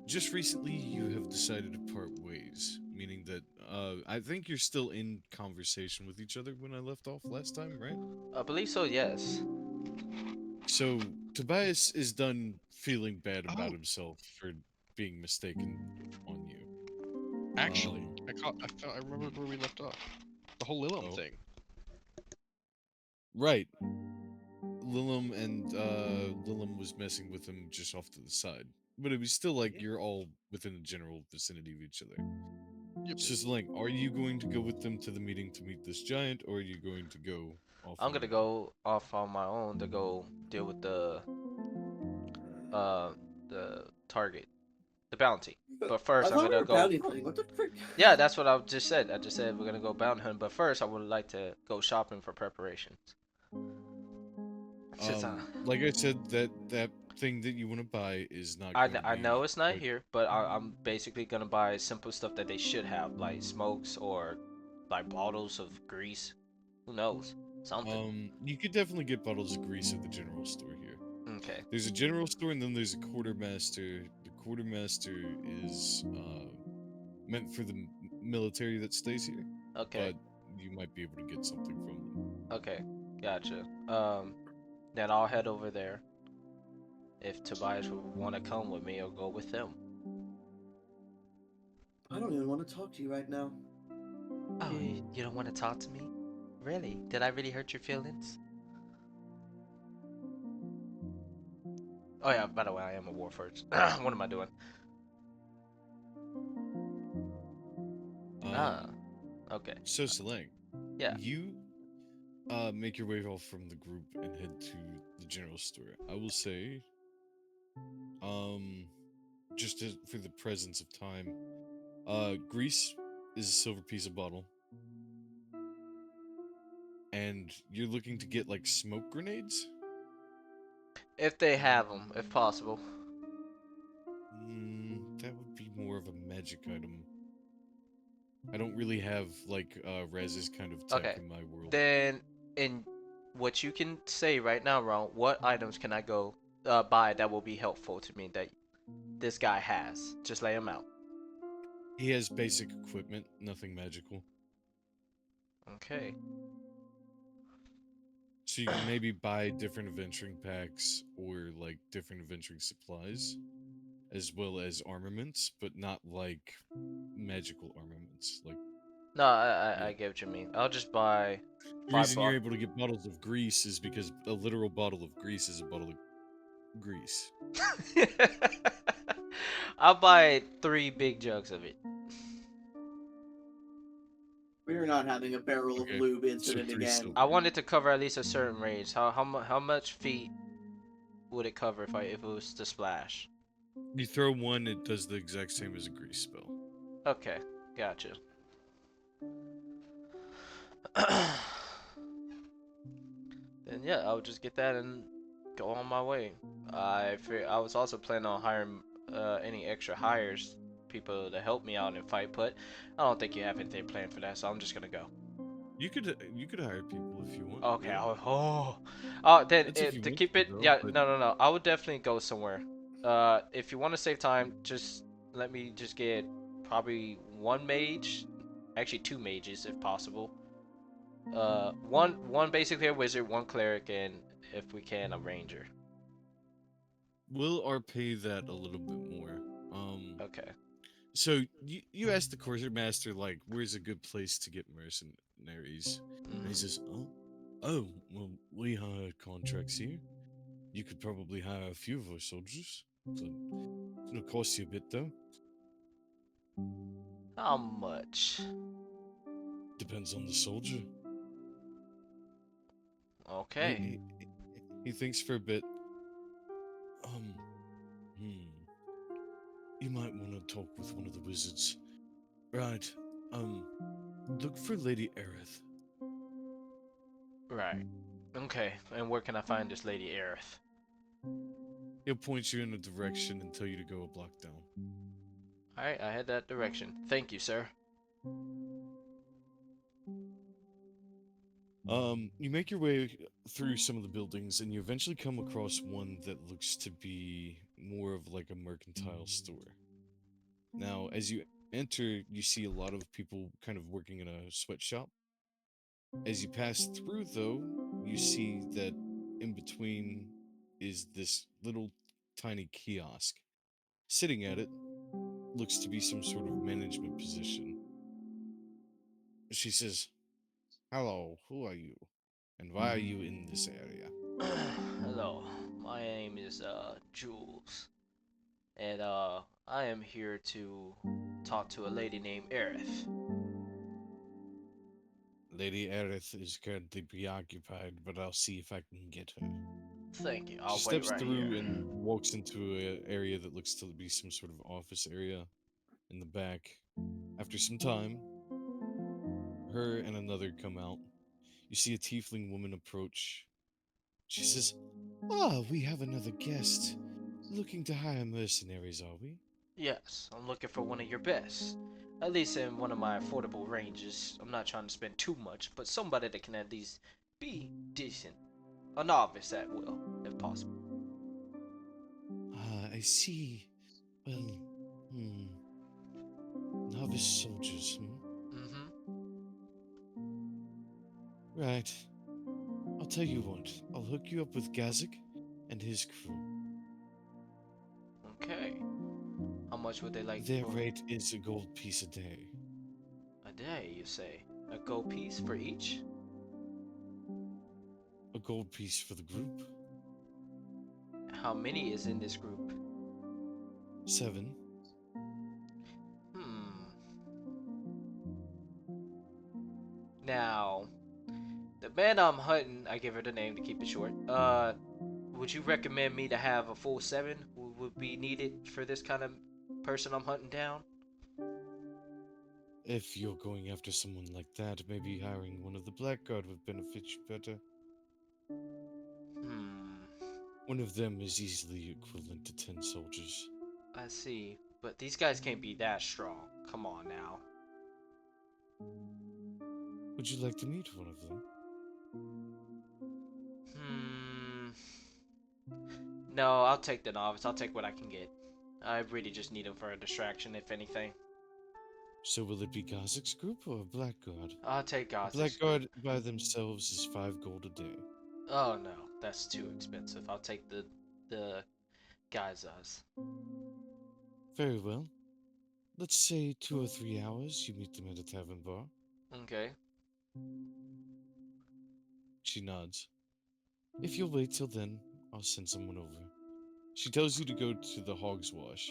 just recently you have decided to part ways, meaning that I think you're still in conversation with each other when I left off last time, right? I believe so, yes. So Tobias is done feeling bad about Oh, himself for being mistaken on you. actually, Um, I remembered mhm. where we left off. The whole Lilum Oh, thing. right. Lilum was messing with him just off to the side, but it was still like Mhm. you're all within the general vicinity of each other. Yep. So, Link, are you going to go with them to the meeting to meet this giant, or are you going to go off I'm on gonna your own? go off on my own to go deal with uh the target, the bounty. But I first, I'm thought we gonna were go. bounty hunting. What the frick? Yeah, that's what I just said. I just said we're gonna go bounty hunt. But first, I would like to go shopping for preparations. Since Like I said, that thing that you want to buy is not going to I know be it's not like here, but I'm basically gonna buy simple stuff that they should have, like smokes or like bottles of grease. Who knows? Something. You could definitely get bottles of grease at the general store here. Okay. There's a general store and then there's a quartermaster. The quartermaster is meant for the military that stays here, Okay. but you might be able to get something from them. Okay. Gotcha. Then I'll head over there if Tobias would want to come with me or go with them. I don't even want to talk to you right now. Oh, you don't want to talk to me? Really? Did I really hurt your feelings? Oh yeah, by the way, I am a warforged. What am I doing? Ah, Um, okay. so Selang, Yeah. you make your way off from the group and head to the general store. I will say, um, for the presence of time, grease is a silver piece of bottle, and you're looking to get like smoke grenades. If they have them, if possible. That would be more of a magic item. I don't really have like Raz's kind of tech Okay. in my world. Then, in what you can say right now, Ron, what items can I go buy that will be helpful to me that this guy has? Just lay them out. He has basic equipment, nothing magical. Okay. So you can maybe buy different adventuring packs or like different adventuring supplies, as well as armaments, but not like magical armaments. Like, No, I yeah. get what you mean. I'll just buy The five reason you're bucks. able to get bottles of grease is because a literal bottle of grease is a bottle of grease. I'll buy 3 big jugs of it. We're not having a barrel of Okay, lube so incident three again. I silver. wanted to cover at least a certain range. How much feet would it cover if it was to splash? You throw one, it does the exact same as a grease spell. Okay, gotcha. Then yeah, I'll just get that and go on my way. I was also planning on hiring any extra hires, people to help me out in fight, but I don't think you have anything planned for that, so I'm just gonna go. You could hire people if you want. Okay, Yeah, then that's if you to want keep to it, though. yeah, But no, I would definitely go somewhere. If you want to save time, just let me just get probably one mage, actually 2 mages if possible. One basically a wizard, one cleric, and if we can a ranger. will our pay that a little bit more? Okay. So you ask the quartermaster like, where's a good place to get mercenaries? And he Mm. says, oh, well, we hire contracts here. You could probably hire a few of our soldiers. So it'll cost you a bit though. How much? Depends on the soldier. He Okay. he, he thinks for a bit. Um, hmm. You might want to talk with one of the wizards. Right. Um, look for Lady Aerith. Right. Okay. And where can I find this Lady Aerith? He'll point you in a direction and tell you to go a block down. All right, I head that direction. Thank you, sir. You make your way through some of the buildings and you eventually come across one that looks to be more of like a mercantile store. Now, as you enter, you see a lot of people kind of working in a sweatshop. As you pass through, though, you see that in between is this little tiny kiosk. Sitting at it looks to be some sort of management position. She says, "Hello, who are you? And why are you in this area?" Hello, my name is Jules, and I am here to talk to a lady named Aerith. Lady Aerith is currently preoccupied, but I'll see if I can get her. Thank you. She I'll wait steps right here. through and walks into an area that looks to be some sort of office area in the back. After some time, her and another come out. You see a tiefling woman approach. She says, "Ah, we have another guest. Looking to hire mercenaries, are we?" Yes, I'm looking for one of your best. At least in one of my affordable ranges. I'm not trying to spend too much, but somebody that can at least be decent. A novice at will, if possible. Ah, I see. Well, hmm. Novice soldiers, hmm? Mm-hmm. Right. I'll tell you what. I'll hook you up with Gazik and his crew. Okay. How much would they like Their for rate is a gold piece a day. a day, you say? A gold piece for each? A gold piece for the group. How many is in this group? 7. Hmm. Now, the man I'm hunting, I give her the name to keep it short. Would you recommend me to have a full 7? Would be needed for this kind of person I'm hunting down? If you're going after someone like that, maybe hiring one of the Blackguard would benefit you better. Hmm. One of them is easily equivalent to 10 soldiers. I see. But these guys can't be that strong. Come on now. Would you like to meet one of them? Hmm. No, I'll take the novice. I'll take what I can get. I really just need him for a distraction, if anything. So will it be Gazik's group or a Blackguard? I'll take A Gaz's group. Blackguard by themselves is 5 gold a day. Oh no, that's too expensive. I'll take the Gazas. Very well. Let's say 2 or 3 hours you meet them at a tavern bar. Okay. She nods. If you'll wait till then, I'll send someone over. She tells you to go to the Hog's Wash.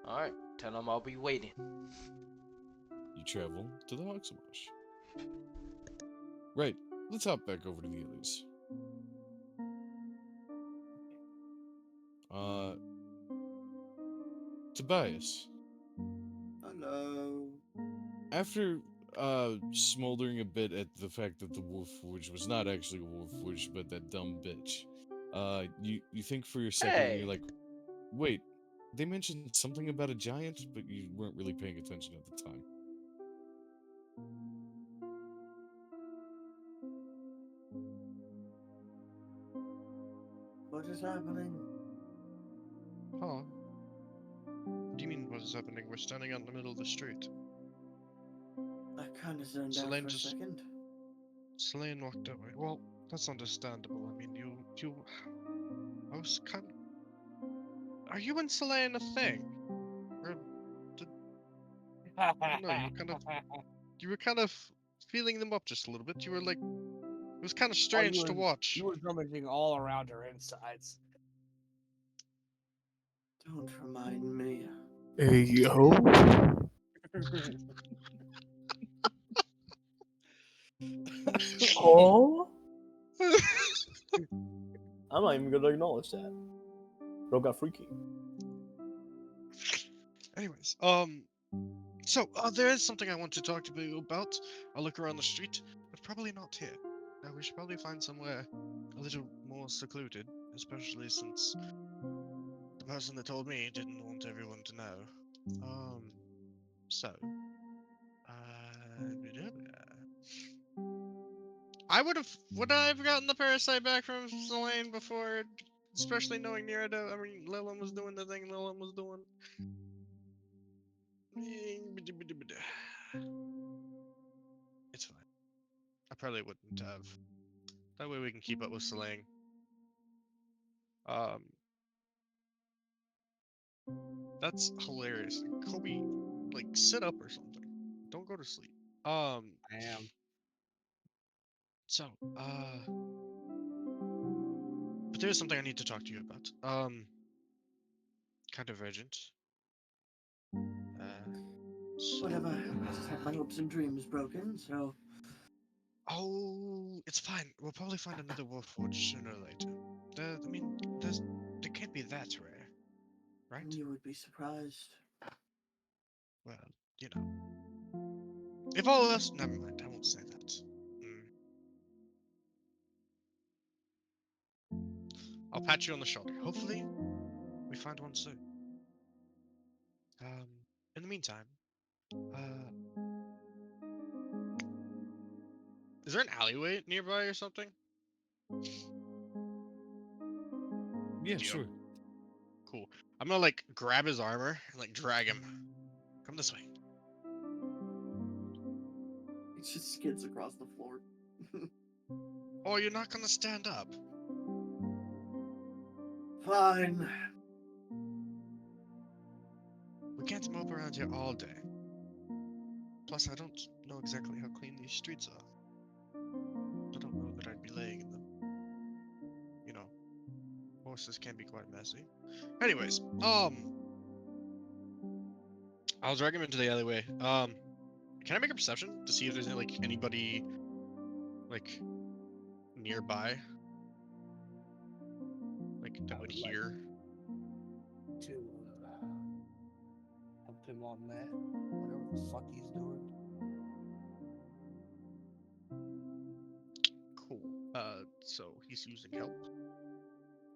All right. Tell him I'll be waiting. You travel to the Hog's Wash. Right, let's hop back over to the others. Uh, Tobias. Hello. After smoldering a bit at the fact that the Warforge was not actually a Warforge, but that dumb bitch, you think for a second and Hey. you're like, wait, they mentioned something about a giant, but you weren't really paying attention at the time. What is happening? Huh? What do you mean, what is happening? We're standing out in the middle of the street. I kind of zoned out Selene for a just- second. Selene walked away. Well, that's understandable. I mean, I was kind of... Are you and Selene a thing? Or no, you were kind of feeling them up just a little bit. You were like, it was kind of strange to watch. You were rummaging all around her insides. Don't remind me. Hey yo. Oh. I'm not even gonna acknowledge that. Bro got freaky. Anyways, so there is something I want to talk to you about. I'll look around the street, but probably not here. Now we should probably find somewhere a little more secluded, especially since the person that told me didn't want everyone to know. So, would I have gotten the parasite back from Selene before, especially knowing Nirado? I mean, Lilin was doing the thing Lilin was doing. It's fine. I probably wouldn't have. That way we can keep up with Salang. That's hilarious. Kobe, like, sit up or something. Don't go to sleep. I am. So, but there's something I need to talk to you about. Kind of urgent. So, Whatever. I just had my hopes and dreams broken, so oh, it's fine. We'll probably find another Warforged sooner or later. I mean, they can't be that rare, right? you would be surprised. Well, you know. If all else, never mind. I won't say that. I'll pat you on the shoulder. Hopefully, we find one soon. In the meantime, is there an alleyway nearby or something? Yeah, Deal. sure. Cool. I'm gonna like grab his armor and like drag him. Come this way. It just skids across the floor. Oh, you're not gonna stand up. Fine. We can't mope around here all day. Plus, I don't know exactly how clean these streets are. I don't know that I'd be laying in them. You know, horses can be quite messy. Anyways, I'll drag him into the alleyway. Can I make a perception to see if there's like anybody like nearby? Like that I would would like- hear. To help him on that, whatever the fuck he's doing. Cool. So he's using help.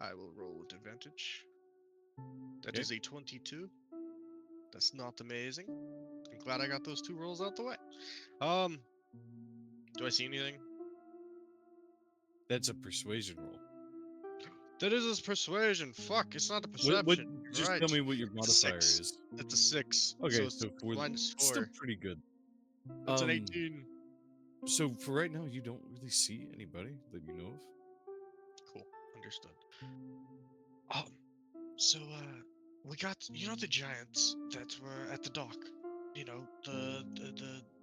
I will roll with advantage. That Okay. is a 22. That's not amazing. I'm glad I got those two rolls out the way. Do I see anything? That's a persuasion roll. That is his persuasion. Fuck, it's not a What, perception. You're just right. tell me what your It's modifier 6. is. It's a 6. Okay, so it's so for minus still 4. pretty good. That's an 18. So for right now, you don't really see anybody that you know of. Cool. Understood. So we got, you know, the giants that were at the dock. You know, the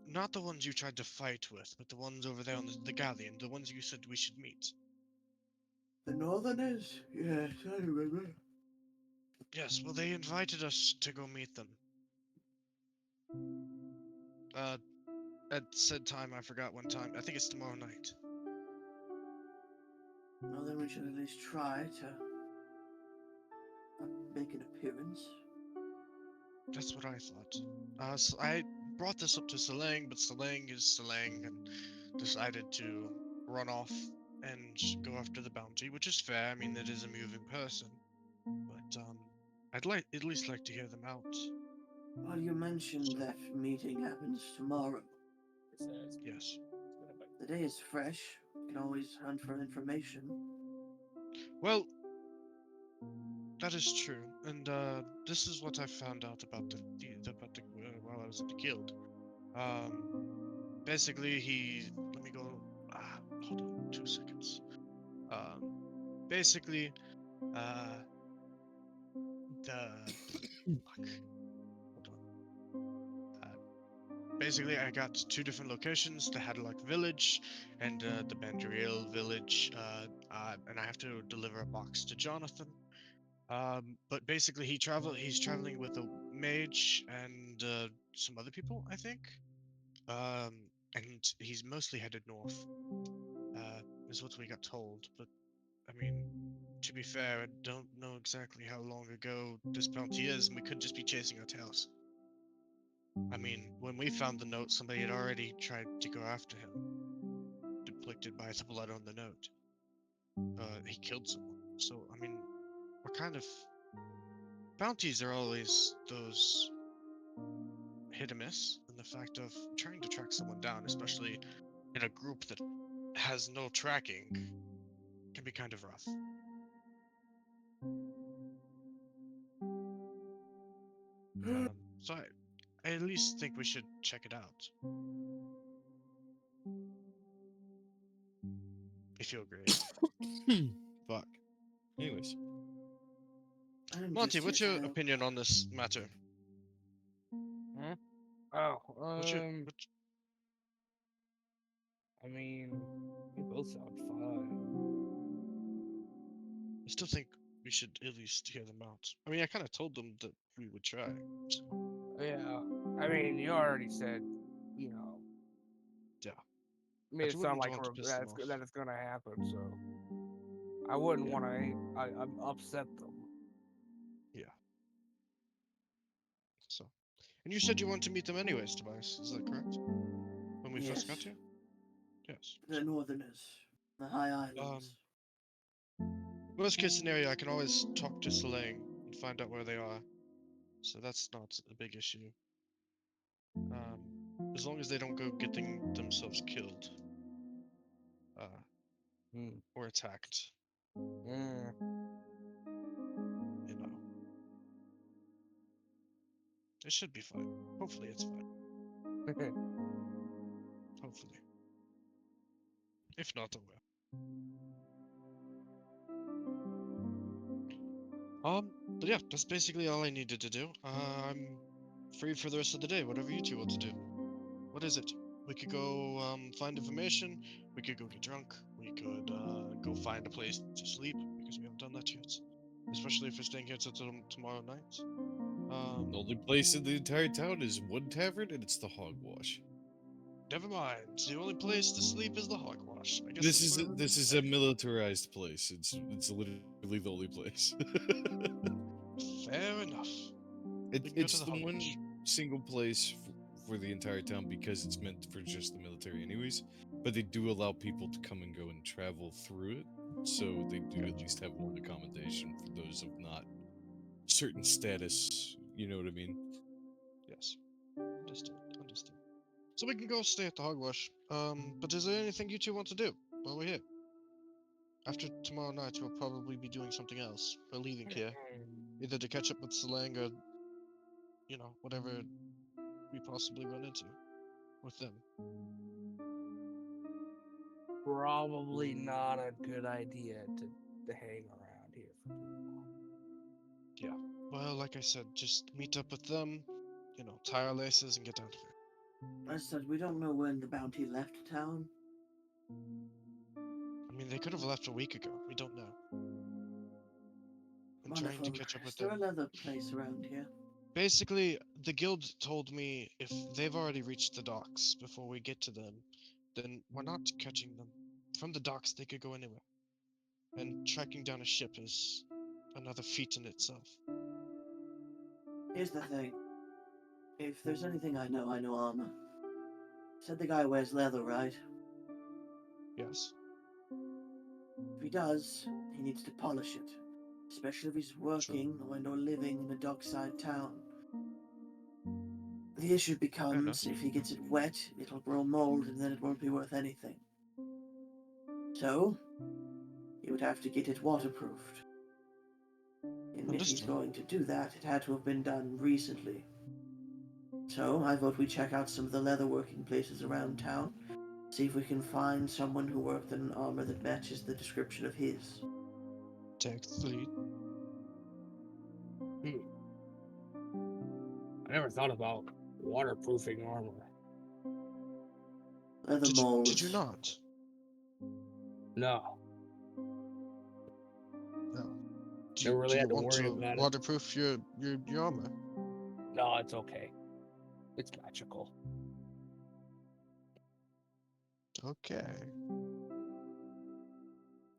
not the ones you tried to fight with, but the ones over there on the galleon, the ones you said we should meet. The Northerners? Yes, I remember. Yes, well, they invited us to go meet them. At said time, I forgot when time. I think it's tomorrow night. Well, then we should at least try to make an appearance. That's what I thought. So I brought this up to Salang, but Salang is Salang and decided to run off and go after the bounty, which is fair. I mean, it is a moving person. But I'd at least like to hear them out. Well, you mentioned that meeting happens tomorrow. Yes. The day is fresh. We can always hunt for information. Well, that is true, and this is what I found out about the while I was at the guild. Basically, let me go. Hold on, 2 seconds. Basically, fuck. Hold on. Basically, I got 2 different locations: the Hadlock Village and the Bandriel Village. And I have to deliver a box to Jonathan. But basically, he's traveling with a mage and some other people, I think. And he's mostly headed north. Is what we got told. But I mean, to be fair, I don't know exactly how long ago this bounty is, and we could just be chasing our tails. I mean, when we found the note, somebody had already tried to go after him, depicted by the blood on the note. He killed someone. So, I mean, we're kind of... Bounties are always those hit or miss, and the fact of trying to track someone down, especially in a group that has no tracking, can be kind of rough. So I at least think we should check it out. If you agree. Fuck. Anyways, I'm Monty, just what's here your to help. opinion on this matter? Oh, What's your, um, I mean, they both sound fine. I still think we should at least hear them out. I mean, I kind of told them that we would try. So, Yeah, I mean, you already said, you know, yeah. made it sound wouldn't like want to piss them off. that it's gonna happen. So I wouldn't Yeah. want to upset them. Yeah. So, and you said you wanted to meet them anyways, Tobias. Is that correct? When we first got Yes. here? Yes. The Northerners, the High Islands. Worst case scenario, I can always talk to Salang and find out where they are. So that's not a big issue. As long as they don't go getting themselves killed. Hmm. Or attacked. Mm. You know. It should be fine. Hopefully it's fine. Hopefully. If not, oh well. But yeah, that's basically all I needed to do. I'm free for the rest of the day, whatever you two want to do. What is it? We could go find information, we could go get drunk, we could go find a place to sleep, because we haven't done that yet. Especially if we're staying here till tomorrow night. the only place in the entire town is one tavern, and it's the Hogwash. Never mind. The only place to sleep is the Hogwash. I guess This that's is what this is a militarized place. It's literally the only place. fair enough. It, We can go it's to the the one Hogwash. single place for the entire town because it's meant for just the military, anyways. But they do allow people to come and go and travel through it, so they do at least have one accommodation for those of not certain status. You know what I mean? Yes. Understood. Understood. So we can go stay at the Hogwash. But is there anything you two want to do while we're here? After tomorrow night, we'll probably be doing something else. We're leaving here. Either to catch up with Salang or, you know, whatever we possibly run into with them. Probably not a good idea to hang around here for too long. Yeah. Well, like I said, just meet up with them, you know, tie our laces and get out of here. I said we don't know when the bounty left town. I mean, they could have left a week ago. We don't know. I'm trying to Wonderful. catch up Is with there them. another place around here? Basically, the guild told me if they've already reached the docks before we get to them, then we're not catching them. From the docks, they could go anywhere. And tracking down a ship is another feat in itself. Here's the thing. If there's anything I know armor. Said the guy wears leather, right? Yes. If he does, he needs to polish it. Especially if he's working or living in a dockside town. The issue becomes, if he gets it wet, it'll grow mold and then it won't be worth anything. So, he would have to get it waterproofed. And if he's Understood. going to do that, it had to have been done recently. So, I vote we check out some of the leatherworking places around town, see if we can find someone who worked in an armor that matches the description of his. Take the lead. I never thought about waterproofing armor. Leather Did molds. you not? No, No. never really had to want worry to about it. waterproof your armor? No, it's okay. It's magical. Okay.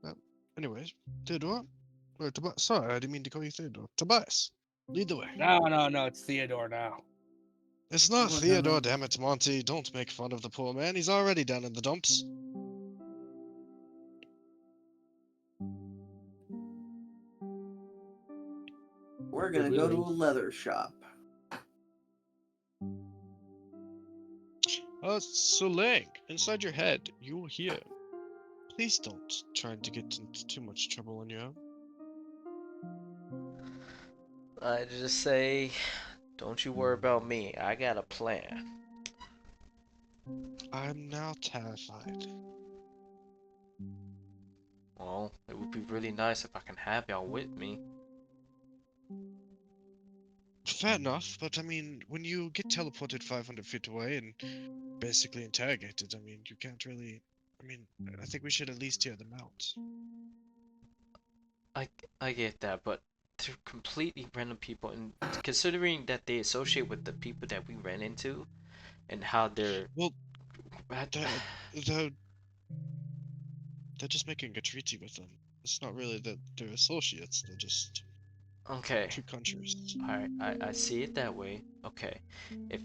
Well, anyways, Theodore. Or Tobias. Sorry, I didn't mean to call you Theodore. Tobias, lead the way. No, it's Theodore now. It's not Whatever. Theodore, damn it, Monty. Don't make fun of the poor man. He's already down in the dumps. We're gonna go to a leather shop. Solang, inside your head, you will hear. Please don't try to get into too much trouble on your own. I just say, Don't you worry about me. I got a plan. I'm now terrified. Well, it would be really nice if I can have y'all with me. Fair enough, but I mean, when you get teleported 500 feet away and basically interrogated, I mean, you can't really. I mean, I think we should at least hear them out. I get that, but they're completely random people, and considering that they associate with the people that we ran into, and how they're Well, they're just making a treaty with them. It's not really that they're associates. They're just okay. two countries. Alright, I see it that way. Okay. If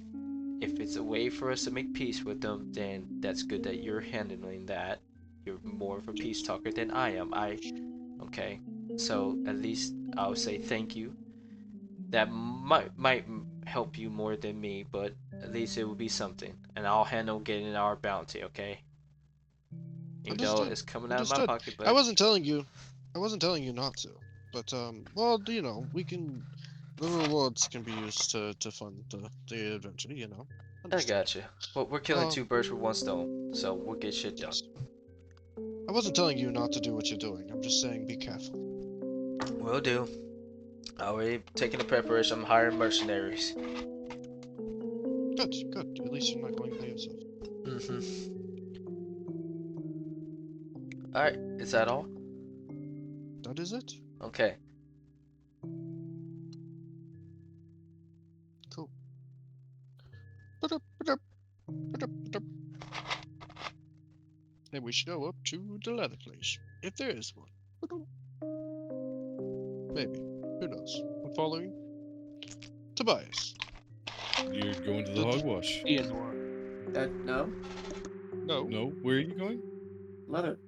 if it's a way for us to make peace with them, then that's good that you're handling that. You're more of a peace talker than I am. Okay. So at least I'll say thank you. That might help you more than me, but at least it will be something. And I'll handle getting our bounty, okay? Even though Understood. it's coming out of my Understood. pocket, I but wasn't telling you. I wasn't telling you not to. But well, you know, we can. The rewards can be used to fund the adventure. You know. I Understood. gotcha. Well, we're killing two birds with one stone, so we'll get shit done. Yes. I wasn't telling you not to do what you're doing. I'm just saying be careful. Will do. Already taking the preparation. I'm hiring mercenaries. Good. Good. At least you're not going by yourself. Mm-hmm. Alright, is that all? That is it. Okay. Cool. Ba-dup, ba-dup, ba-dup, ba-dup. And we show up to the leather place, if there is one. Ba-dum. Maybe. Who knows? I'm following Tobias. You're going to the hogwash. He is one. No? No. No, where are you going? Leather.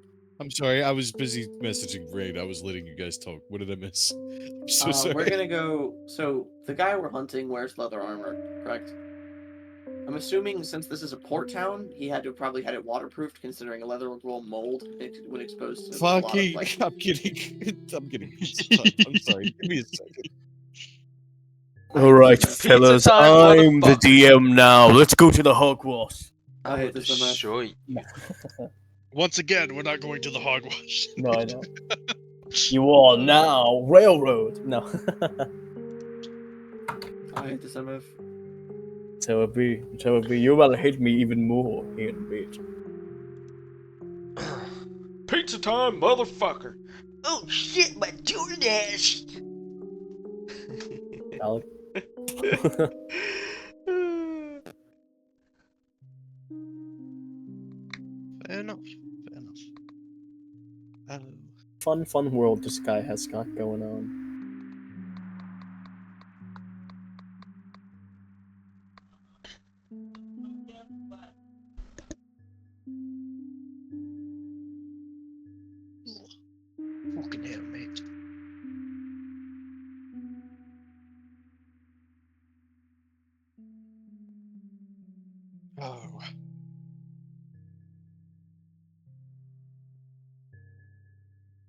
I'm sorry, I was busy messaging Raid. I was letting you guys talk. What did I miss? I'm so sorry. We're gonna go. So, the guy we're hunting wears leather armor, correct? I'm assuming since this is a port town, he had to have probably had it waterproofed, considering a leather will mold when exposed to a lot of Fucking, like. I'm getting, I'm getting pizza time. I'm sorry. Give me a second. Alright, Pizza fellas, time, I'm the motherfucker. DM now. Let's go to the hogwash. I I'm hate gonna this so much. destroy you. Once again, we're not going to the hogwash. No, I know. You are now railroad. No. I hate this MF. So it be. You will hate me even more here in a bit. Pizza time, motherfucker. Oh shit, my DoorDash. Alec. Fair enough. Fair enough. Fun world this guy has got going on. Fucking hell, mate. Oh.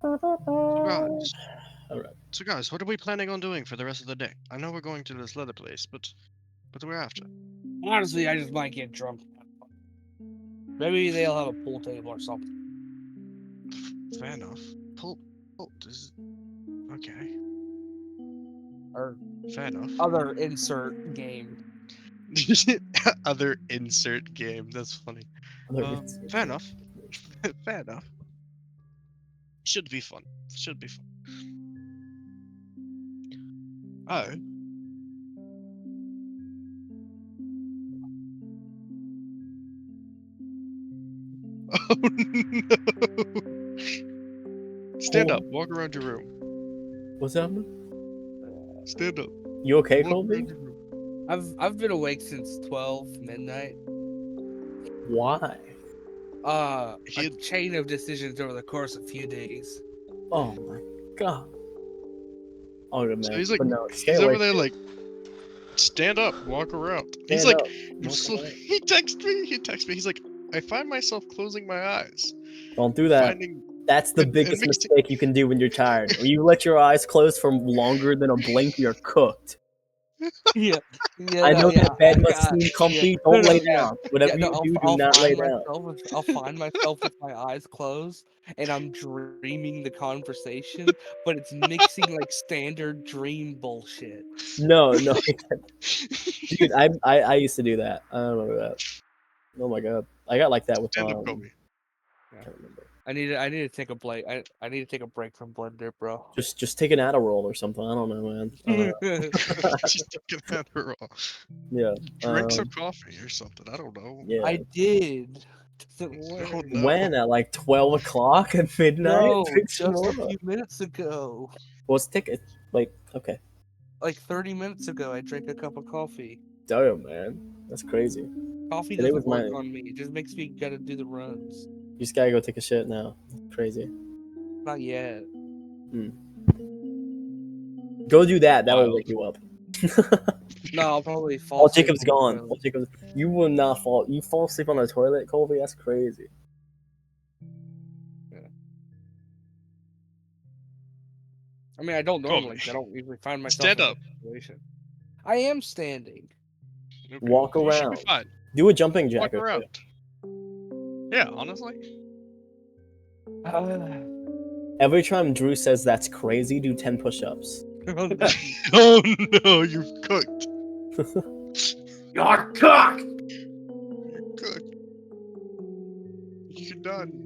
Guys. Alright. So guys, what are we planning on doing for the rest of the day? I know we're going to this leather place, but we're after. Honestly, I just might get drunk. Maybe they'll have a pool table or something. Fair enough. Does okay. Or Fair enough. other insert game. Other insert game. That's funny. Fair enough. Fair enough. Should be fun. Should be fun. Oh. Oh no! Stand up. Walk around your room. What's happening? Stand up. You okay, Walk Colby? around your room. I've been awake since 12 midnight. Why? A He- chain of decisions over the course of a few days. Oh my god. Oh man. So he's like, but no, stay he's awake. over there like, stand up, walk around. He's Stand like, up, walk around. he texts me. He's like, I find myself closing my eyes. Don't do that. Finding, That's the and biggest mixed- mistake you can do when you're tired. When you let your eyes close for longer than a blink, you're cooked. Yeah, yeah, I no, know yeah, that bed must yeah, seem yeah. comfy. No, Don't no, lay yeah, down. Whatever yeah. No, you do I'll not lay find down. myself I'll find myself with my eyes closed, and I'm dreaming the conversation, but it's mixing like standard dream bullshit. No, dude, I used to do that. I don't remember that. Oh my god, I got like that with Stand up, Kobe. I can't remember. I need to take a break. I need to take a break from Blender, bro. Just take an Adderall or something. I don't know, man. Just looking at her all. Yeah. Drink some coffee or something. I don't know. Yeah. I did. Doesn't work. Oh no. When at like 12 o'clock at midnight? No, Drink some just a more. few minutes ago. Well, let's take it. Like, okay. Like 30 minutes ago, I drank a cup of coffee. Damn, man. That's crazy. Coffee Today was doesn't work my. on me. It just makes me gotta do the runs. You just gotta go take a shit now. Crazy. Not yet. Go do that. That'll Wild. wake you up. No, I'll probably fall Oh, asleep. Jacob's on the gone. toilet. Oh, Jacob's. You will not fall. You fall asleep on the toilet, Colby? That's crazy. I mean, I don't Kobe. normally, 'cause I don't usually find myself Stand in up. that situation. I am standing. Okay. Walk You should around. be fine. Do a jumping jack. Walk or around. Yeah, honestly. Every time Drew says that's crazy, do 10 push-ups. Oh no, you've cooked. You're cooked! You're cooked. You're done.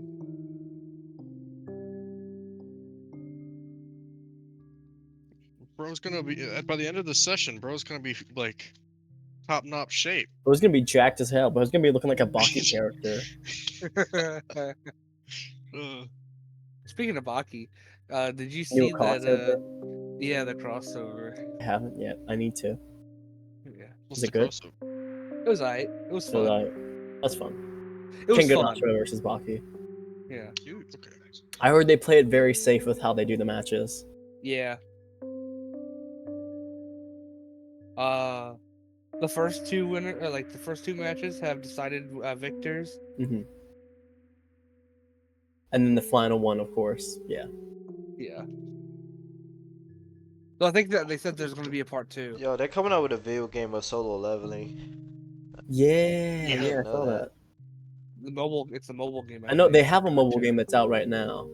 Bro's gonna be by the end of the session. Bro's gonna be like top-notch shape. It was gonna be jacked as hell, but it's gonna be looking like a Baki character. Speaking of Baki, did you New see that? crossover. Yeah, the crossover. I haven't yet. I need to. Yeah, What's Is it the good? crossover? it was alright. It was So fun. that's fun. It was Ken fun. Ganacho versus Baki. Yeah, Okay. I heard they play it very safe with how they do the matches. yeah. The first two the first two matches have decided victors. hmm And then the final one, of course. Yeah. Yeah. So I think that they said there's going to be a part 2. Yo, they're coming out with a video game of solo leveling. Yeah. Yeah. Yeah. I Know saw that. that. It's a mobile game. I know they think. have a mobile game that's out right now.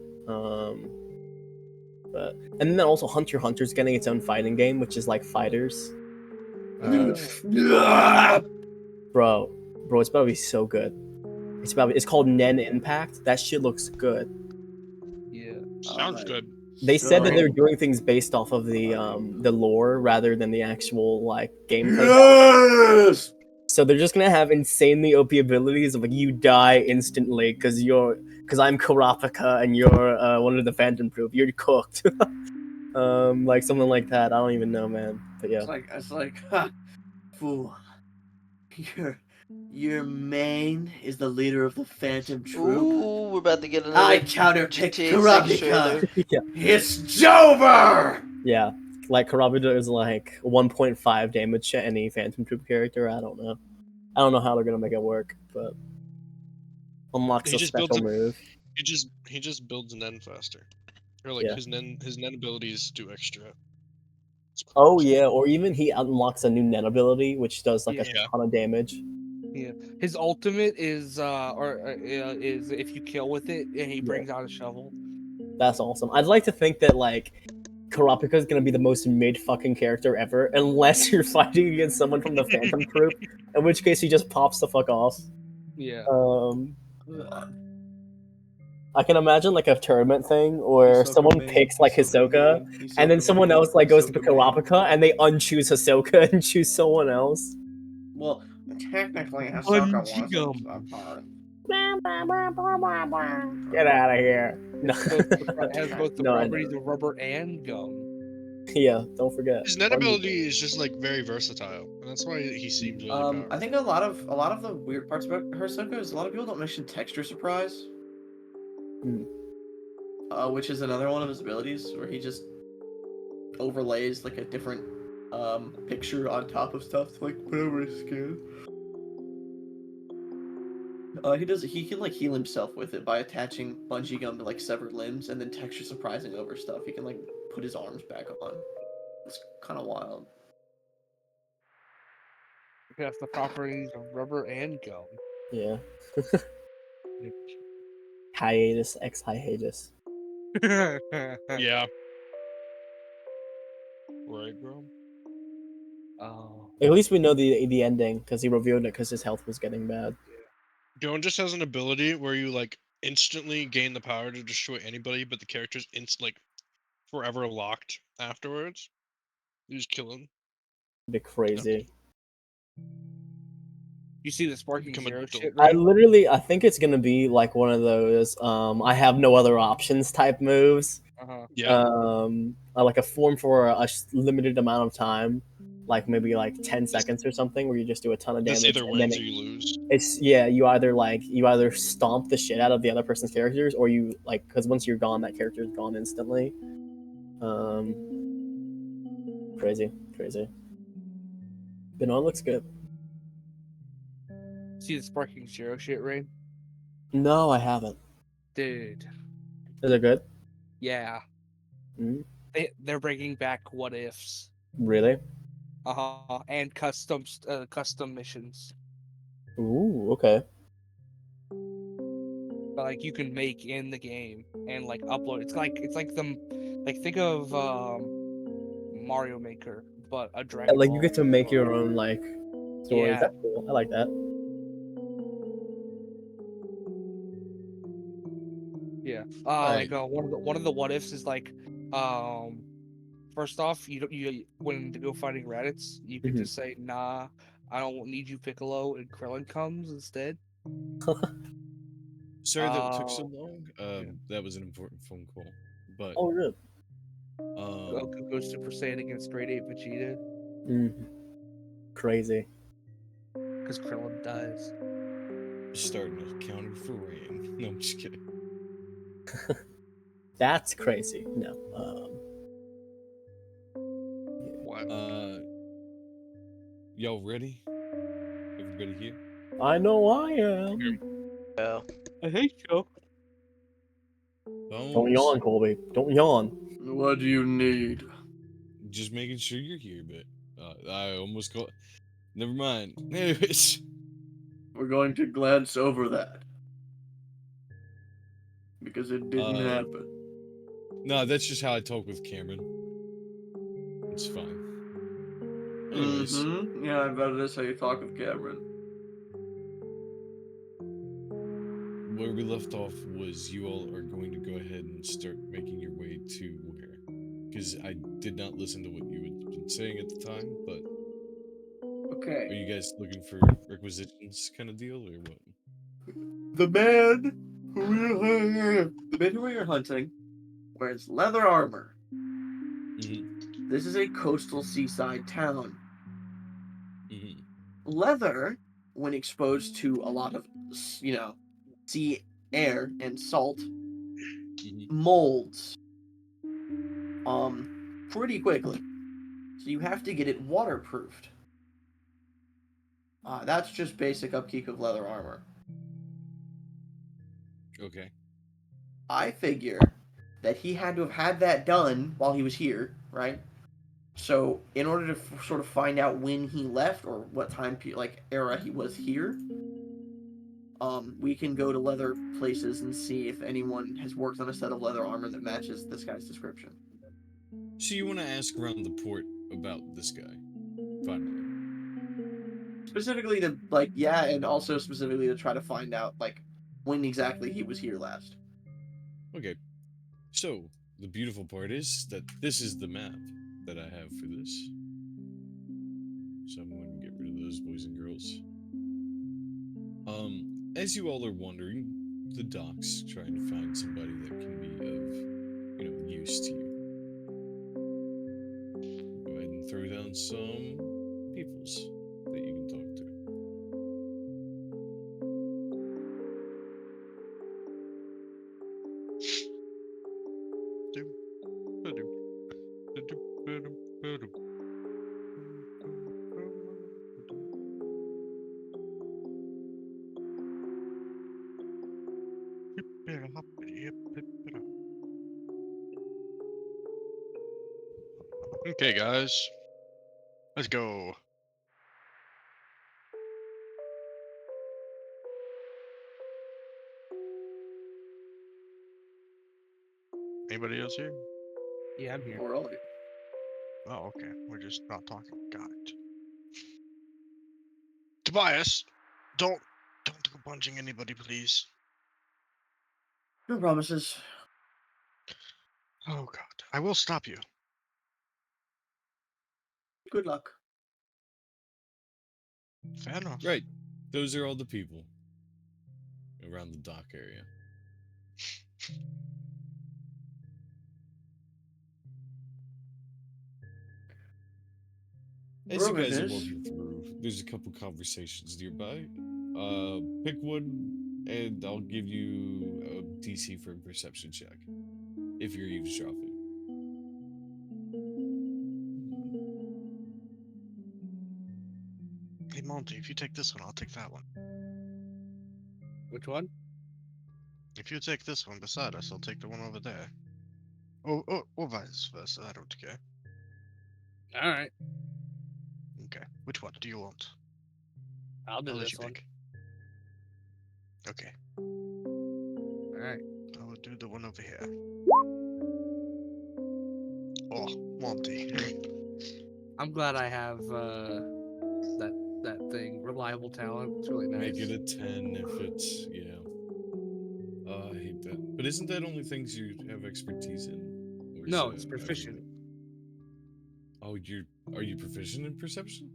But and then also Hunter x Hunter's getting its own fighting game, which is like fighters. Bro, it's about to be so good. It's called Nen Impact. That shit looks good. Yeah. Sounds good. They said that So- they're doing things based off of the lore rather than the actual like gameplay. Yes! So they're just gonna have insanely OP abilities of like you die instantly because I'm Kurapika and you're one of the Phantom Proof. You're cooked. Like something like that. I don't even know, man. But yeah. It's like, ha, fool. Your main is the leader of the Phantom Troop. Ooh, we're about to get another I counterpicked GTA 6 trailer. Kurapika. Yeah. It's Jover! Yeah. Like Kurapika is like 1.5 damage to any Phantom Troop character. I don't know. I don't know how they're gonna make it work, but unlocks He a just special builds move. He just builds Nen faster. Or like Yeah. his Nen abilities do extra. Oh yeah, or even he unlocks a new Nen ability, which does like Yeah. a ton of damage. Yeah. His ultimate is is if you kill with it and he Yeah. brings out a shovel. That's awesome. I'd like to think that like Kurapika is gonna be the most mid fucking character ever, unless you're fighting against someone from the Phantom Troop, in which case he just pops the fuck off. Yeah. I can imagine like a tournament thing where someone picks like Hisoka, and then someone else like goes to pick Kurapika, and they unchoose Hisoka and choose someone else. Well, technically, Hisoka Unjigum. wasn't a part. Get out of here. No. It has both the No, I properties of rubber and gum. Yeah, don't forget. His Nen ability is just like very versatile, and that's why he seems really powerful. I think a lot of the weird parts about Hisoka is a lot of people don't mention texture surprise. Which is another one of his abilities where he just overlays like a different picture on top of stuff to like put over his skin. He can like heal himself with it by attaching bungee gum to like severed limbs and then texture surprising over stuff. He can like put his arms back on. It's kind of wild. has the properties of rubber and gum. Yeah. Hiatus, ex hiatus. Yeah. Right, bro. Oh, At least we know the ending because he revealed it because his health was getting bad. Gon just has an ability where you like instantly gain the power to destroy anybody, but the character's like forever locked afterwards. You just kill him. Be crazy. you see the Sparking Become a Zero dope. shit, I right? I think it's gonna be like one of those I have no other options type moves. Uh-huh. Yeah. Like a form for a limited amount of time, like maybe like 10 seconds or something, where you just do a ton of This damage, either and then wins or you lose. it's yeah, you either stomp the shit out of the other person's characters, or you like because once you're gone, that character is gone instantly. Um, crazy. Benoit looks good. See the Sparking Zero shit, right? No, I haven't. Dude, Is it good? yeah. Mm, They're bringing back what ifs. really? And custom missions. Ooh, okay. But like you can make in the game and like upload. It's like them like think of Mario Maker, but a And, Dragon like you get Ball. to make your own like stories. Yeah, That's cool. I like that. yeah. Alright. Like one of the what ifs is like, um, first off, you don't you when to go fighting Raditz, you can Mhm. just say nah, I don't need you, Piccolo, and Krillin comes instead. Sorry that it took so Oh, long. yeah. That was an important phone call. But Oh, good. Goku goes Super Saiyan against Grade 8 Vegeta Mm, crazy. because Krillin dies. starting a counter for rain. No, I'm just kidding. That's crazy. No. What? Y'all ready? Everybody here? I know I am. Yeah. I think so. Don't Bones. yawn, Colby. Don't yawn. What do you need? Just making sure you're here, but I almost got. Never mind. Anyways, We're going to glance over that because it didn't uh, happen. no, that's just how I talk with Cameron. It's fine. Anyways, Mm-hmm. Yeah, I bet that's how you talk with Cameron. where we left off was you all are going to go ahead and start making your way to where? Because I did not listen to what you had been saying at the time, but Okay. are you guys looking for requisitions kind of deal or what? The man who we are hunting wears leather armor. Mm-hmm. This is a coastal seaside town. Mm-hmm. Leather, when exposed to a lot of, sea air and salt, Mm-hmm. molds pretty quickly. So you have to get it waterproofed. That's just basic upkeep of leather armor. Okay. I figure that he had to have had that done while he was here, right? So, in order to sort of find out when he left or what time era he was here, we can go to leather places and see if anyone has worked on a set of leather armor that matches this guy's description. So you want to ask around the port about this guy, finally. Specifically to and also specifically to try to find out when exactly he was here last. Okay. So the beautiful part is that this is the map that I have for this. So I'm going to get rid of those boys and girls. As you all are wandering the docks, trying to find somebody that can be of, use to you. Go ahead and throw down some peoples that you can talk to. Okay, guys. Let's go. Anybody else here? Yeah, I'm here. We're all here. Oh, okay. We're just not talking. Got it. Tobias, don't go punching anybody, please. No promises. Oh God, I will stop you. Good luck. Fair enough. Right. Those are all the people around the dock area. As you guys are Brokenness. walking through, there's a couple conversations nearby. Pick one, and I'll give you a DC for a perception check if you're eavesdropping. Hey Monty, if you take this one, I'll take that one. Which one? If you take this one beside us, I'll take the one over there. Or vice versa. I don't care. All right, Okay. Which one do you want? I'll do I'll let this you one. pick. Okay. All right. I will do the one over here. Oh, Monty. I'm glad I have that thing, reliable talent. It's really nice. Make it a 10 if it's, yeah. I hate that. But isn't that only things you have expertise in? Or is No, that it's proficient. everything? Oh, are you proficient in perception?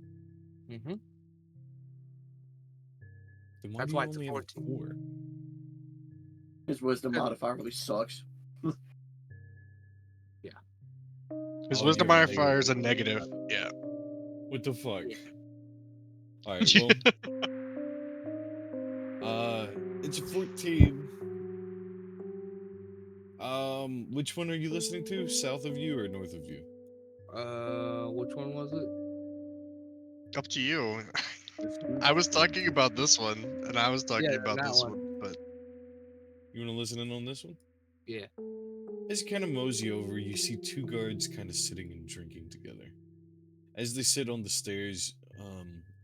Mm-hmm. Then why That's do why you it's a only have a 14. 4? His wisdom Good. modifier really sucks. His Oh, wisdom you're a modifier is a negative. negative. Yeah. What the fuck? Yeah. Alright, well, it's a 14. Which one are you listening to? South of you or north of you? Which one was it? Up to you. It's your I was damn talking turn. about this one, and I was Yeah, talking about that this one. one, but You want to listen in on this one? Yeah. As you kind of mosey over, you see two guards kind of sitting and drinking together. As they sit on the stairs,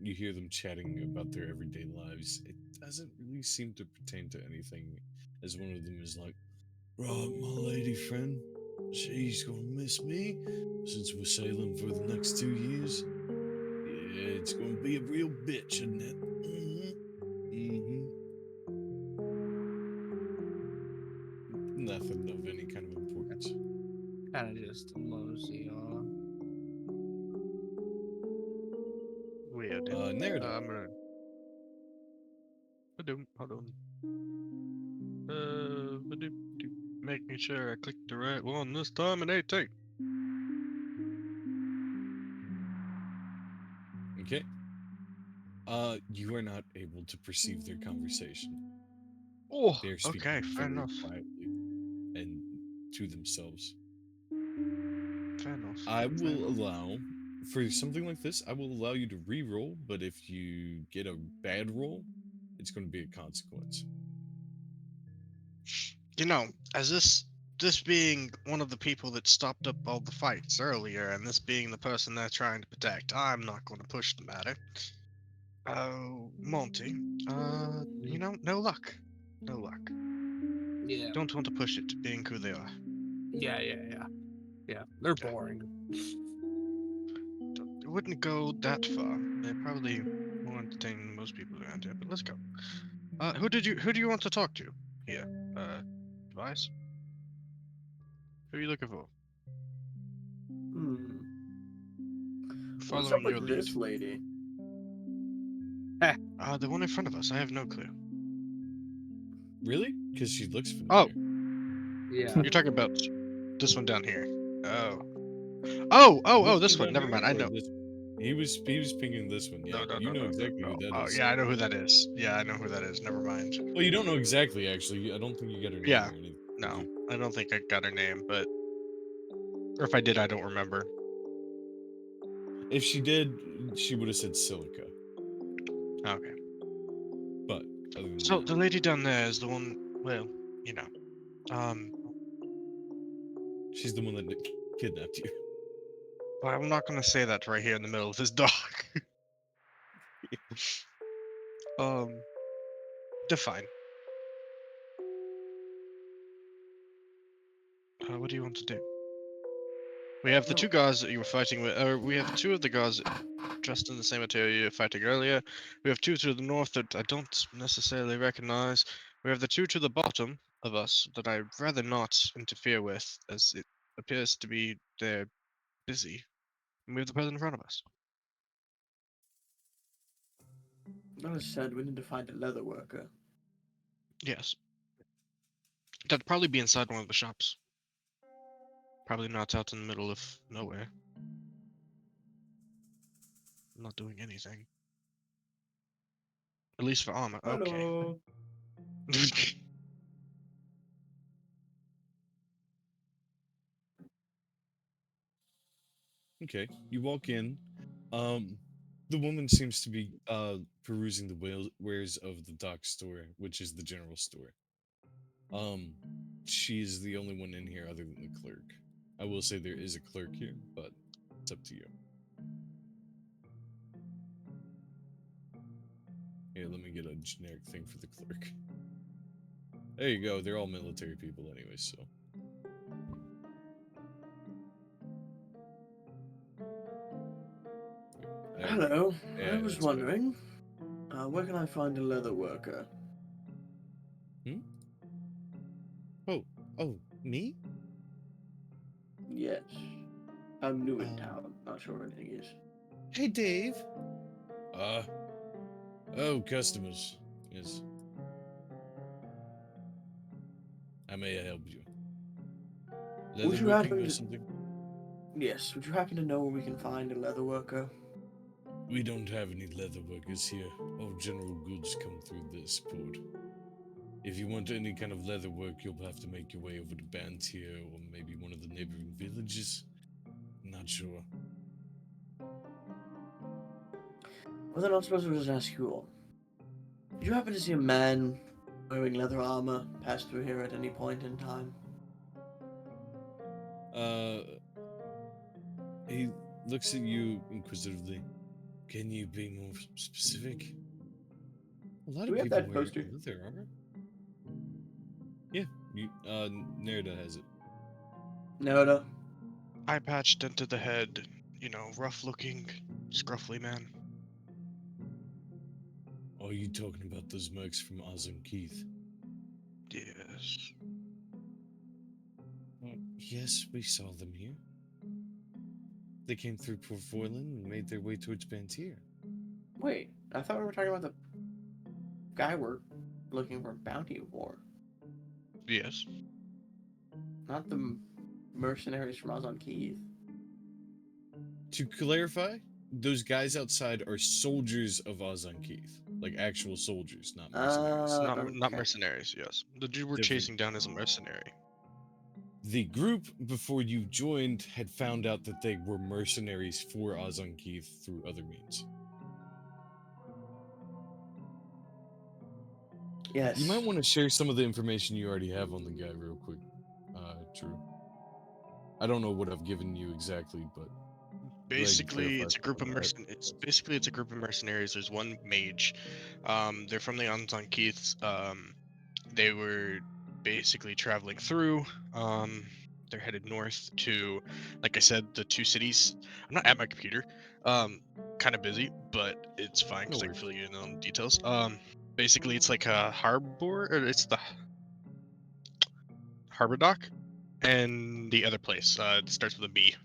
you hear them chatting about their everyday lives. It doesn't really seem to pertain to anything, as one of them is like, "Right, my lady friend, she's gonna miss me since we're sailing for the next 2 years. Yeah, it's gonna be a real bitch, isn't it? Mm-hmm. Nothing of any kind of importance. Kind of just a mosey on. weird. Narrative. I'm gonna. Hold on. Making sure I clicked the right one this time and 18. Okay. You are not able to perceive their conversation. Oh, They are okay, speaking fair very enough. quietly and to themselves. Fair enough. I Fair will enough. allow, for something like this, I will allow you to re-roll, but if you get a bad roll, it's going to be a consequence. You know, as this being one of the people that stopped up all the fights earlier, and this being the person they're trying to protect, I'm not going to push the matter. Oh, Monty. No luck. No luck. Yeah. Don't want to push it, being who they are. Yeah. Yeah. They're Yeah. boring. It wouldn't go that far. They're probably more entertaining than most people around here. But let's go. Who do you want to talk to here? Device. Who are you looking for? Hmm. Well, it sounds Following like your lead. this lady. The one in front of us. I have no clue. Really? Because she looks Oh, familiar. Yeah. you're talking about this one down here. Oh. This one. down Never here mind. I or know. this? He was pinging this one. Yeah, No, you know exactly no. who that Oh, is. yeah, I know who that is. Yeah, I know who that is. Never mind. Well, you don't know exactly. Actually, I don't think you got her name Yeah. or anything. Did No, you? I don't think I got her name, but or if I did, I don't remember. If she did, she would have said silica. Okay. But other than So that, the lady down there is the one. Well, you know. Um, she's the one that kidnapped you. but I'm not gonna say that right here in the middle of this dock. um, define. What do you want to do? We have the two guards that you were fighting with, or we have two of the guards dressed in the same material you were fighting earlier. We have two to the north that I don't necessarily recognize. We have the two to the bottom of us that I'd rather not interfere with, as it appears to be they're busy. And we have the person in front of us. That is said, we need to find a leather worker. Yes. That'd probably be inside one of the shops. Probably not out in the middle of nowhere. Not doing anything. At least for armor. Okay. Hello. Okay, you walk in. The woman seems to be perusing the wares of the dock store, which is the general store. Um, she's the only one in here other than the clerk. I will say there is a clerk here, but it's up to you. Here, let me get a generic thing for the clerk. There you go. They're all military people anyway, so. Hello. Yeah, I was that's better. wondering, where can I find a leather worker? Oh, me? Yes. I'm new in Um, town. Not sure where anything is. Hey, Dave. Uh, customers. Yes. How may I help you? Would you Leatherworking happen or to... something? Yes. Would you happen to know where we can find a leather worker? We don't have any leather workers here. All general goods come through this port. If you want any kind of leather work, you'll have to make your way over to Bantier or maybe one of the neighboring villages. Not sure. Well, then I suppose I'll just ask you all. Did you happen to see a man wearing leather armor pass through here at any point in time? Uh, he looks at you inquisitively. Can you be more specific? A lot Do of we have people that wear poster? leather armor. Yeah, Nerida has it. No. Eye patch, dent to the head, rough looking, scruffy man. Are you talking about those mercs from Oz and Keith? Yes. Yes, we saw them here. They came through Port Foyland and made their way towards Bantier. Wait, I thought we were talking about the guy we're looking for bounty for, Yes. not the mercenaries from Azon Keith. To clarify, those guys outside are soldiers of Oz and Keith. Like actual soldiers, not mercenaries. Not Okay. mercenaries, yes. The dude we're Different. chasing down is a mercenary. The group, before you joined, had found out that they were mercenaries for Oz and Keith through other means. Yes. You might want to share some of the information you already have on the guy real quick. True. I don't know what I've given you exactly, but go ahead and Basically, clarify it's a some group of of that. it's a group of mercenaries. There's one mage. They're from the Anton Keiths. They were basically traveling through. They're headed north to, like I said, the two cities. I'm not at my computer. Kind of busy, but it's fine No because I can worries. fill you in on the details. Basically, it's like a harbor, or it's the harbor dock, and the other place. It starts with a B.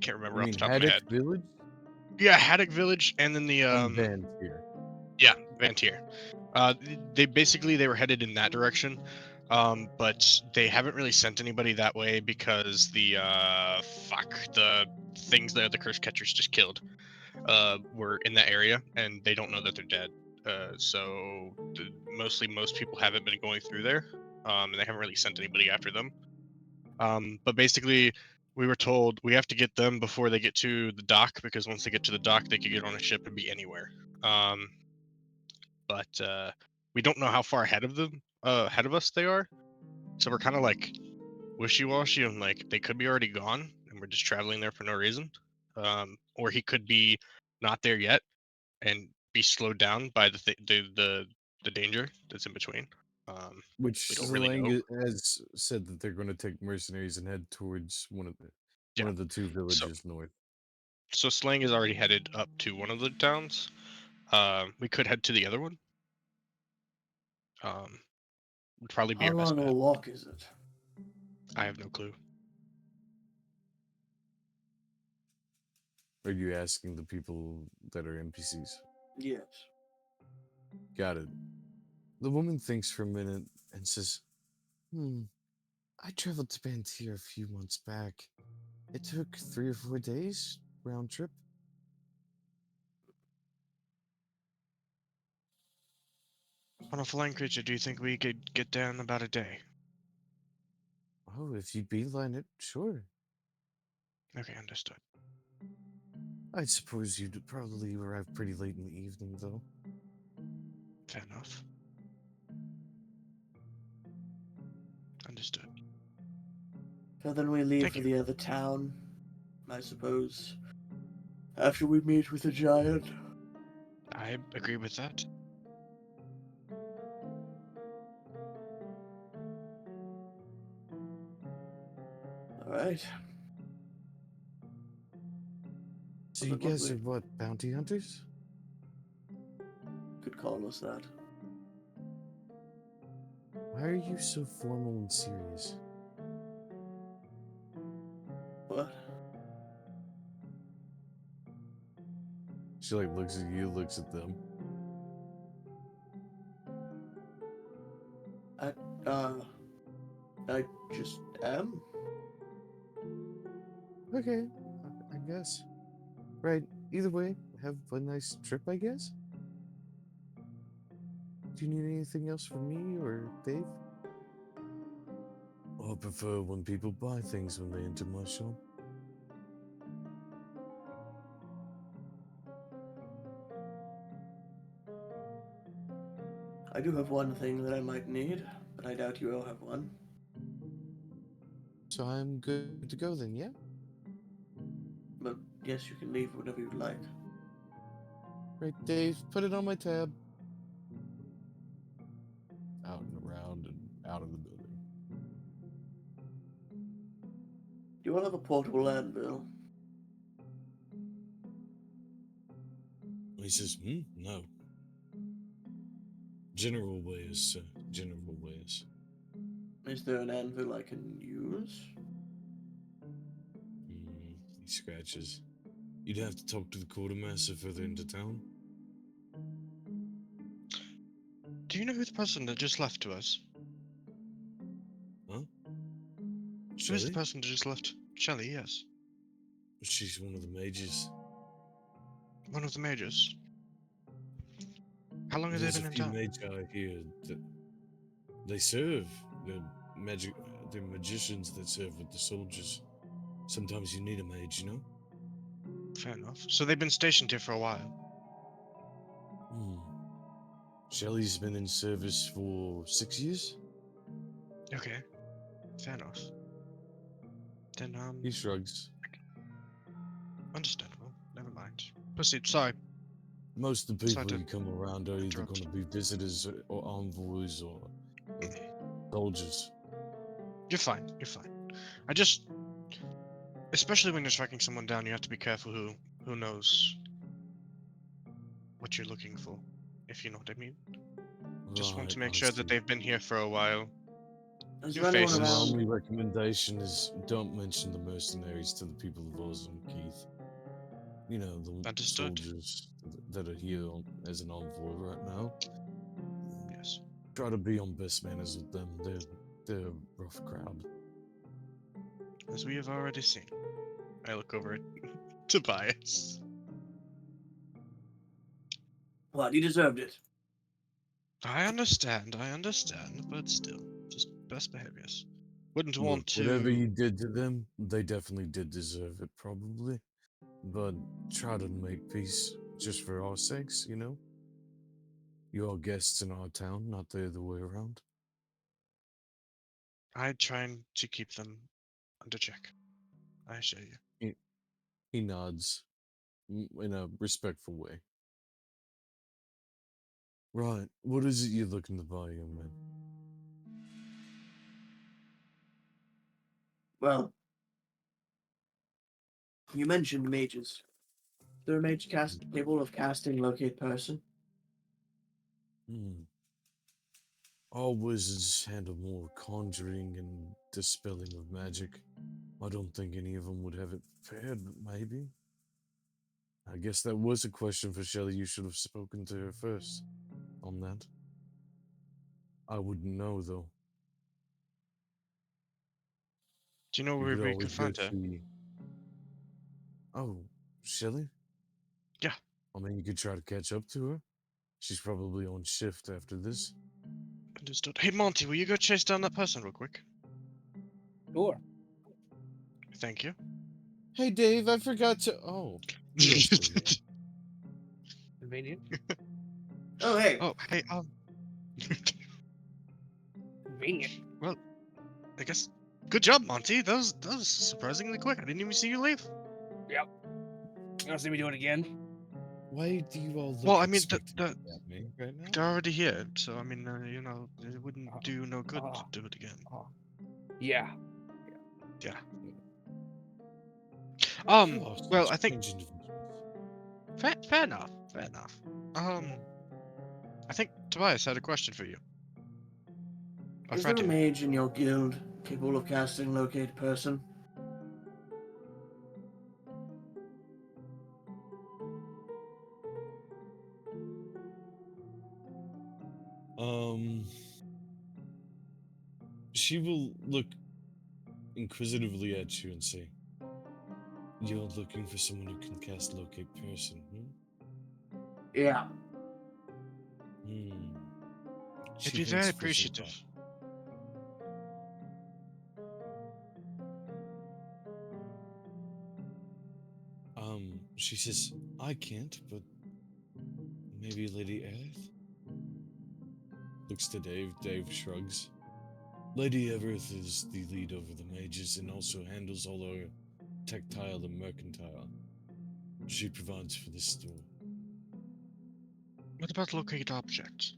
Can't You remember off mean the top of my Haddock head. Village Yeah, Haddock Village, and then the on Van here? yeah, Vantier. They were headed in that direction, but they haven't really sent anybody that way because the things that the curse catchers just killed were in that area, and they don't know that they're dead. Mostly most people haven't been going through there, and they haven't really sent anybody after them. But basically, we were told we have to get them before they get to the dock, because once they get to the dock, they could get on a ship and be anywhere. But we don't know how far ahead of us they are. So we're kind of like wishy-washy, and like they could be already gone, and we're just traveling there for no reason. Or he could be not there yet and be slowed down by the danger that's in between. Which We don't really know. has said that they're going to take mercenaries and head towards Yeah. one of the two So, villages north. so Slang is already headed up to one of the towns. We could head to the other one. Would probably be How our best long of a bet. walk is it? I have no clue. Are you asking the people that are NPCs? Yes. Got it. The woman thinks for a minute and says, "Hmm, I traveled to Bantir a few months back. It took 3 or 4 days round trip. On a flying creature, do you think we could get there in about a day? Oh, if you beeline it, sure. Okay, understood. I suppose you'd probably arrive pretty late in the evening, though. Fair enough. Understood. So then we leave Thank for you. the other town, I suppose. After we meet with the giant. I agree with that. Alright. So Well, you then what guys we are what, bounty hunters? could call us that. Why are you so formal and serious? What? She like looks at you, looks at them. I, uh, I just am. Okay, I guess. Right, either way, have a nice trip, I guess? Do you need anything else from me or Dave? I prefer when people buy things when they enter my shop. I do have one thing that I might need, but I doubt you will have one. So I'm good to go then, yeah? But yes, you can leave whenever you'd like. Right, Dave, put it on my tab. Out and around and out of the building. Do you want to have a portable anvil? He says, no. General ways, sir. General ways. Is there an anvil I can use? He scratches. You'd have to talk to the quartermaster further into town. Do you know who the person that just left to us? Huh? Who is the Shelley? person that just left? Shelley, yes. She's one of the mages. One of the mages. How long have they There's a been in few town? magi here that they serve. They're magic. They're magicians that serve with the soldiers. Sometimes you need a mage, you know. Fair enough. So they've been stationed here for a while. Hmm. Shelley's been in service for 6 years. Okay. Fair enough. Then, He shrugs. understandable. Never mind. Proceed. Sorry. Most of the Sorry people to you come around are either interrupt. going to be visitors or envoys or soldiers. You're fine. You're fine. I just, especially when you're tracking someone down, you have to be careful who knows what you're looking for, if you know what I mean. Just want Right, to make I sure that see. they've been here for a while. Is New there anyone Well, my faces. around? only recommendation is don't mention the mercenaries to the people of Oz and Keith. You know, the Understood. soldiers that are here as an envoy right now. Yes. Try to be on best manners with them. They're a rough crowd. As we have already seen. I look over at Tobias. What? You deserved it. I understand, but still, just best behaviors. Wouldn't Look, want whatever to. you did to them, they definitely did deserve it, probably. But try to make peace just for our sakes, you know? You are guests in our town, not the other way around. I trying to keep them under check. I assure you. He, he nods in a respectful way. Right, what is it you're looking to buy, young man? Well, you mentioned mages. Is there a mage capable of casting locate person? Hmm. All wizards handle more conjuring and dispelling of magic. I don't think any of them would have it fared, but maybe. I guess that was a question for Shelley. You should have spoken to her first on that. I wouldn't know, though. Do you know You where could we could always go find her? to. Oh, Shelley? Yeah. I mean, you could try to catch up to her. She's probably on shift after this. Understood. Hey, Monty, will you go chase down that person real quick? Sure. Thank you. Hey, Dave, I forgot to. Oh, you are still here. Convenient. Oh, hey. Oh, hey, Convenient. well, I guess. Good job, Monty. That was surprisingly quick. I didn't even see you leave. Yep. You want to see me do it again? Why do you all look Well, I mean, expectantly at me right now? they're already here, so I mean, you know, it wouldn't Uh, do you no good uh, to do it again. Yeah. Yeah. You are Well, such I think strange individuals. fair enough. Fair enough. I think Tobias had a question for you. Our Is there friend a here. mage in your guild capable of casting locate person? Um, she will look inquisitively at you and say, "You're looking for someone who can cast locate person, Yeah. Hmm. He'd She be thinks very for some appreciative. time. She says, I can't, but maybe Lady Aerith? Looks to Dave. Dave shrugs. Lady Aerith is the lead over the mages and also handles all our tactile and mercantile. She provides for this store. What about locate objects?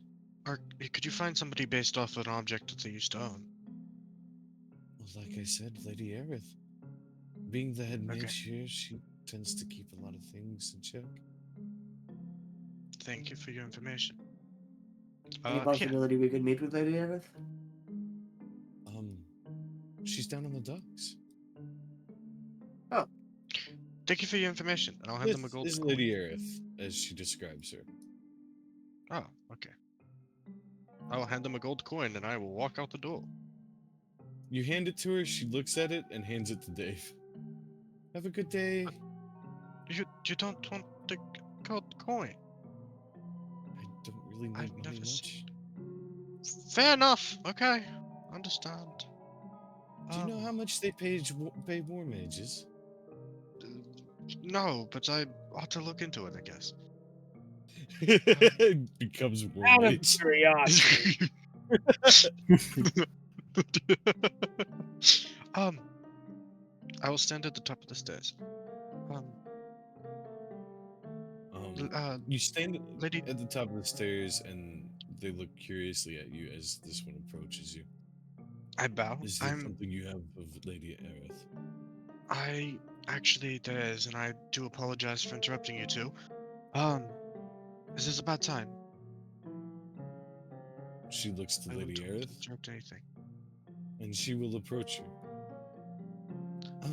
Or could you find somebody based off an object that they used to own? Well, like I said, Lady Aerith. Being the head Okay. mage here, she tends to keep a lot of things in check. Thank you for your information. Any Yeah. possibility we could meet with Lady Aerith? Um, she's down on the docks. Oh, Thank you for your information, and I'll hand them a This gold is coin. Lady Aerith, as she describes her. Oh, okay. I will hand them a gold coin, and I will walk out the door. You hand it to her, she looks at it, and hands it to Dave. Have a good day. You don't want the gold coin? I don't really I've need money never much. Fair enough. Okay, understand. Do you know how much they pay war mages? No, but I ought to look into it, I guess. Becomes war Out of mage. curiosity. um, I will stand at the top of the stairs. Um, You stand lady, at the top of the stairs, and they look curiously at you as this one approaches you. I bow. Is there something you have of Lady Aerith? I actually there is, and I do apologize for interrupting you two. Um, is this a bad time? She looks to I Lady don't want to Aerith, interrupt anything. and she will approach you.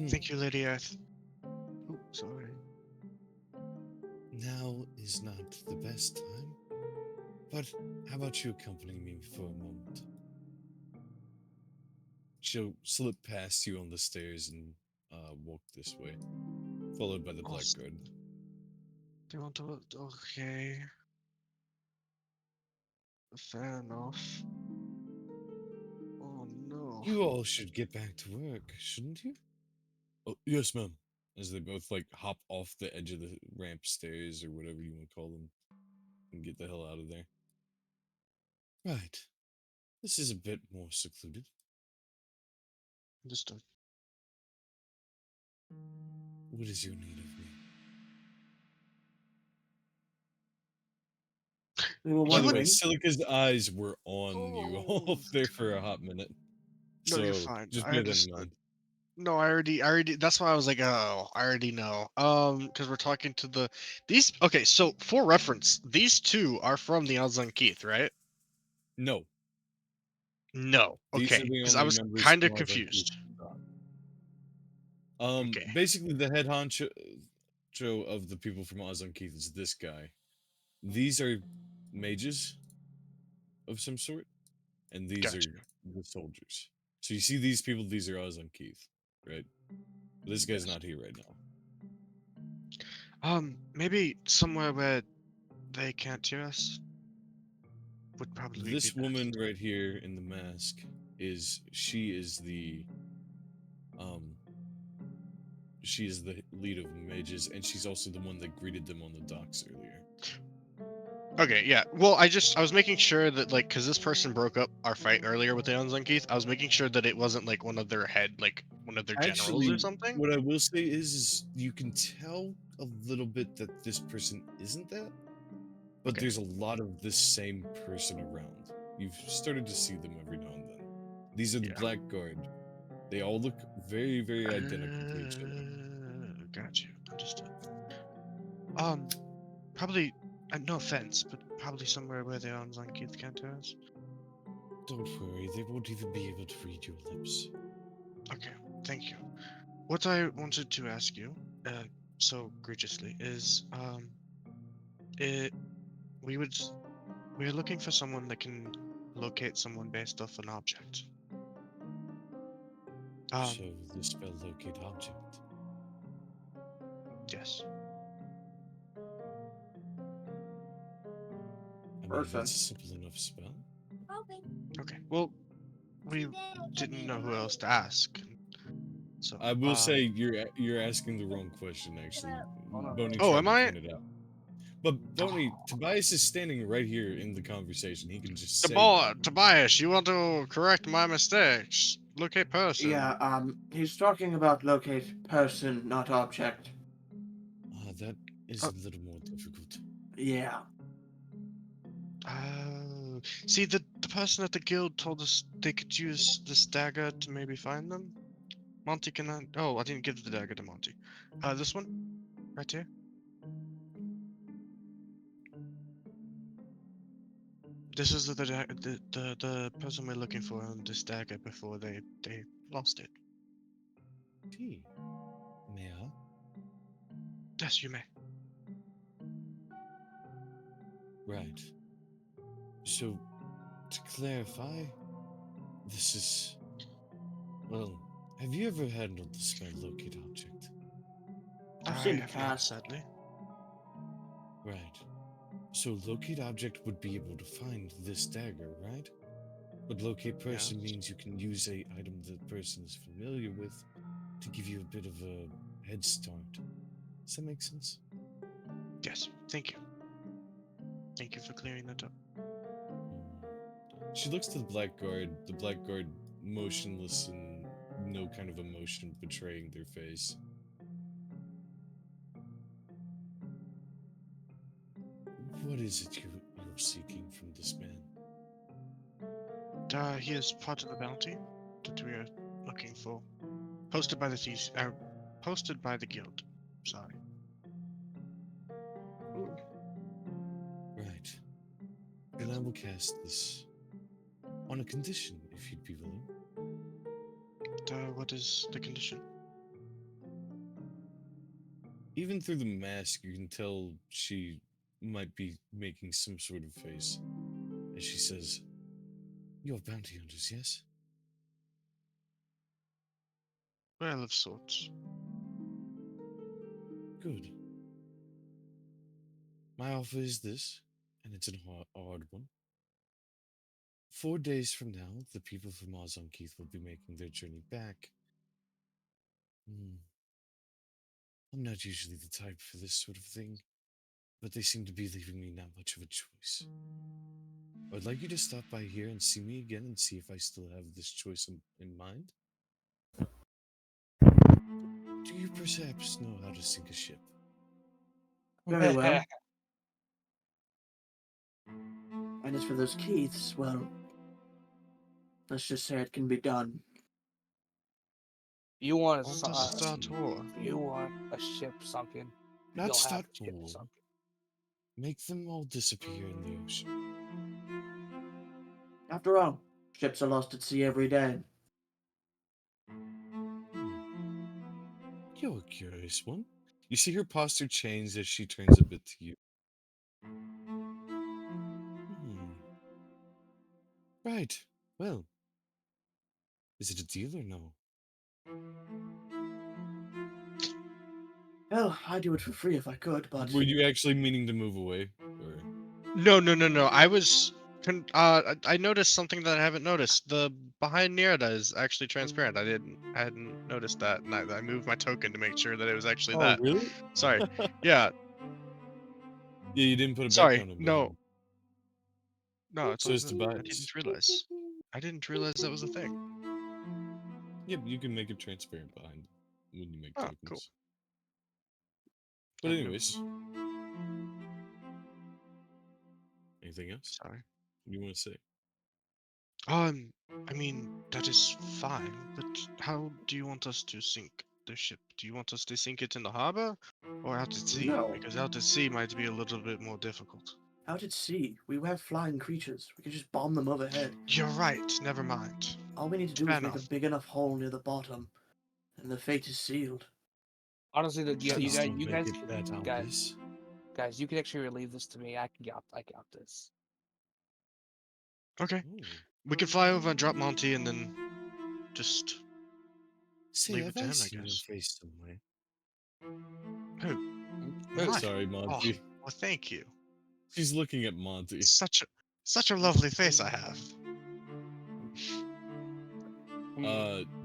Thank you, Lady Earth. Oh, sorry. Now is not the best time, but how about you accompany me for a moment? She'll slip past you on the stairs and walk this way, followed by the blackguard. Do you want to? Okay. Fair enough. Oh no. You all should get back to work, shouldn't you? Oh, yes, ma'am. As they both like hop off the edge of the ramp stairs or whatever you want to call them and get the hell out of there. Right. This is a bit more secluded. Understood. What is your need of me? we were By the way, wondering. Silica's eyes were on you Oh, all there for a hot minute. no, you're So fine. just I bear that in understood. mind. No, I already. That's why I was like, oh, I already know. Because we're talking to these. Okay, so for reference, these two are from the Alzan Keith, right? No, No. these are Okay, the because I only was members kind from of Ozark Youth. confused. Okay. Basically, the head honcho of the people from Ozark Keith is this guy. These are mages of some sort, and these Gotcha. are the soldiers. So you see these people, these are Ozark Keith, right? This guy's Yes. not here right now. Maybe somewhere where they can't hear us would probably be This woman best. right here in the mask she is the um she is the lead of mages, and she's also the one that greeted them on the docks earlier. Okay, yeah. Well, I was making sure that like because this person broke up our fight earlier with the Alzan Keith, I was making sure that it wasn't like one of their one of their generals or Actually, something. what I will say is you can tell a little bit that this person isn't that, but Okay. there's a lot of this same person around. You've started to see them every now and then. These are the Yeah. Black Guard. They all look very, very identical to each other. Got you. Understood. Um, Probably. No offense, but probably somewhere where the Alzan Keith can't hear us. Don't worry, they won't even be able to read your lips. Okay. Thank you. What I wanted to ask you, so egregiously, is it we would we're looking for someone that can locate someone based off an object. So Um, the spell locate object. yes. I mean, Person. that's a simple enough spell. Okay. Well, we didn't know who else to ask, so I will say you're asking the wrong question. Actually, Boney oh, tried am to I? point it out. But Boney, Tobias is standing right here in the conversation. He can just say that. Tobias, you want to correct my mistakes? Locate person. Yeah, he's talking about locate person, not object. That is Uh, a little more difficult. Yeah. See, the person at the guild told us they could use this dagger to maybe find them. Monty, can I? Oh, I didn't give the dagger to Monty. This one, right here. This is the person we're looking for on this dagger before they lost it. Gee, may I? Yes, you may. Right. So, to clarify, this is. Well, have you ever handled the spell locate object? I've I seen it have not, cast. sadly. Right. So, locate object would be able to find this dagger, right? But locate Yes. person means you can use a item the person is familiar with to give you a bit of a head start. Does that make sense? Yes. Thank you. Thank you for clearing that up. She looks to the Black Guard, motionless and no kind of emotion betraying their face. What is it you're seeking from this man? He is part of the bounty that we are looking for. Posted by the thieves. Posted by the guild. Sorry. Ooh. Right. Then I will cast this on a condition, if you'd be willing. What is the condition? Even through the mask, you can tell she might be making some sort of face as she says, "You're bounty hunters, yes?" Well, of sorts. Good. My offer is this, and it's an odd one. 4 days from now, the people from Ozon Keith will be making their journey back. Hmm. I'm not usually the type for this sort of thing, but they seem to be leaving me not much of a choice. I'd like you to stop by here and see me again and see if I still have this choice in mind. Do you perhaps know how to sink a ship? Very well. And as for those Keiths, well, let's just say it can be done. You want Want to start war? you want a ship sunken? Not You'll have start a ship war. sunken. Make them all disappear in the ocean. After all, ships are lost at sea every day. You're a curious one. You see her posture change as she turns a bit to you. Right. Well, is it a deal or no? Well, I'd do it for free if I could, but Were you actually meaning to move away? Or No. I was. I noticed something that I haven't noticed. The behind Nerida is actually transparent. I hadn't noticed that, and I moved my token to make sure that it was actually that. really? Sorry. Yeah. Yeah, you didn't put a Sorry. background on No. behind. No. It's So all is good. I Tobias. didn't realize. I didn't realize that was a thing. Yep, you can make it transparent behind when you make Oh, tokens. cool. But I didn't know. anyways, anything else Sorry. you want to say? I mean, that is fine, but how do you want us to sink the ship? Do you want us to sink it in the harbor or out at sea? No. Because out at sea might be a little bit more difficult. out at sea, we have flying creatures. We can just bomb them overhead. You're right, never mind. All we need to do Fair is make a enough. big enough hole near the bottom, and the fate is sealed. Honestly, Please don't you make guys, it that obvious. guys, you can actually relieve this to me. I got this. Okay. Ooh. We can fly over and drop Monty and then just Say, leave have it to I him, I seen your guess. face somewhere? Who? Oh, Mine? sorry, Oh, Monty. well, thank you. She's looking at Monty. Such a lovely face I have.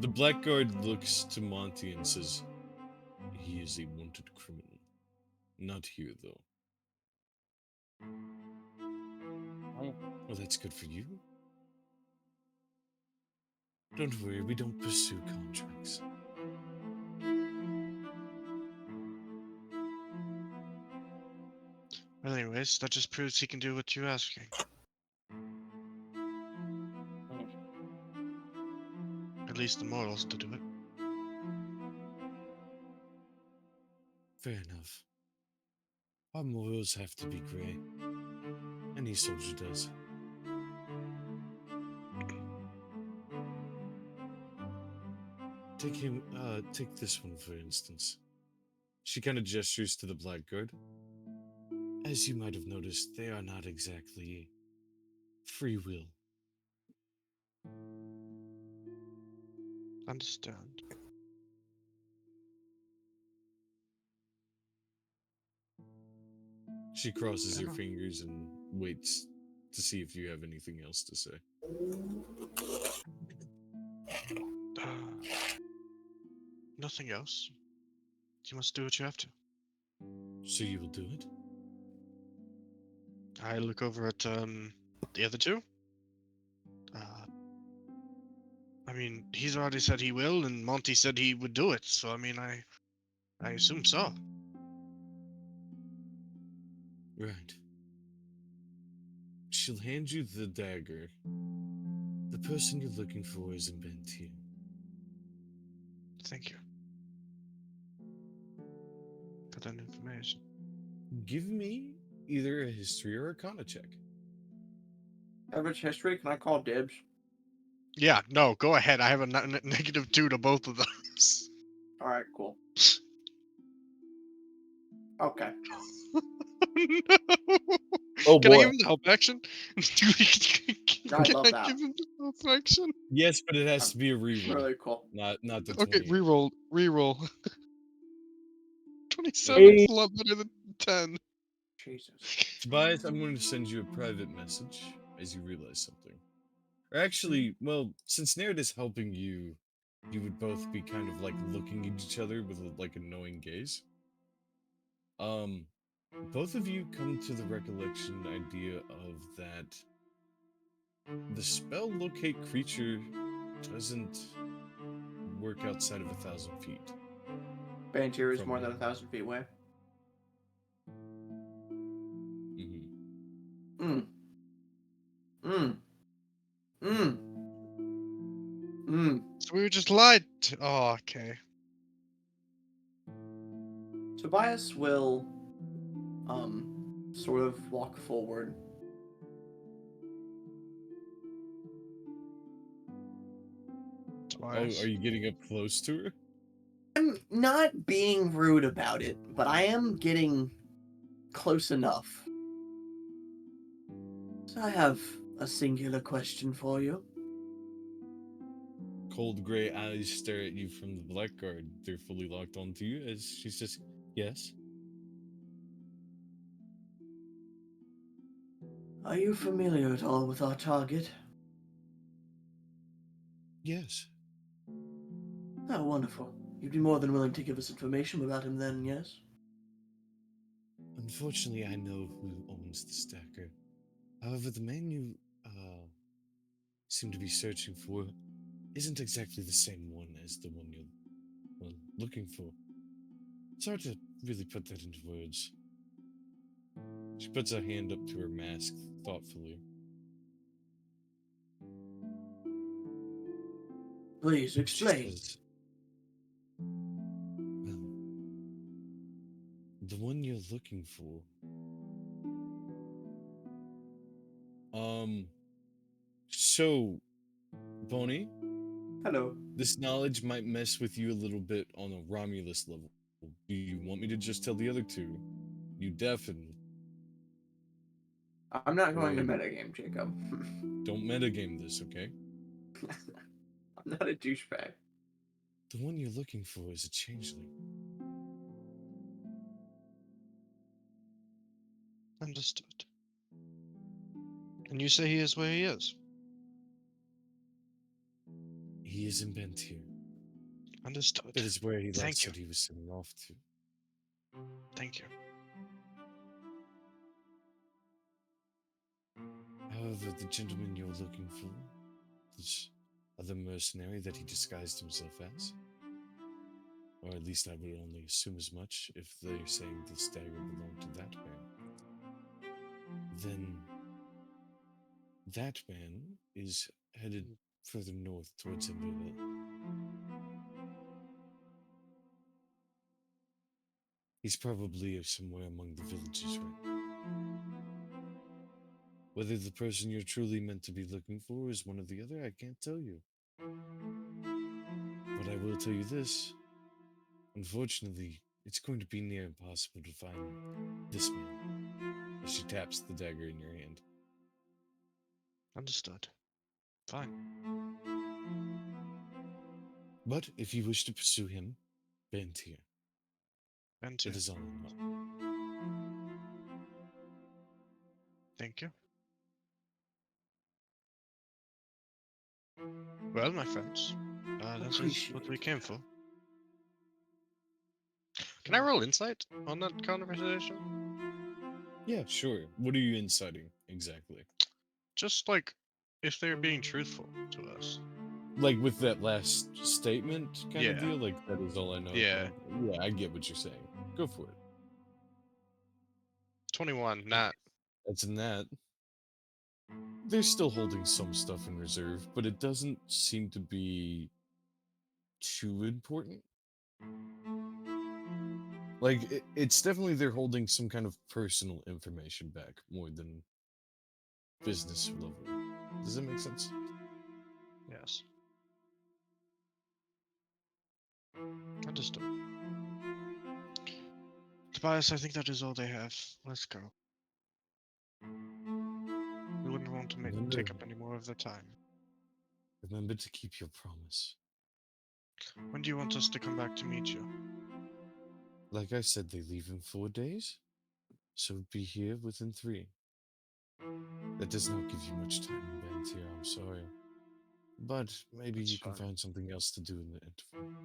The blackguard looks to Monty and says, "He is a wanted criminal. Not here, though." Well, that's good for you. Don't worry, we don't pursue contracts. Well, anyways, that just proves he can do what you're asking. At least the morals to do it. Fair enough. Our morals have to be grey. Any soldier does. Take this one for instance. She kind of gestures to the blackguard. As you might have noticed, they are not exactly free will. Understand. She crosses her enough. fingers and waits to see if you have anything else to say. Nothing else. You must do what you have to. So you will do it? I look over at the other two. I mean, he's already said he will, and Monty said he would do it. So I mean, I assume so. Right. She'll hand you the dagger. The person you're looking for is in Bentiu. Thank you for that information. Give me either a history or arcana check. Average history? Can I call dibs? Yeah, no, go ahead. I have a -2 to both of those. All right, cool. Okay. No. Oh Can I give boy. him the help action? I Can love I that. give him the help action? Yes, but it has to be a reroll. Really cool. Not the Okay, 20. reroll. 27 Hey. is a lot better than 10. Jesus. Tobias, I'm going to send you a private message as you realize something. Or actually, well, since Nerd is helping you, you would both be kind of like looking at each other with like a knowing gaze. Both of you come to the recollection idea of that the spell locate creature doesn't work outside of 1,000 feet. Bantier is From more than now. 1,000 feet away. Mm-hmm. Mm. Mm. Mm. Mm. So we we just lied. Oh, okay. Tobias will, sort of walk forward. Oh, Tobias. are you getting up close to her? I'm not being rude about it, but I am getting close enough. So I have a singular question for you. Cold gray eyes stare at you from the blackguard. They're fully locked onto you as she says, "Yes." Are you familiar at all with our target? Yes. Oh, wonderful. You'd be more than willing to give us information about him then, yes? Unfortunately, I know who owns the stacker. However, the man you seem to be searching for isn't exactly the same one as the one you're well, looking for. It's hard to really put that into words. She puts a hand up to her mask thoughtfully. Please She explain. says, well, the one you're looking for. So, Bonnie, Hello. this knowledge might mess with you a little bit on a Romulus level. Do you want me to just tell the other two? You definitely. I'm not going to Or metagame, Jacob. don't metagame this, okay? I'm not a douchebag. The one you're looking for is a changeling. Understood. And you say he is where he is? He is in Bentir. Understood. That is where he last Thank you. said he was sending off to. Thank you. However, the gentleman you're looking for, this other mercenary that he disguised himself as, or at least I would only assume as much if they're saying the stagger belonged to that man, then that man is headed further north towards Emberville. He's probably somewhere among the villages right now. Whether the person you're truly meant to be looking for is one or the other, I can't tell you. But I will tell you this. Unfortunately, it's going to be near impossible to find this man. As she taps the dagger in your hand. Understood. Fine. But if you wish to pursue him, Bentir. And That is all I know. thank you. Well, my friends, this is Appreciate what we it. came for. Can I roll insight on that conversation? Yeah, sure. What are you inciting exactly? Just like if they're being truthful to us. Like with that last statement kind of Yeah. deal? Like that is all I know. Yeah. Yeah, I get what you're saying. Go for it. 21, not. That's in that. They're still holding some stuff in reserve, but it doesn't seem to be too important. Like, it's definitely they're holding some kind of personal information back more than business level. Does that make sense? Yes. Understood. Tobias, I think that is all they have. Let's go. We wouldn't want to Remember, take up any more of their time. remember to keep your promise. When do you want us to come back to meet you? Like I said, they leave in 4 days, so be here within 3. That does not give you much time in Bantier, I'm sorry. But maybe That's you can fine. find something else to do in the interval.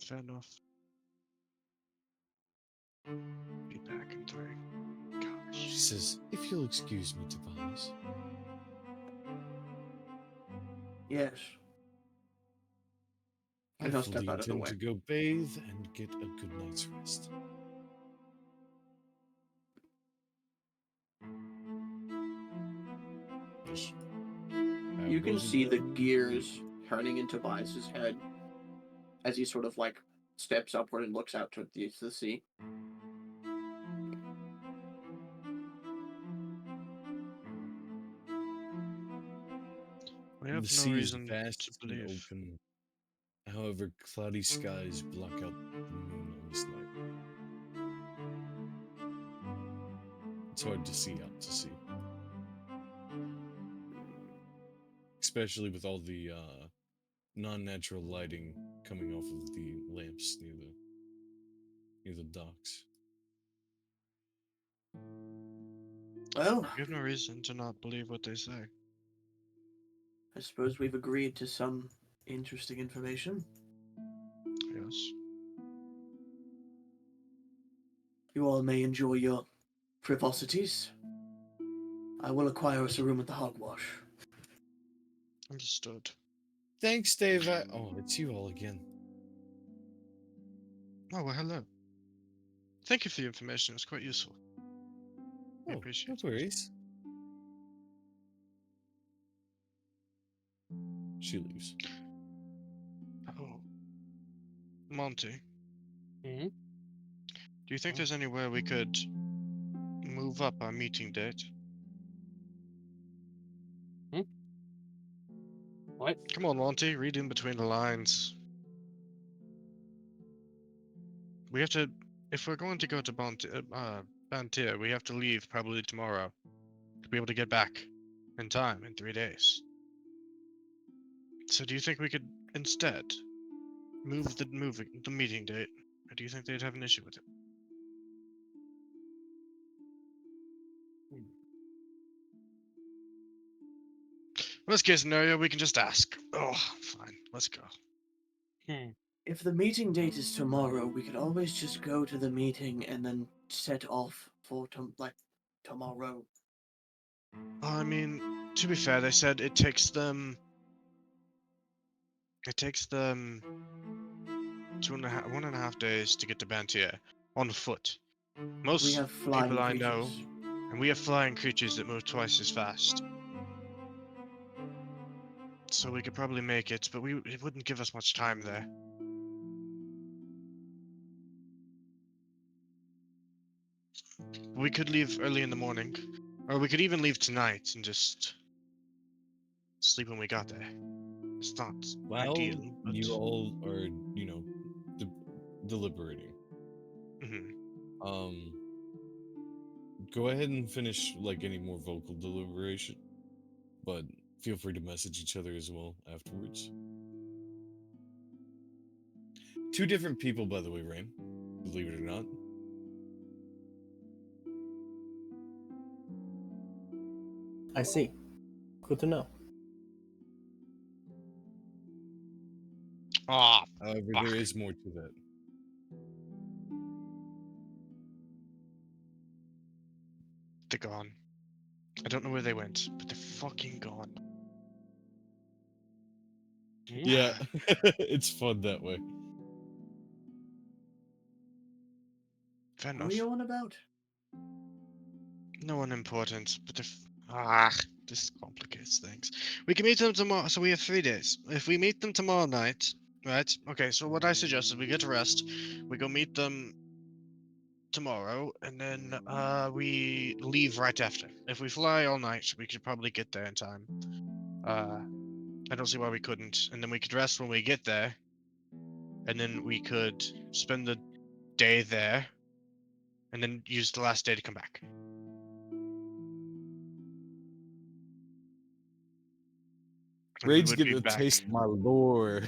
Fair enough. Be back in 3. She Gosh. says, if you'll excuse me, Tobias. Yes. I And he'll step fully out of the intend way. to go bathe and get a good night's rest. Just You can wasn't see the that- gears turning in Tobias's head as he sort of like steps upward and looks out toward the sea. We The have no sea is reason to vast and believe. open. However, cloudy skies block out the moon on this night. It's hard to see out to sea, especially with all the non-natural lighting coming off of the lamps near the docks. Well, We have no reason to not believe what they say. I suppose we've agreed to some interesting information. Yes. You all may enjoy your frivolities. I will acquire us a room at the Hogwash. Understood. Thanks, Dave. Oh, it's you all again. Oh, well, hello. Thank you for the information. It was quite useful. We Oh, appreciate no it. worries. She leaves. Oh. Monty, Hmm? do you think there's anywhere we could move up our meeting date? What? Come on, Monty, read in between the lines. We have to, if we're going to go to Bantir, we have to leave probably tomorrow to be able to get back in time in 3 days. So do you think we could instead move the meeting date, or do you think they'd have an issue with it? Worst case scenario, we can just ask. Oh, fine, let's go. Hmm. If the meeting date is tomorrow, we could always just go to the meeting and then set off for tomorrow. I mean, to be fair, they said it takes them 1.5 days to get to Bantier on foot. We Most have flying people I creatures. know, and we have flying creatures that move twice as fast. So we could probably make it, but it wouldn't give us much time there. We could leave early in the morning, or we could even leave tonight and just sleep when we got there. It's not While ideal, but you all are, deliberating, Mhm. um, go ahead and finish like any more vocal deliberation, but feel free to message each other as well afterwards. Two different people, by the way, Rain. Believe it or not. I see. Good to know. Ah, However, fuck. there is more to that. They're gone. I don't know where they went, but they're fucking gone. Yeah, it's fun that way. Fair Who are enough. you on about? No one important, but this complicates things. We can meet them tomorrow, so we have 3 days. If we meet them tomorrow night, right? Okay, so what I suggest is we get rest, we go meet them tomorrow, and then we leave right after. If we fly all night, we could probably get there in time. I don't see why we couldn't, and then we could rest when we get there, and then we could spend the day there, and then use the last day to come back. And we Raid's would getting be a back. taste of my lore.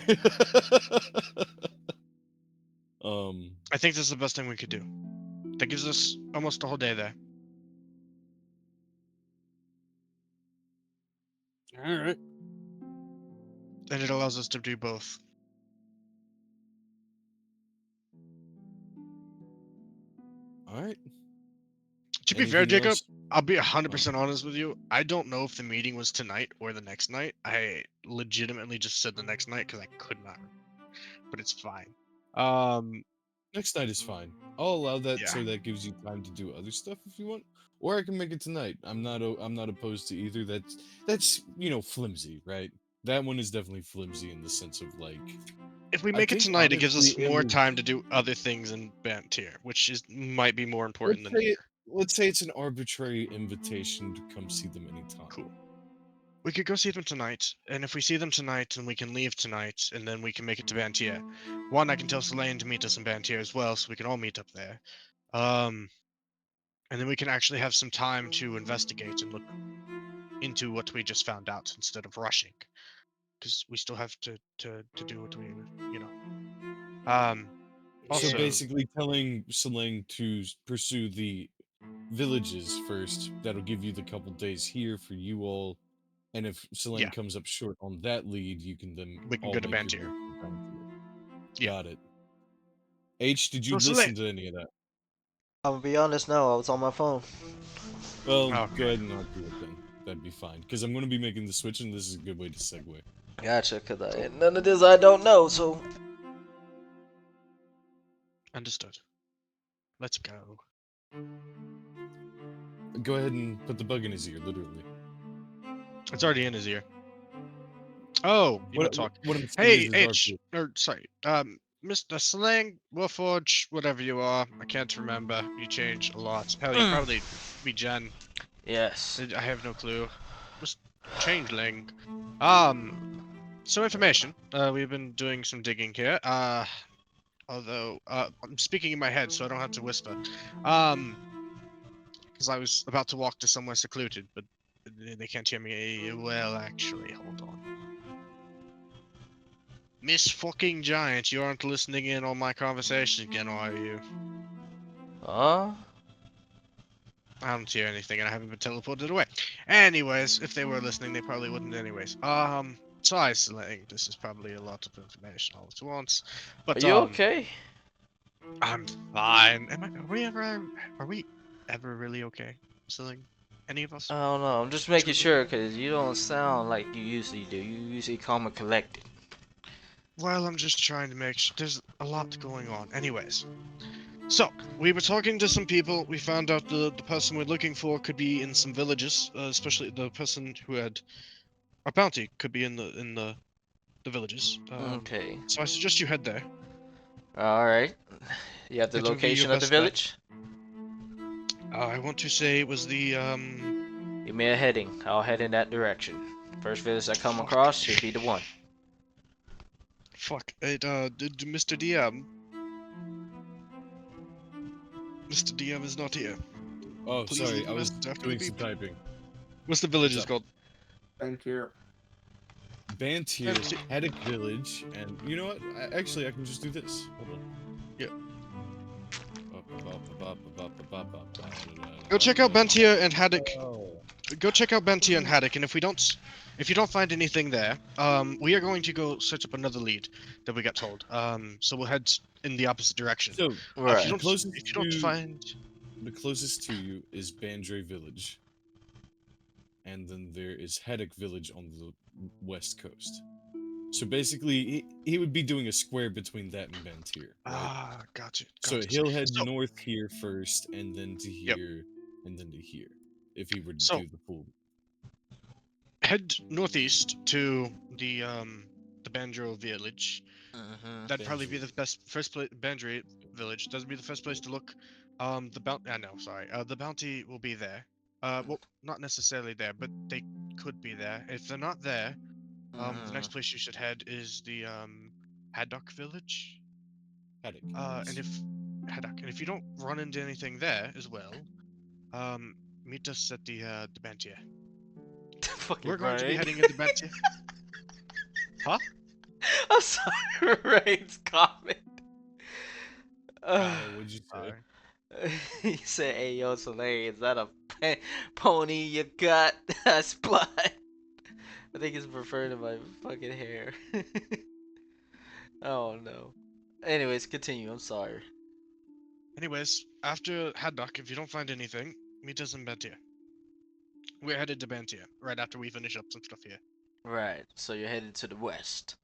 I think this is the best thing we could do. That gives us almost a whole day there. All right. And it allows us to do both. all right. To be fair, Anything Jacob, else? I'll be 100% honest with you. I don't know if the meeting was tonight or the next night. I legitimately just said the next night because I could not. But it's fine. Next night is fine. I'll allow that, Yeah. so that gives you time to do other stuff if you want, or I can make it tonight. I'm not opposed to either. That's flimsy, right? That one is definitely flimsy in the sense of like If we I make it think tonight, it gives honestly us it more was. time to do other things in Bantier, which might be more important than here. Let's say it's an arbitrary invitation to come see them anytime. Cool. We could go see them tonight, and if we see them tonight, and we can leave tonight, and then we can make it to Bantier. One, I can tell Selene to meet us in Bantier as well, so we can all meet up there. And then we can actually have some time to investigate and look into what we just found out instead of rushing, because we still have to do what we you know. So Also, basically, telling Salang to pursue the villages first. That'll give you the couple days here for you all. And if yeah, Salang comes up short on that lead, you can then we can all go to make your Bantier. way to Banfield. Yeah. Got it. H, did you So Selene. listen to any of that? I'm gonna be honest now. I was on my phone. Well, Okay. go ahead and not do it then. That'd be fine. Because I'm going to be making the switch, and this is a good way to segue. Gotcha. Cause none of this I don't know. So Understood. Let's go. Go ahead and put the bug in his ear, literally. It's already in his ear. Oh, you want to talk? What I'm saying Hey, is H, RP. or sorry, Mr. Slang, Warforge, whatever you are, I can't remember. You changed a lot. Hell, you probably be Jen. yes. I have no clue. Mr. Changeling. Some information. We've been doing some digging here. Although, I'm speaking in my head, so I don't have to whisper. Because I was about to walk to somewhere secluded, but they can't hear me. Well, actually, hold on. Miss fucking Giant, you aren't listening in on my conversation again, are you? Huh? I don't hear anything and I haven't been teleported away. Anyways, if they were listening, they probably wouldn't anyways. Sorry, Sling, this is probably a lot of information all at once. Are But, you okay? I'm fine. Are we ever really okay, Sling? Any of us? I don't know. I'm just making sure because you don't sound like you usually do. You usually calm and collected. Well, I'm just trying to make sure. There's a lot going on. Anyways. So, we were talking to some people. We found out the person we're looking for could be in some villages, especially the person who had our bounty could be in the villages. Okay. So I suggest you head there. All right. You have the It would be your location of the best bet. village? I want to say it was the Give me a heading. I'll head in that direction. First village I come fuck, across should be the one. fuck it. Mr. DM. Mr. DM is not here. Oh, Please sorry, leave a I was message after doing the some beep. typing. What's the village What's is up? called? Thank you. Bantier, Bantier. Haddock Village, and you know what? Actually, I can just do this. Hold on. Yeah. Go Go check out Bantier and Haddock. Oh. Go check out Bantier and Haddock, and if you don't find anything there, we are going to go search up another lead that we got told. So we'll head in the opposite direction. So If you Right. don't, if you don't find, the closest to you is Bandre Village, and then there is Haddock Village on the west coast. So basically, he would be doing a square between that and Bantier, right? gotcha. So Gotcha. he'll head So, north here first, and then to Yep. here, and then to here, if he were to So- do the full. head northeast to the Bandro village. Mm-hmm. That'd probably be Banjo. the first place. Bandre village. That'd be the first place to look. The bounty. No, sorry. The bounty will be there. Well, not necessarily there, but they could be there. If they're not there, the next place you should head is the Haddock village. Haddock. And if Haddock, and if you don't run into anything there as well, meet us at the Bantier. Fucking We're going to be Ryan. heading into Bantier. Huh? I'm sorry, Ryan's comment. What'd you say? Sorry. He said, "Hey, yo, Soleil, is that a pony you got? That's blood." I think it's referring to my fucking hair. Oh no. Anyways, continue. I'm sorry. Anyways, after Haddock, if you don't find anything, meet us in Bantier. We're headed to Bantier right after we finish up some stuff here. Right. So you're headed to the west.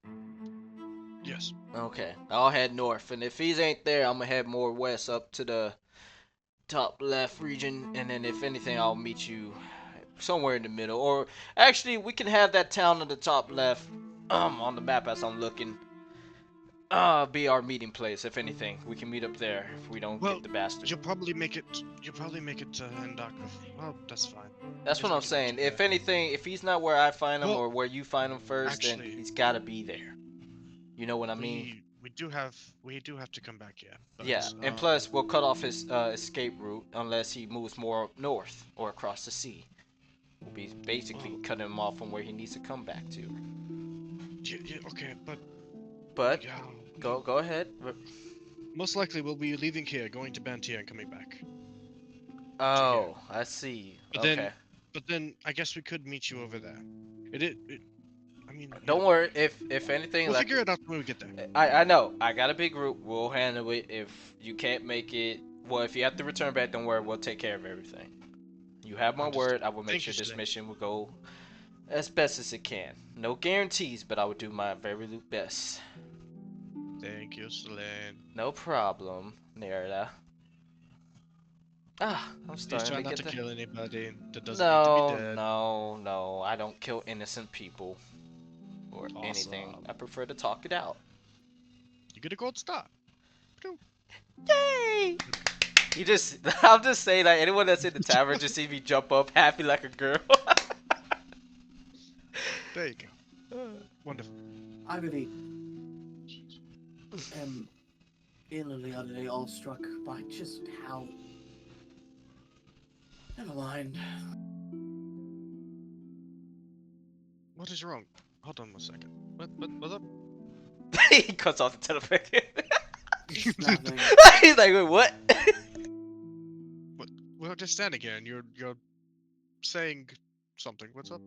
Yes. Okay, I'll head north, and if he's ain't there, I'm gonna head more west up to the top left region, and then if anything, I'll meet you somewhere in the middle. Or actually, we can have that town on the top left, on the map as I'm looking, be our meeting place. If anything, we can meet up there if we don't Well, get the bastard. you'll probably make it. You'll probably make it to Endok. Well, that's fine. That's Guess what we I'm can meet saying. you If there. anything, if he's not where I find him Well, or where you find him first, then actually, he's gotta be there. You know what I mean? we do have to come back here. Yeah, But and plus we'll cut off his escape route unless he moves more up north or across the sea. We'll be basically well, cutting him off from where he needs to come back to. yeah, okay, but But yeah, go ahead. most likely we'll be leaving here, going to Bantia, and coming back. Oh, I see. But Okay. then I guess we could meet you over there. I mean, Don't worry. If anything, we'll like figure it out when we get there. I know I got a big group. We'll handle it. If you can't make it, well, if you have to return back, don't worry. We'll take care of everything. You have my Understood. word. I will make Thank sure you, this Slay. mission will go as best as it can. No guarantees, but I will do my very best. Thank you, Selene. No problem, Nerida. I'm Please starting try to not get to the. kill anybody that doesn't need to be No, dead. no, no. I don't kill innocent people or anything. Awesome. I prefer to talk it out. You get a gold star. Yay! You just, I'm just saying that anyone that's in the tavern just see me jump up happy like a girl. There you go. Wonderful. I really am inwardly utterly awestruck by just how. Never mind. What is wrong? Hold on one second. What's up? He cuts off the telephone. Just nothing. He's like, wait, what? We're just standing here and you're saying something. What's up?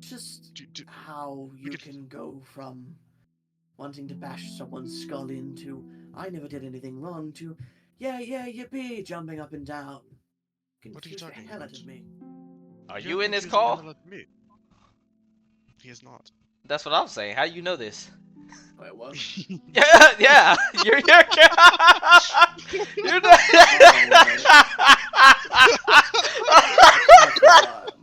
Just Do- how you could- can go from wanting to bash someone's skull into I never did anything wrong to yeah, yippee, jumping up and down. What are you Confused the talking hell about? out of me. Are You're you in this confusing the call? hell out of me. He is not. That's what I'm saying. How you know this? Wait, what? Yeah, yeah. You're you're not.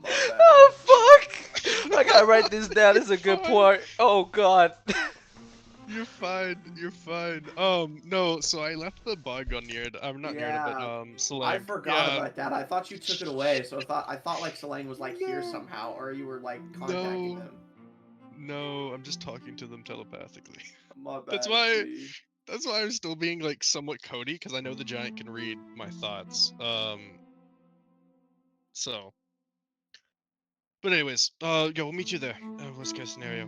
Oh fuck! I gotta write this down. This is a good part. Oh god. You're fine. You're fine. No. So I left the bug on Nerd. I'm not Nerd, but Yeah. Salang. I forgot Yeah. about that. I thought you took it away, so I thought like Selene was like here No. somehow, or you were like contacting No. them. No, I'm just talking to them telepathically. My bad. That's why. G. That's why I'm still being like somewhat Cody, because I know the giant can read my thoughts. So. But anyways, yeah, we'll meet you there. Worst case scenario.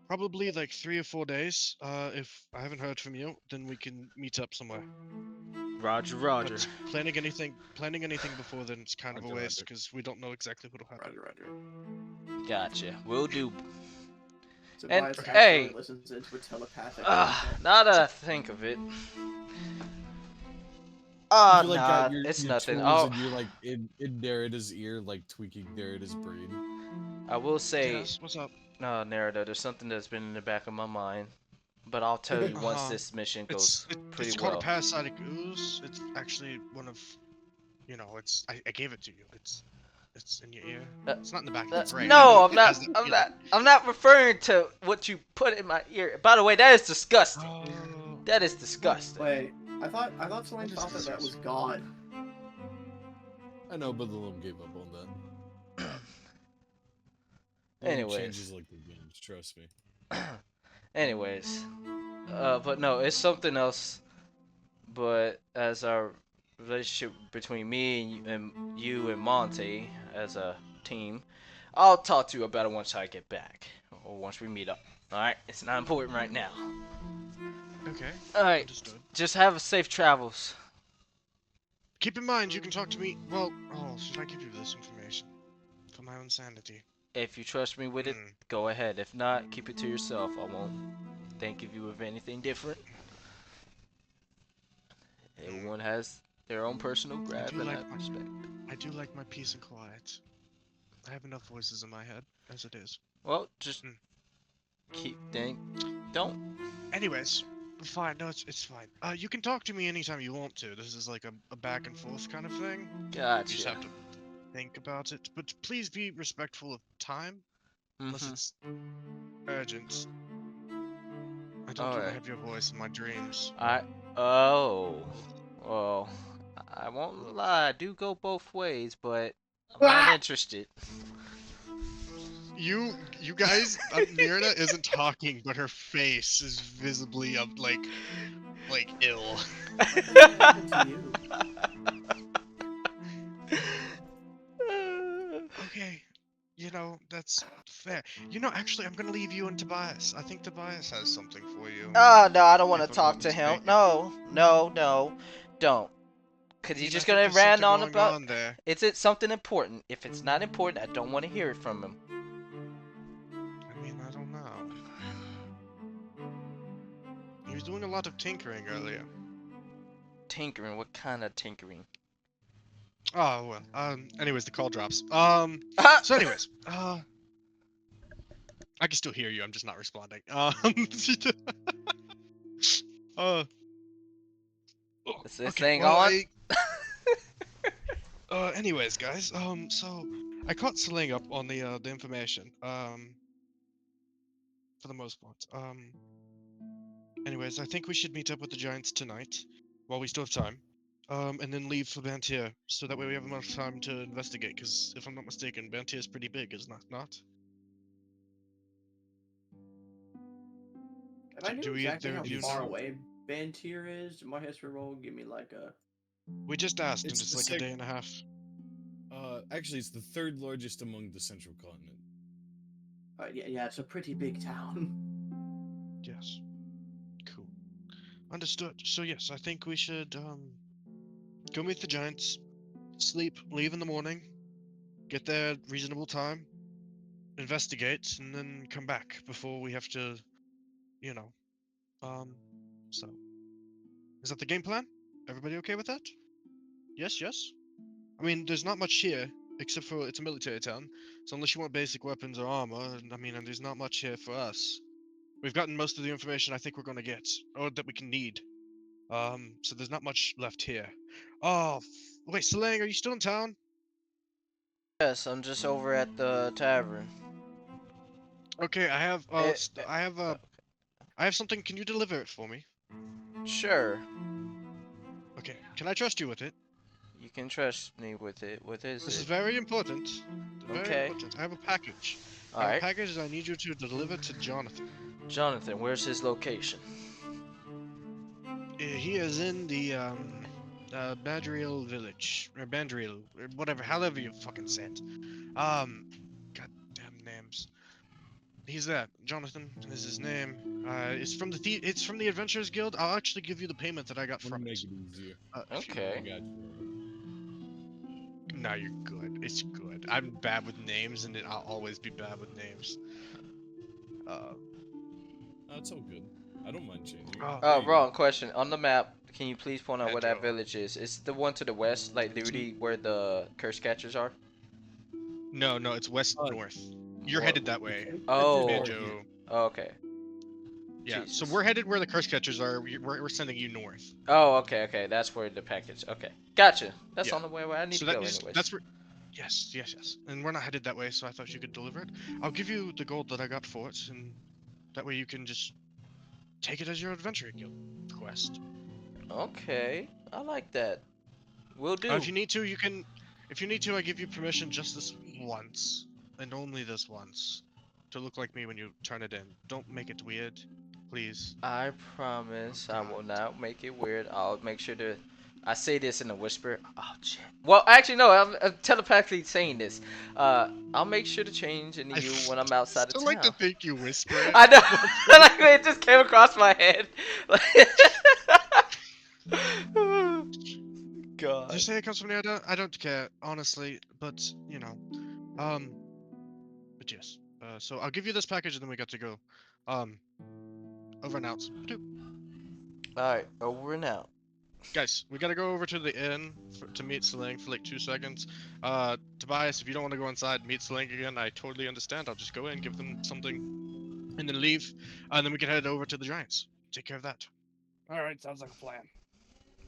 Probably like 3 or 4 days. If I haven't heard from you, then we can meet up somewhere. Roger, Roger. But planning anything before then is kind of a Roger, waste Roger. because we don't know exactly what'll happen. Roger. Gotcha. Will do. So And, Bias hey. actually listens into a telepathic. Now that I think of it. You, like, Nah, got your it's your nothing. tools Oh, and you're like in Nerida's ear, like tweaking Nerida's brain. I will say, Yes, what's up? Narada, there's something that's been in the back of my mind. But I'll tell you once Uh-huh. this mission goes pretty It's called well. a parasitic ooze. It's actually one of, it's I gave it to you. It's in your ear. It's not in the back of your brain. I No, know I'm it not. has that I'm feeling. not. I'm not referring to what you put in my ear. By the way, that is disgusting. Oh. That is disgusting. Wait, I thought Selene What is thought this? that was God. I know, but the Lim gave up on that. Anyways. Changes like the games, trust me. Anyways, but no, it's something else. But as our relationship between me and you and Monte as a team, I'll talk to you about it once I get back or once we meet up. All right, it's not important right now. Okay. All right, Understood. just have safe travels. Keep in mind, you can talk to me. Well, should I give you this information for my own sanity? If you trust me with it, Hmm. go ahead. If not, keep it to yourself. I won't think of you of anything different. Everyone has their own personal grab do and like I respect. I do like my peace and quiet. I have enough voices in my head as it is. Well, just Mm. Don't. Anyways, fine. No, it's fine. You can talk to me anytime you want to. This is like a back and forth kind of thing. You just Gotcha. have to think about it. But please be respectful of time, unless Mhm. it's urgent. I don't All want to right. have your voice in my dreams. Oh. Well, I won't lie. I do go both ways, but I'm not interested. You guys, Mirna isn't talking, but her face is visibly like ill. What the hell happened to you? Okay, that's fair. Actually, I'm gonna leave you and Tobias. I think Tobias has something for you, Oh, no, I don't want to if I'm not talk to him. mistaken. No, no, no, don't. Cause I he's mean, I just think gonna there's rant something on going about. on there. Is it something important? If it's not important, I don't want to hear it from him. I mean, I don't know. He was doing a lot of tinkering earlier. Tinkering? What kind of tinkering? Oh well. Anyways, the call drops. Ah! So anyways, I can still hear you. I'm just not responding. Uh. Is this Okay. thing Well, on? Anyways, guys. So I caught Sling up on the information. For the most part. Anyways, I think we should meet up with the Giants tonight, while we still have time. And then leave for Bantier, so that way we have enough time to investigate. Because if I'm not mistaken, Bantier is pretty big, is not? If I knew Do we exactly either how of you far know? away Bantier is, my history roll give me like a. We just asked, and It's it's the like a sec- day and a half. Actually, it's the third largest among the central continent. Yeah, it's a pretty big town. Yes. Cool. Understood. So yes, I think we should go meet the Giants, sleep, leave in the morning, get there at reasonable time, investigate, and then come back before we have to, you know. So is that the game plan? Everybody okay with that? Yes, yes. I mean, there's not much here except for it's a military town. So unless you want basic weapons or armor, and there's not much here for us. We've gotten most of the information I think we're gonna get, or that we can need. So there's not much left here. Oh, wait, Salang, are you still in town? Yes, I'm just over at the tavern. Okay, I have Eh, I have something. Can you deliver it for me? sure. Okay. Can I trust you with it? You can trust me with it. What is This is it? very important. Very Okay. important. I have a package. I have a Alright. package that I need you to deliver to Jonathan. Jonathan, where's his location? He is in the Badriel village or Bandriel or whatever, however you fucking say it. Goddamn names. He's there. Jonathan is his name. It's from the Adventurers Guild. I'll actually give you the payment that I got I'm gonna from make it. it easier. If you, I Okay. got you. no, you're good. It's good. I'm bad with names, and I'll always be bad with names. That's all good. I don't mind changing it. Oh, There you Wrong go. question. On the map, can you please point out yeah, where that Joe. village is? It's the one to the west, like literally where the curse catchers are? No, it's west Uh, north. You're What? headed that way, Oh. Banjo. Okay. Yeah, so Jesus. we're headed where the curse catchers are. We're sending you north. Oh, okay. That's where the package. Okay. Gotcha. That's Yeah. on the way where I need So to go, that's anyways. where. Yes. And we're not headed that way, so I thought you could deliver it. I'll give you the gold that I got for it, and that way you can just take it as your adventure guild quest. Okay. I like that. Will do. If you need to, you can. If you need to, I give you permission just this once, and only this once, to look like me when you turn it in. Don't make it weird, please. I Oh promise I will God. not make it weird. I'll make sure to. I say this in a whisper. Oh, shit. Well, actually, no. I'm telepathically saying this. I'll make sure to change into I you when I'm outside of still like to town. think you whisper it. I know. Like it just came across my head. God. Just say it comes from me. I don't care, honestly. But but yes. So I'll give you this package, and then we got to go. Um, over and out. All right, over and out. Guys, we gotta go over to the inn to meet Salang for like 2 seconds. Tobias, if you don't want to go inside and meet Salang again, I totally understand. I'll just go in, give them something. and then leave, and then we can head over to the Giants. Take care of that. All right, sounds like a plan.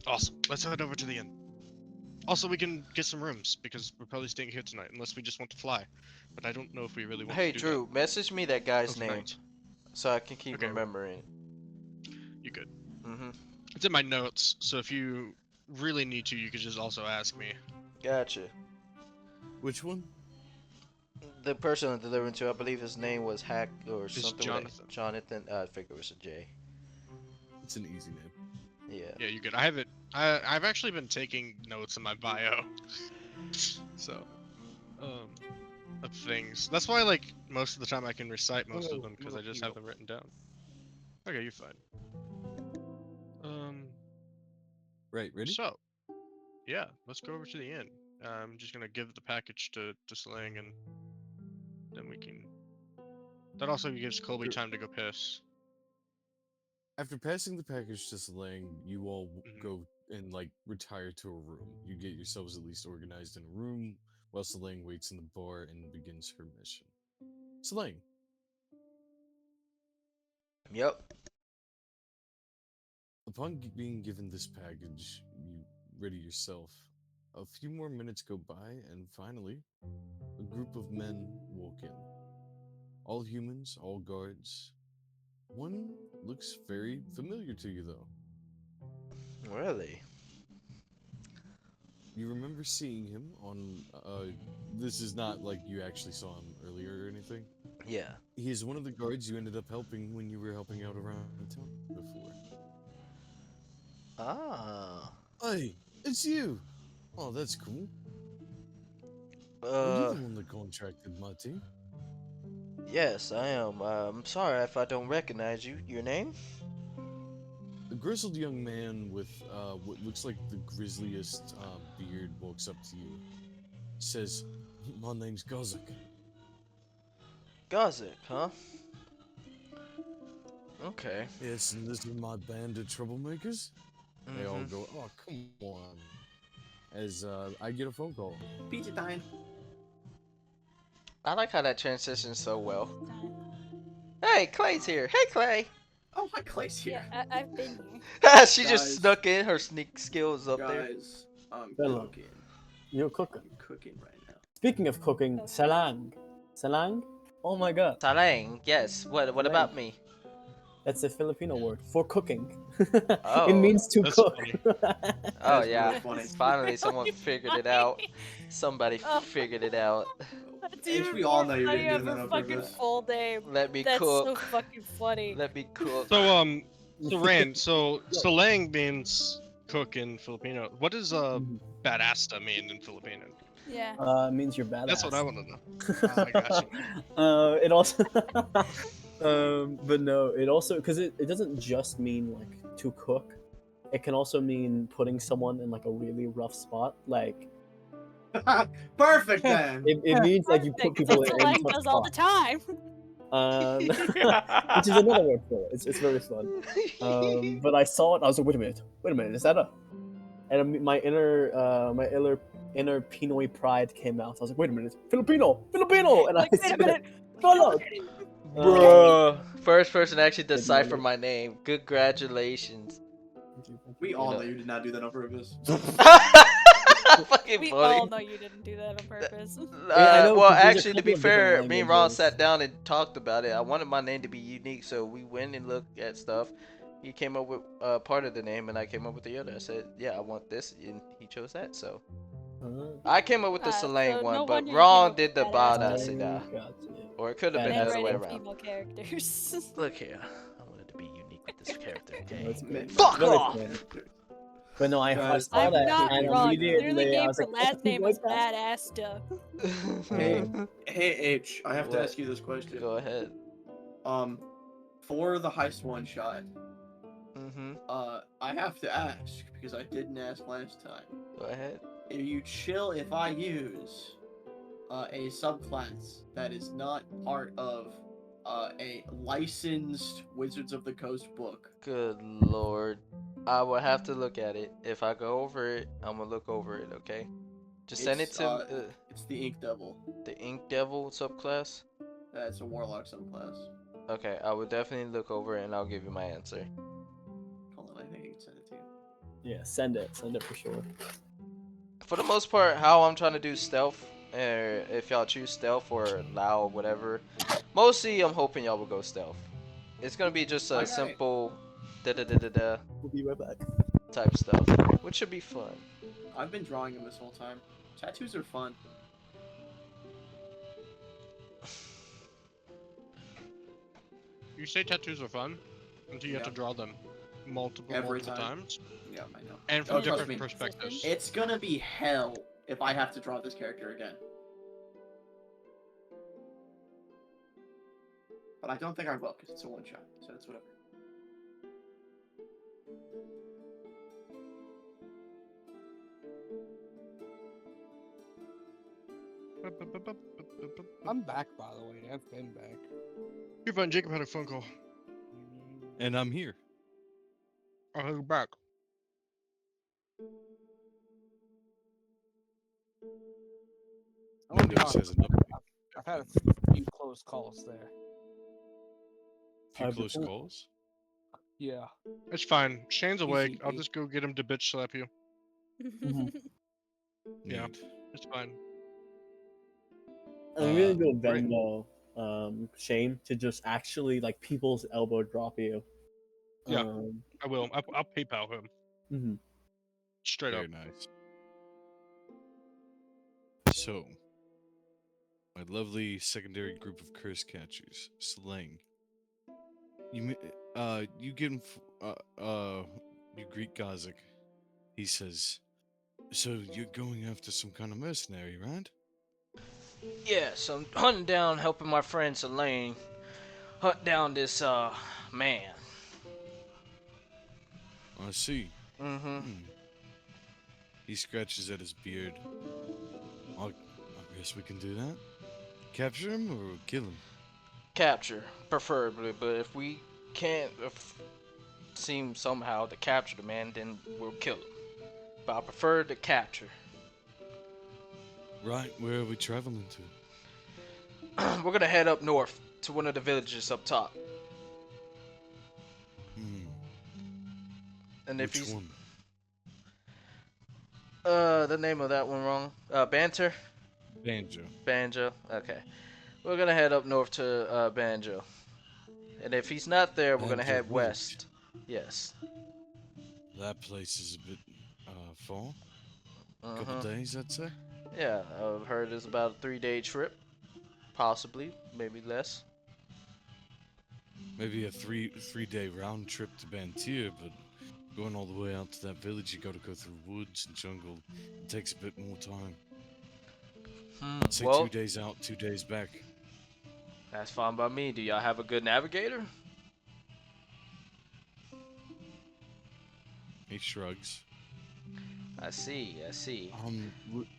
Awesome. Let's head over to the inn. Also, we can get some rooms because we're probably staying here tonight, unless we just want to fly. But I don't know if we really want Hey, to do Drew, message me that guy's that name overnight. so I can keep Okay, remembering. you good? Mm-hmm. It's in my notes, so if you really need to, you could just also ask me. Gotcha. Which one? The person I'm delivering to, I believe his name was Hack or It's something. Jonathan. Jonathan. I figured it was a J. It's an easy name. Yeah. Yeah, you good. I have it. I've actually been taking notes in my bio. So, of things. That's why, like, most of the time I can recite most of them because I just have them written down. Okay, you're fine. Right, ready? So, yeah, let's go over to the inn. I'm just gonna give the package to Slang, and then we can. That also gives Colby Sure. time to go piss. After passing the package to Salang, you all Mhm. go and like retire to a room. You get yourselves at least organized in a room while Salang waits in the bar and begins her mission. Salang, Yep. upon being given this package, you ready yourself. A few more minutes go by, and finally, a group of men walk in. All humans, all guards. One looks very familiar to you, though. Really? You remember seeing him on. This is not like you actually saw him earlier or anything. Yeah. He is one of the guards you ended up helping when you were helping out around town before. Ah. Hey, it's you! Oh, that's cool. Are you Uh. the one that contracted my team? Yes, I am. I'm sorry if I don't recognize you. Your name? A grizzled young man with what looks like the grisliest beard walks up to you. Says, "My name's Gozak." Gozik, huh? Okay. Yes, and this is my band of troublemakers. They all Mm-hmm. go, "Oh, come on." As I get a phone call. Pizza time. I like how that transitions so well. Hey, Clay's here. Hey, Clay. Oh, hi, Clay's Yeah, here. I've been here. She just Guys. snuck in. Her sneak skills up there. Guys, I'm Hello. cooking. You're cooking. I'm cooking right now. Speaking of cooking, salang. Salang? Oh my god. Salang. Yes. What Salang. about me? That's a Filipino word for cooking. Oh. It means to That's cook. funny. Oh That's yeah. really funny. Finally, someone Really figured it out. funny. Somebody Oh. figured it out. That's H, even we all more know you funny didn't do of that her on fucking purpose. full name. Let me That's so cook. fucking funny. Let me cook. So Rand, so Salang means cook in Filipino. What does Mhm. badasta mean in Filipino? Yeah. It means you're badass. That's what I want to know. I got you. It also, but no, it also because it doesn't just mean like to cook. It can also mean putting someone in like a really rough spot. Like Perfect then. it means like you put Perfect, people that's in what Lang tough does all the spots. time. Which is another word for it. It's very fun. But I saw it. I was like, wait a minute, is that a? And my inner Pinoy pride came out. I was like, wait a minute, Filipino, and Like, I wait a said, minute. Follow. Bruh. First person to actually Didn't decipher know. my name. Congratulations. We all know. know you did not do that on purpose. Fucking We funny. all know you didn't do that on purpose. I know, Well, 'cause there's a actually, to couple be of different fair, me and Ron languages. sat down and talked about it. I wanted my name to be unique, so we went and looked at stuff. He came up with part of the name, and I came up with the other. I said, "Yeah, I want this," and he chose that. So I came up with the Salang So one, no but wonder you came Ron up did with the badass Bada stuff. Sida. Gotcha. Or it could have been the Men other way writing around. female characters. Look here, I wanted to be unique with this character. Okay. That's good. Fuck Really off! fun. But no, I Guys, saw I'm that not and wrong. You immediately literally I gave was her like, last name as what? badass stuff. Hey, hey H, I have to What? ask you this question. Go ahead. For the heist one shot, Mm-hmm. I have to ask because I didn't ask last time. Go ahead. Are you chill if I use a subclass that is not part of a licensed Wizards of the Coast book? Good lord. I will have to look at it. If I go over it, I'm gonna look over it, okay? Just send it to It's the Ink Devil. the Ink Devil subclass. That's a Warlock subclass. Okay, I will definitely look over and I'll give you my answer. Hold on, I think I can send it to you. Yeah, send it for sure. For the most part, how I'm trying to do stealth, if y'all choose stealth or loud, whatever, mostly I'm hoping y'all will go stealth. It's gonna be just a I got it. simple da da da da da We'll be right back. type stuff, which should be fun. I've been drawing them this whole time. Tattoos are fun. You say tattoos are fun until you have to Yeah. draw them multiple Every multiple time. times Yeah, I know. and Oh, from trust different me. perspectives. It's gonna be hell if I have to draw this character again. But I don't think I will, because it's a one-shot, so it's whatever. I'm back, by the way. I've been back. Your friend Jacob had a phone call. And I'm here. I'll go back. Oh my Windows God. has an update. I've had a few close calls there. Few close before- calls. Yeah. It's fine. Shane's awake. I'll Easy. just go get him to bitch slap you. Yeah. Neat. It's fine. I'm gonna go Right. Venmo, Shane, to just actually like people's elbow drop you. Yeah. Um, I will. I'll PayPal him. mhm. Straight Very up. nice. So, my lovely secondary group of curse catchers, Salang. You get him. You greet Gazik. He says, "So you're going after some kind of mercenary, right?" Yes, I'm hunting down, helping my friend Elaine hunt down this man. I see. Mm-hmm. He scratches at his beard. I guess we can do that. Capture him or kill him? Capture, preferably, but if we can't seem somehow to capture the man, then we'll kill him. But I prefer to capture. Right, where are we traveling to? We're gonna head up north to one of the villages up top. Hmm. And if Which he's one? the name of that one wrong. Banter? Banjo. Banjo. Okay. We're gonna head up north to Banjo. And if he's not there, we're gonna Banjo head Ridge. west. Yes. That place is a bit far. Couple Uh-huh. days, I'd say. Yeah, I've heard it's about a 3-day trip. Possibly, maybe less. Maybe a three-day round trip to Bantir, but going all the way out to that village, you gotta go through woods and jungle. It takes a bit more time. I'd say Well, 2 days out, 2 days back. that's fine by me. Do y'all have a good navigator? He shrugs. I see, I see.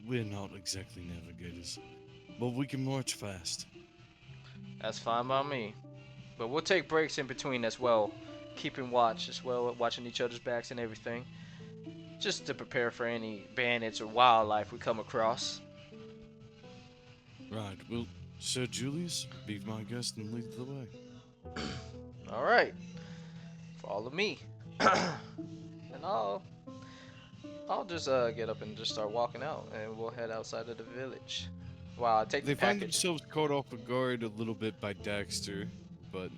We're not exactly navigators, but we can march fast. That's fine by me. But we'll take breaks in between as well. Keeping watch as well, watching each other's backs and everything. Just to prepare for any bandits or wildlife we come across. Right, well, Sir Julius, be my guest and lead the way. Alright. Follow me. And I'll just get up and just start walking out and we'll head outside of the village. Wow, I take They the find package. themselves caught off guard a little bit by Daxter, but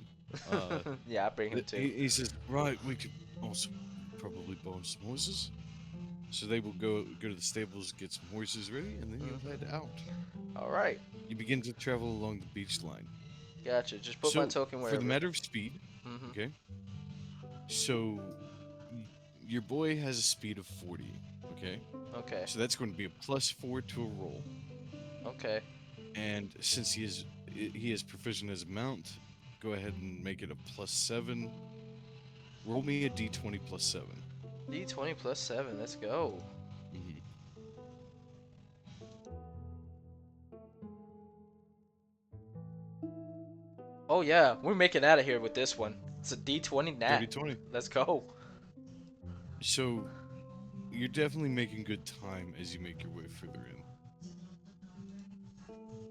Yeah, I bring him too. he says, right, we could also probably borrow some horses. So they will go to the stables, get some horses ready, and then you'll head out. Alright. You begin to travel along the beach line. Gotcha. Just put So, my token wherever. for the matter of speed, Mhm. okay? So, your boy has a speed of 40, okay? Okay. So that's going to be a +4 to a roll. Okay. And since he is proficient as a mount, go ahead and make it a +7. Roll me a d20 +7. D20 plus 7. Let's go. Mhm. Oh yeah, we're making out of here with this one. It's a D20 nat. 30-20. Let's go. So, you're definitely making good time as you make your way further in.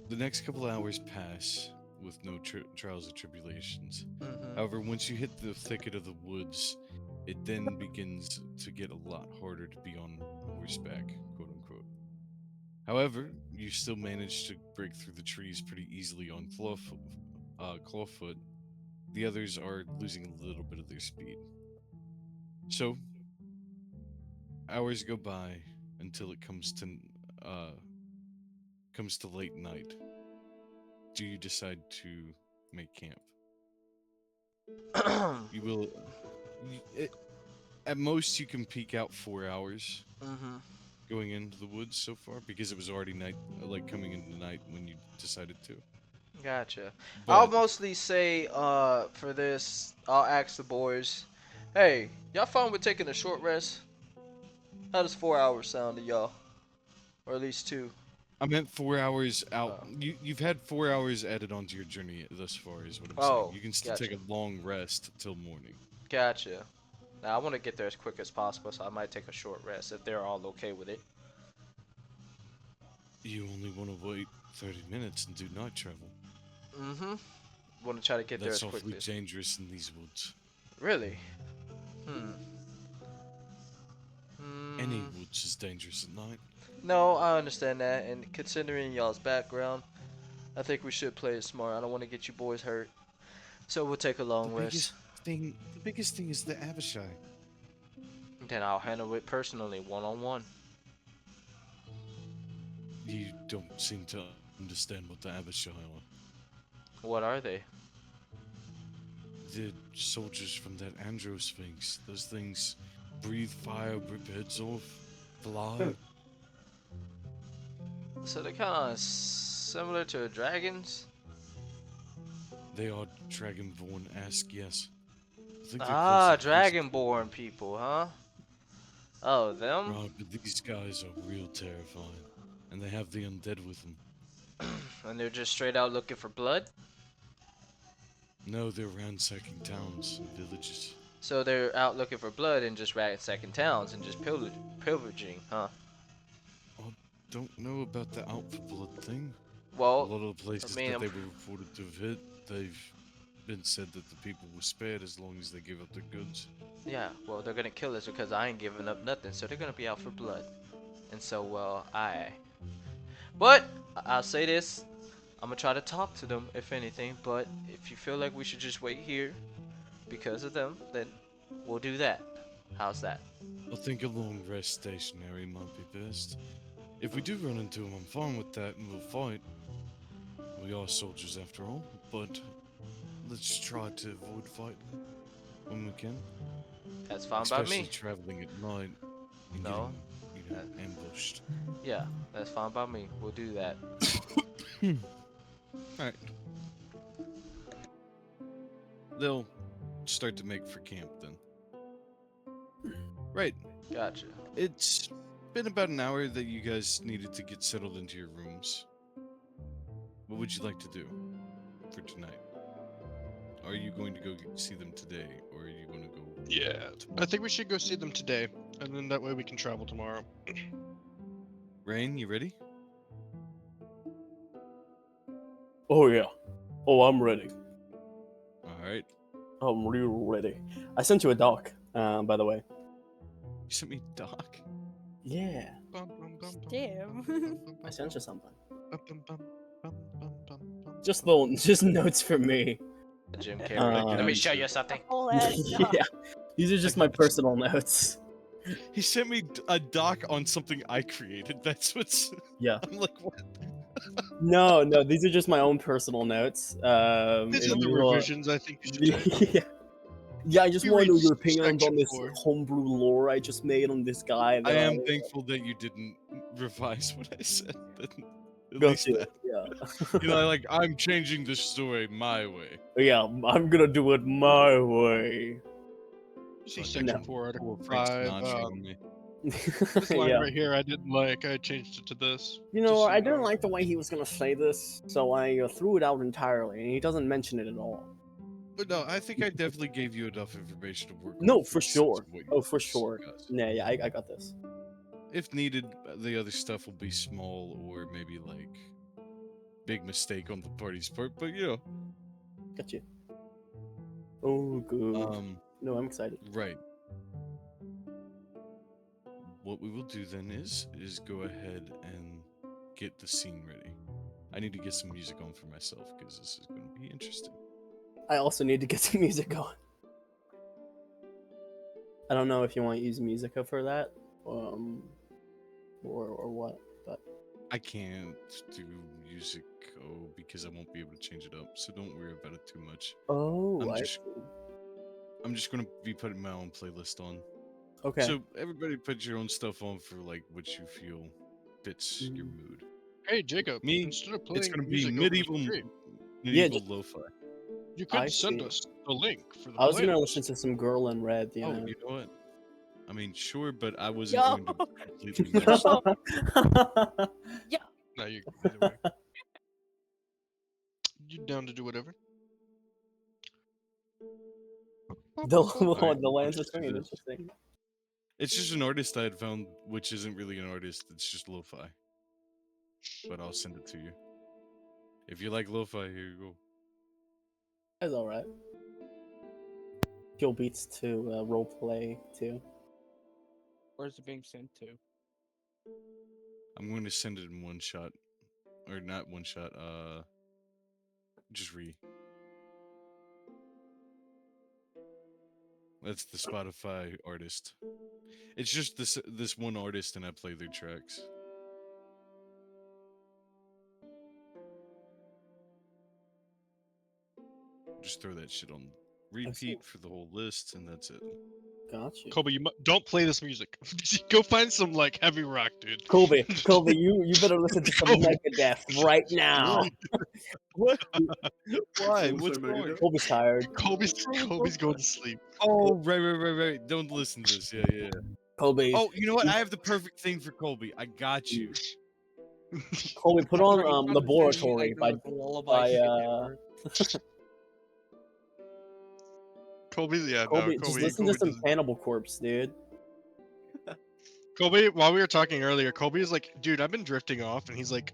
The next couple hours pass, with no trials or tribulations. Mm-hmm. However, once you hit the thicket of the woods, it then begins to get a lot harder to be on horseback, quote unquote. However, you still manage to break through the trees pretty easily on clawfoot. The others are losing a little bit of their speed. So, hours go by until it comes to late night. Do you decide to make camp? You will. At most, you can peek out 4 hours Mm-hmm. going into the woods so far because it was already night, like coming into night when you decided to. Gotcha. I'll But mostly say, for this, I'll ask the boys, hey, y'all fine with taking a short rest? How does 4 hours sound to y'all? Or at least two? I meant 4 hours out. Oh. You've had 4 hours added onto your journey thus far, is what I'm saying. Oh, You can still take gotcha. a long rest till morning. Gotcha. Now, I want to get there as quick as possible, so I might take a short rest if they're all okay with it. You only want to wait 30 minutes and do night travel. Mm-hmm. Want to try to get there That's as awfully quickly as... dangerous in these woods. Really? Any Hmm. woods is dangerous at night. No, I understand that, and considering y'all's background, I think we should play it smart. I don't want to get you boys hurt. So we'll take a long rest. The biggest thing is the Abishai. Then I'll handle it personally, one-on-one. You don't seem to understand what the Abishai are. What are they? The soldiers from that Andro Sphinx. Those things breathe fire, rip heads off, fly. So they're kind of similar to dragons? They are dragonborn ask, yes. I think they're Ah, closer to beasts. dragonborn people, huh? Oh, them? Right, but these guys are real terrifying. And they have the undead with them. And they're just straight out looking for blood? No, they're ransacking towns and villages. So they're out looking for blood and just ransacking towns and just pillaging, huh? I don't know about the out for blood thing. A Well, lot of the places I mean, that they were reported to have hit, they've been said that the people were spared as long as they gave up their goods. yeah, well, they're gonna kill us because I ain't giving up nothing, so they're gonna be out for blood. And so, well, But, I'll say this, I'm gonna try to talk to them, if anything, but if you feel like we should just wait here because of them, then we'll do that. How's that? I think a long rest stationary might be best. If we do run into them, I'm fine with that and we'll fight. We are soldiers after all, but let's try to avoid fighting when we can. That's fine by Especially me. traveling at night and No. getting, ambushed. Yeah, that's fine by me. We'll do that. Alright. They'll start to make for camp then. Right. Gotcha. It's been about an hour that you guys needed to get settled into your rooms. What would you like to do for tonight? Are you going to go see them today, or are you going to go? Yeah, I think we should go see them today, and then that way we can travel tomorrow. Rain, you ready? Oh yeah. Oh, I'm ready. All right. I'm real ready. I sent you a doc, by the way. You sent me Doc. Yeah, Damn. I sent you something. Just Just notes for me. Jim Carrey. Let me show you something. Whole ass dog. Yeah, these are just my personal notes. He sent me a doc on something I created. That's what's. Yeah. I'm like, what? No, these are just my own personal notes. These and are the you will- revisions I think you should take. yeah. Yeah, I just You want to know read your opinions on section this 4. homebrew lore I just made on this guy. I that am thankful that you didn't revise what I said. At Go least to that. it. Yeah. You know, like I'm changing the story my way. Yeah, I'm gonna do it my way. See Fucking section No. 4, article Poor Frank 5. Sinatra on me. This line Yeah. right here I didn't like. I changed it to this. You just know, so I didn't know. like the way he was gonna say this, so I threw it out entirely, and he doesn't mention it at all. But no, I think I definitely gave you enough information to work. No, with for the sense sure. of what you Oh, for discuss. sure. Yeah, I got this. If needed, the other stuff will be small or maybe like big mistake on the party's part, but Got you. Oh, good. um, No, I'm excited. right. What we will do then is go ahead and get the scene ready. I need to get some music on for myself because this is going to be interesting. I also need to get some music going. I don't know if you want to use Musica for that, or what, but I can't do music because I won't be able to change it up, so don't worry about it too much. oh, I'm just gonna be putting my own playlist on. okay. So everybody put your own stuff on for like what you feel fits your mood. Hey, Jacob. Me, Instead of it's playing gonna be music over the medieval stream, medieval just- lo-fi. you I could send see. us the link for the I was playlist. gonna listen to some Girl in Red, you Oh, know. you know what? I mean, sure, but I wasn't Yo. going to completely mix it. No, you either way. You down to do whatever? the Alright, the I'll lands just do between, this. interesting. It's just an artist I had found, which isn't really an artist. It's just lo-fi. But I'll send it to you. If you like lo-fi, here you go. That's all right. Kill beats to roleplay too. Where's it being sent to? I'm going to send it in one shot, or not one shot. Just That's the Spotify artist. It's just this one artist, and I play their tracks. Just throw that shit on repeat for the whole list, and that's it. Gotcha. Kobe, don't play this music. Go find some like heavy rock, dude. Kobe, you better listen to some Kobe. Megadeth right now. What? Why? Also What's wrong? Megadeth. Kobe's tired. Kobe's going to sleep. Oh, right. Don't listen to this. Yeah. Kobe, Oh, you know what? I have the perfect thing for Colby. I got you. Kobe, put Are on you trying to Laboratory sing, like, by the lullaby shit ever? Kobe's Kobe. Just listen to some Cannibal Corpse, dude. Kobe, while we were talking earlier, Kobe is like, dude, I've been drifting off, and he's like,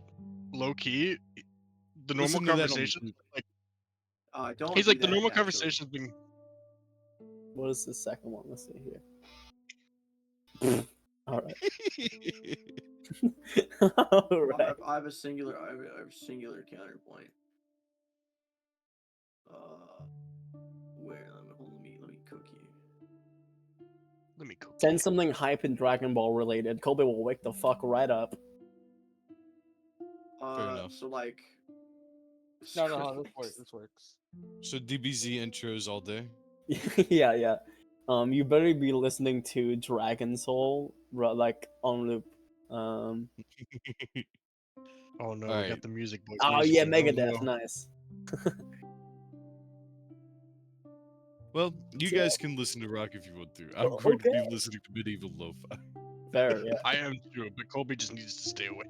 low key. The normal Listen to that on the conversation, loop. like Don't he's do like the that, normal actually. conversation's been. What is the second one? Let's see here. All right. All right. I have a singular counterpoint. Where? Let me cook you. Let me cook. Send something hype and Dragon Ball related. Kobe will wake the fuck right up. Fair enough. So like. No, this works. So DBZ intros all day. Yeah. You better be listening to Dragon Soul like on loop. Oh no, we Alright. got the music boy. Oh music yeah, in. Oh, Megadeth, no. nice. Well, you Yeah. guys can listen to rock if you want to. I'm going to be listening to medieval lo-fi. Fair, yeah. I am too, but Kobe just needs to stay away.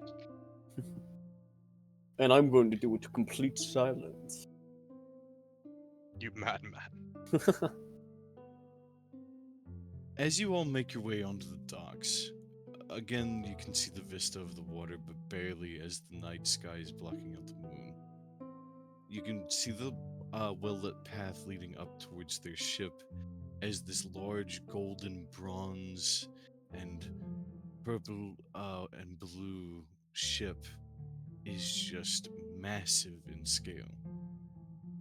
And I'm going to do it to complete silence. You madman. As you all make your way onto the docks, again you can see the vista of the water, but barely, as the night sky is blocking out the moon. You can see the well-lit path leading up towards their ship, as this large golden bronze and purple and blue ship is just massive in scale.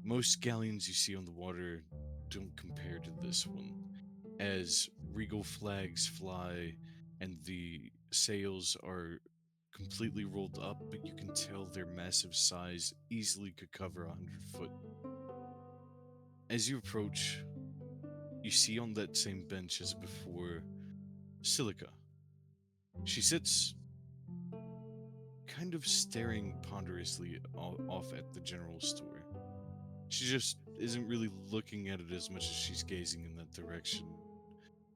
Most galleons you see on the water don't compare to this one, as regal flags fly and the sails are completely rolled up, but you can tell their massive size easily could cover 100 foot. As you approach, you see on that same bench as before Silica. She sits kind of staring ponderously off at the general store. She just isn't really looking at it as much as she's gazing in that direction.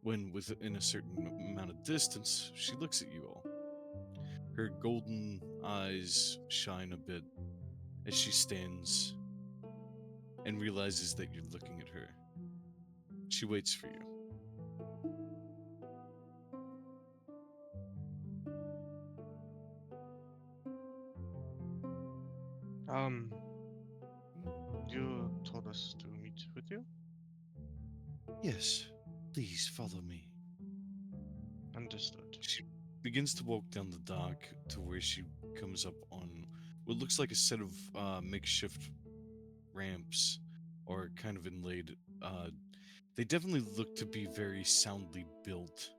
When within a certain amount of distance, she looks at you all. Her golden eyes shine a bit as she stands and realizes that you're looking at her. She waits for you. Um, you told us to meet with you? Yes, please follow me. Understood. She begins to walk down the dock to where she comes up on what looks like a set of makeshift ramps, or kind of inlaid. They definitely look to be very soundly built,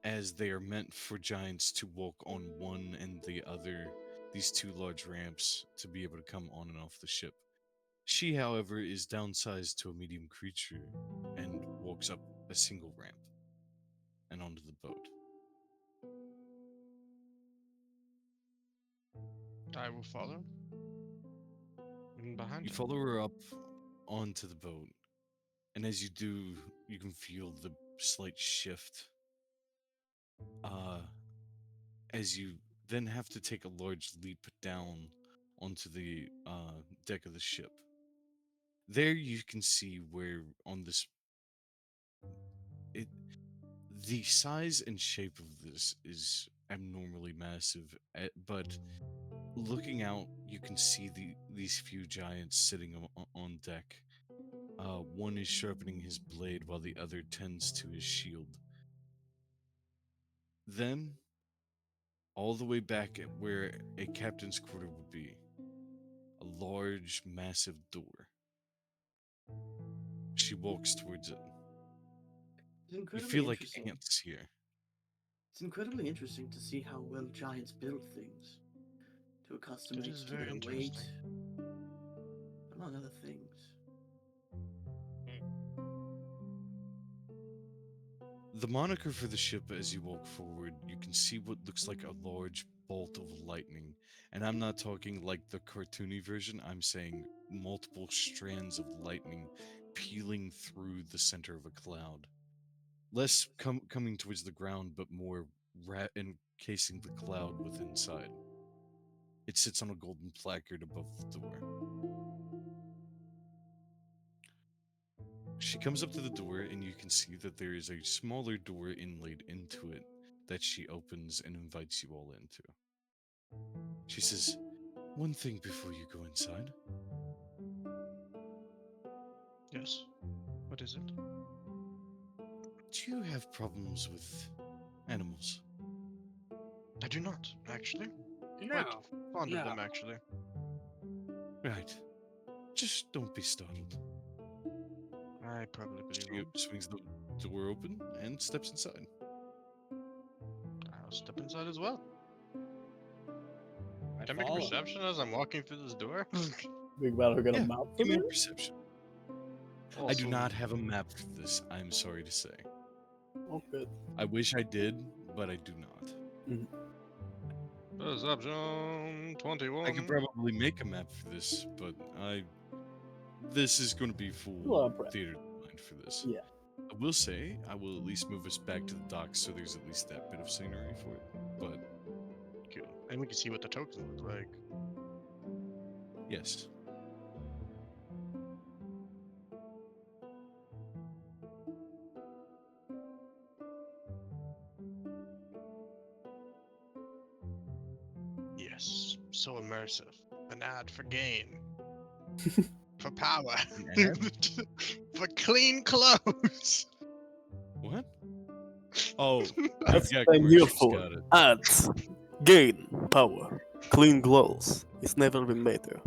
as they are meant for giants to walk on one and the other, these two large ramps, to be able to come on and off the ship. She, however, is downsized to a medium creature and walks up a single ramp and onto the boat. I will follow. And behind You her. follow her up onto the boat, and as you do, you can feel the slight shift. Uh, as you then have to take a large leap down onto the deck of the ship. There you can see where on this it the size and shape of this is abnormally massive, but looking out you can see these few giants sitting on deck. One is sharpening his blade while the other tends to his shield. Then, all the way back at where a captain's quarter would be, a large, massive door. She walks towards it. It's You incredibly feel like interesting. ants here. It's incredibly interesting to see how well giants build things, to accustom That it is to very their weight, interesting. among other things. The moniker for the ship, as you walk forward, you can see what looks like a large bolt of lightning. And I'm not talking like the cartoony version, I'm saying multiple strands of lightning peeling through the center of a cloud. Less coming towards the ground, but more encasing the cloud with inside. It sits on a golden placard above the door. She comes up to the door, and you can see that there is a smaller door inlaid into it that she opens and invites you all into. She says, "One thing before you go inside. Yes. What is it? Do you have problems with animals?" I do not, actually. Quite No. fond of No. them, actually. Right. Just don't be startled. I probably believe She them. swings the door open and steps inside. I'll step inside as well. I Can I make a follow. perception as I'm walking through this door? Big Battle got a Yeah, map for give me me? a perception. I do Also, not have a map for this, I'm sorry to say. Oh, good. I wish I did, but I do not. perception 21. I could probably make a map for this, but this is going to be full Well, prep. theater of the mind for this. Yeah. I will say I will at least move us back to the docks so there's at least that bit of scenery for it. But Cool. And we can see what the tokens look like. yes, Yes. So immersive. An ad for gain. For power. An For clean clothes. what? Oh, That's yeah, what I'm here commercials, for. got it. Ads, gain, power, clean glows. It's never been better.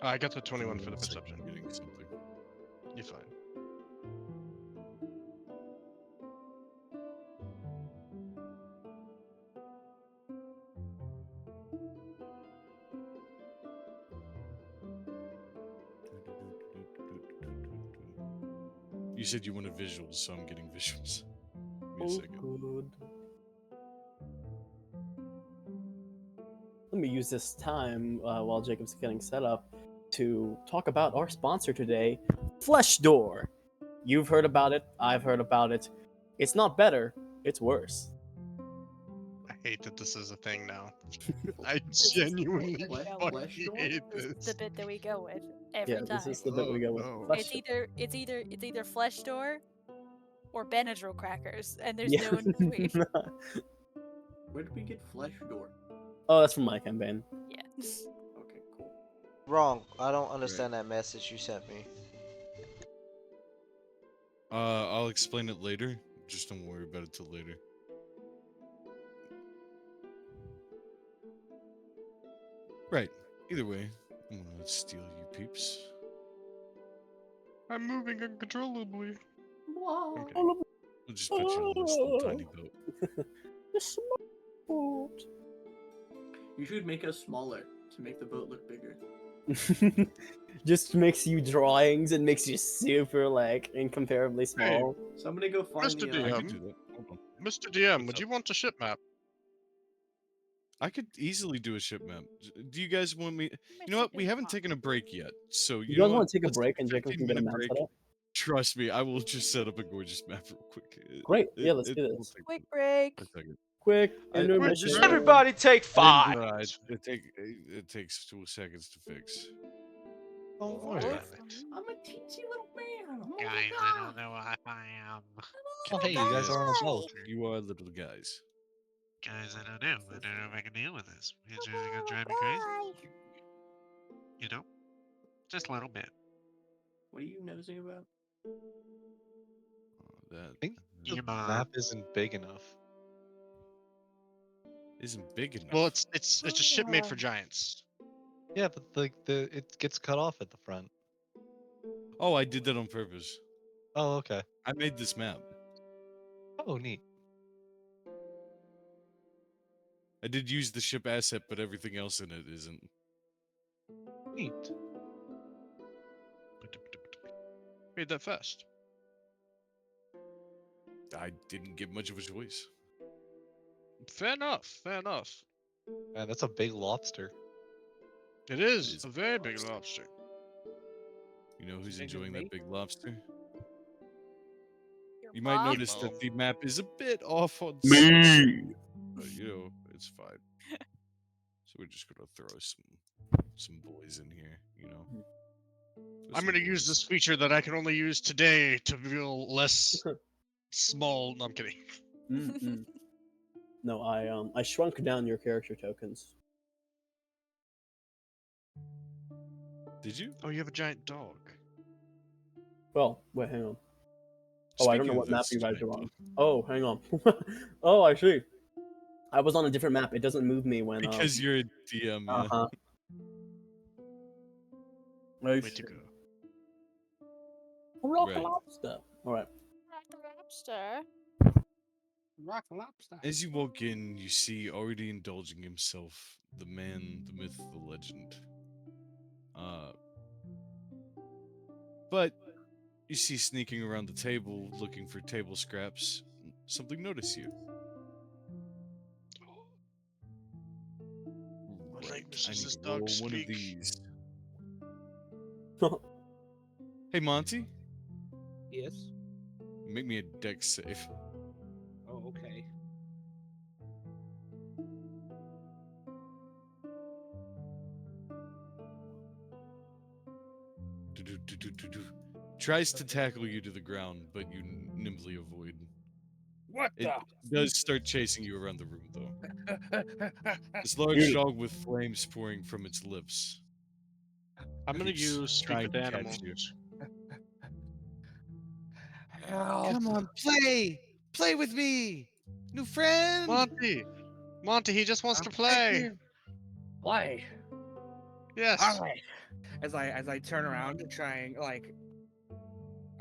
I got the 21 Give for me the 1 second, perception. I'm getting something. You're fine. You said you wanted visuals, so I'm getting visuals. Give me a Oh, second. good. Let me use this time while Jacob's getting set up to talk about our sponsor today, Flesh Door. You've heard about it. I've heard about it. It's not better. It's worse. hate that this is a thing now. I genuinely Flesh- go fucking flesh door? hate This is this. the bit that we go with every Yeah, this time. is the bit we go with. Oh, no. Flesh It's either flesh door or Benadryl crackers, and there's Yeah. no in between. Where did we get flesh door? Oh, that's from my campaign. Yeah. Okay, cool. Wrong. I don't understand that message you sent me. I'll explain it later. Just don't worry about it till later. Right. Either way, I'm gonna steal you peeps. I'm moving uncontrollably. Whoa. Okay. We'll just put you on this little tiny boat. You should make us smaller to make the boat look bigger. Just makes you drawings and makes you super like incomparably small. Somebody go find Mr. the. I DM. could do that. Hold on. Mr. DM, What's would up? you want a ship map? I could easily do a ship map. Do you guys want me? You know what? We haven't taken a break yet, so You you guys know want what? to take a Let's break take and a Jacob can get a 15-minute map break. set up? Trust me, I will just set up a gorgeous map real quick. Great. Yeah, let's do will this. take Quick break. a second. Quick I- intermission. just- Everybody take I 5. didn't it takes 2 seconds to fix. Don't Oh, worry about awesome. it. I'm a teensy little man. I'm a Guys, little I guy. don't know what I am. Oh, hey, you guys are on a boat. You are little guys. Guys, I don't know. I don't know if I can deal with this. It's really gonna Oh, drive me crazy. guy. You know? Just a little bit. What are you nosing about? That think the Your mom. map isn't big enough. isn't big enough. Well, it's a ship made for giants. Yeah, but like it gets cut off at the front. Oh, I did that on purpose. Oh, okay. I made this map. Oh, neat. I did use the ship asset, but everything else in it isn't. Neat. Made that fast. I didn't get much of a choice. Fair enough. Fair enough. Man, that's a big lobster. It is is a a very big big lobster. lobster. You know who's Bigger enjoying than that me? big lobster? Your You might mom? notice that the map is a bit off on Me. some, but you know, it's fine. So we're just gonna throw some boys in here, you know. Throw I'm some gonna use this boys. feature that I can only use today to feel less small. No, I'm kidding. Mm-mm. No, I shrunk down your character tokens. Did you? Oh, you have a giant dog. Well, wait, hang on. Oh, I don't know Speaking what of map this you guys giant are on. dog, Oh, hang on. Oh, I see. I was on a different map. It doesn't move me when because you're a DM, yeah. uh-huh. Way to go. Rock Right. lobster. All right. Lobster. Rock lobster. As you walk in, you see already indulging himself, the man, the myth, the legend. But you see sneaking around the table, looking for table scraps. Something notice you. What Right, language I does need this to roll dog one of speak? these. Hey, Monty, Yes. make me a dex save. Oh, okay. Do-do-do-do-do-do. Tries to tackle you to the ground, but you nimbly avoid. What It does start chasing you around the room, though. This large Beauty. dog with flames pouring from its lips. I'm gonna keeps use speak trying with to catch animals. you. Help. play! Play with me! New friend! Monty, he just wants to I'm play. Play. Yes. Alright. As I turn around to try and like.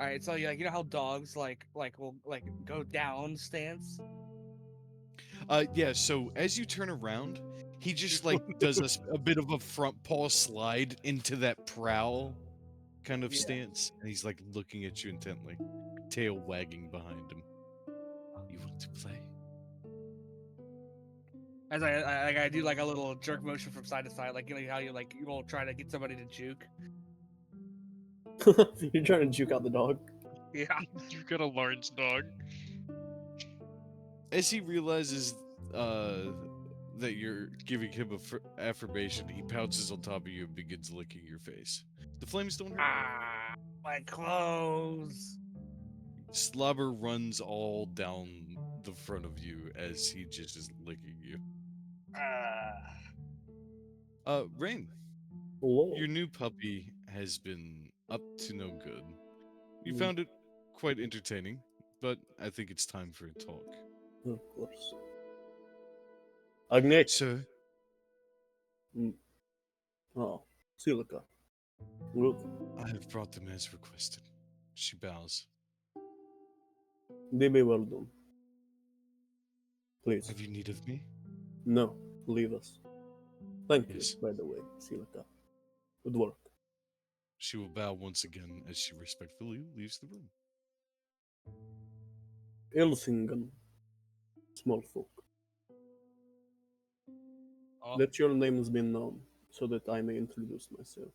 Alright, so you know how dogs will go down stance? Yeah, so as you turn around, he just like does a bit of a front paw slide into that prowl kind of Yeah. stance, and he's like looking at you intently, tail wagging behind him. You want to play? As I do like a little jerk motion from side to side, like you know how you will try to get somebody to juke. You're trying to juke out the dog. Yeah. You've got a large dog. As he realizes that you're giving him affirmation, he pounces on top of you and begins licking your face. The flames don't hurt. Ah, my clothes. Slobber runs all down the front of you as he just is licking you. Rain, Hello. your new puppy has been up to no good. You Mm. found it quite entertaining, but I think it's time for a talk. Of course. Agnet. Sir, Oh, Silica. Good. I have brought them as requested. She bows. They be well done. Please. Have you need of me? No, leave us. Thank Yes. you, by the way, Silica. Good work. She will bow once again as she respectfully leaves the room. Elsingen. Small folk. Oh, Let your names be known, so that I may introduce myself.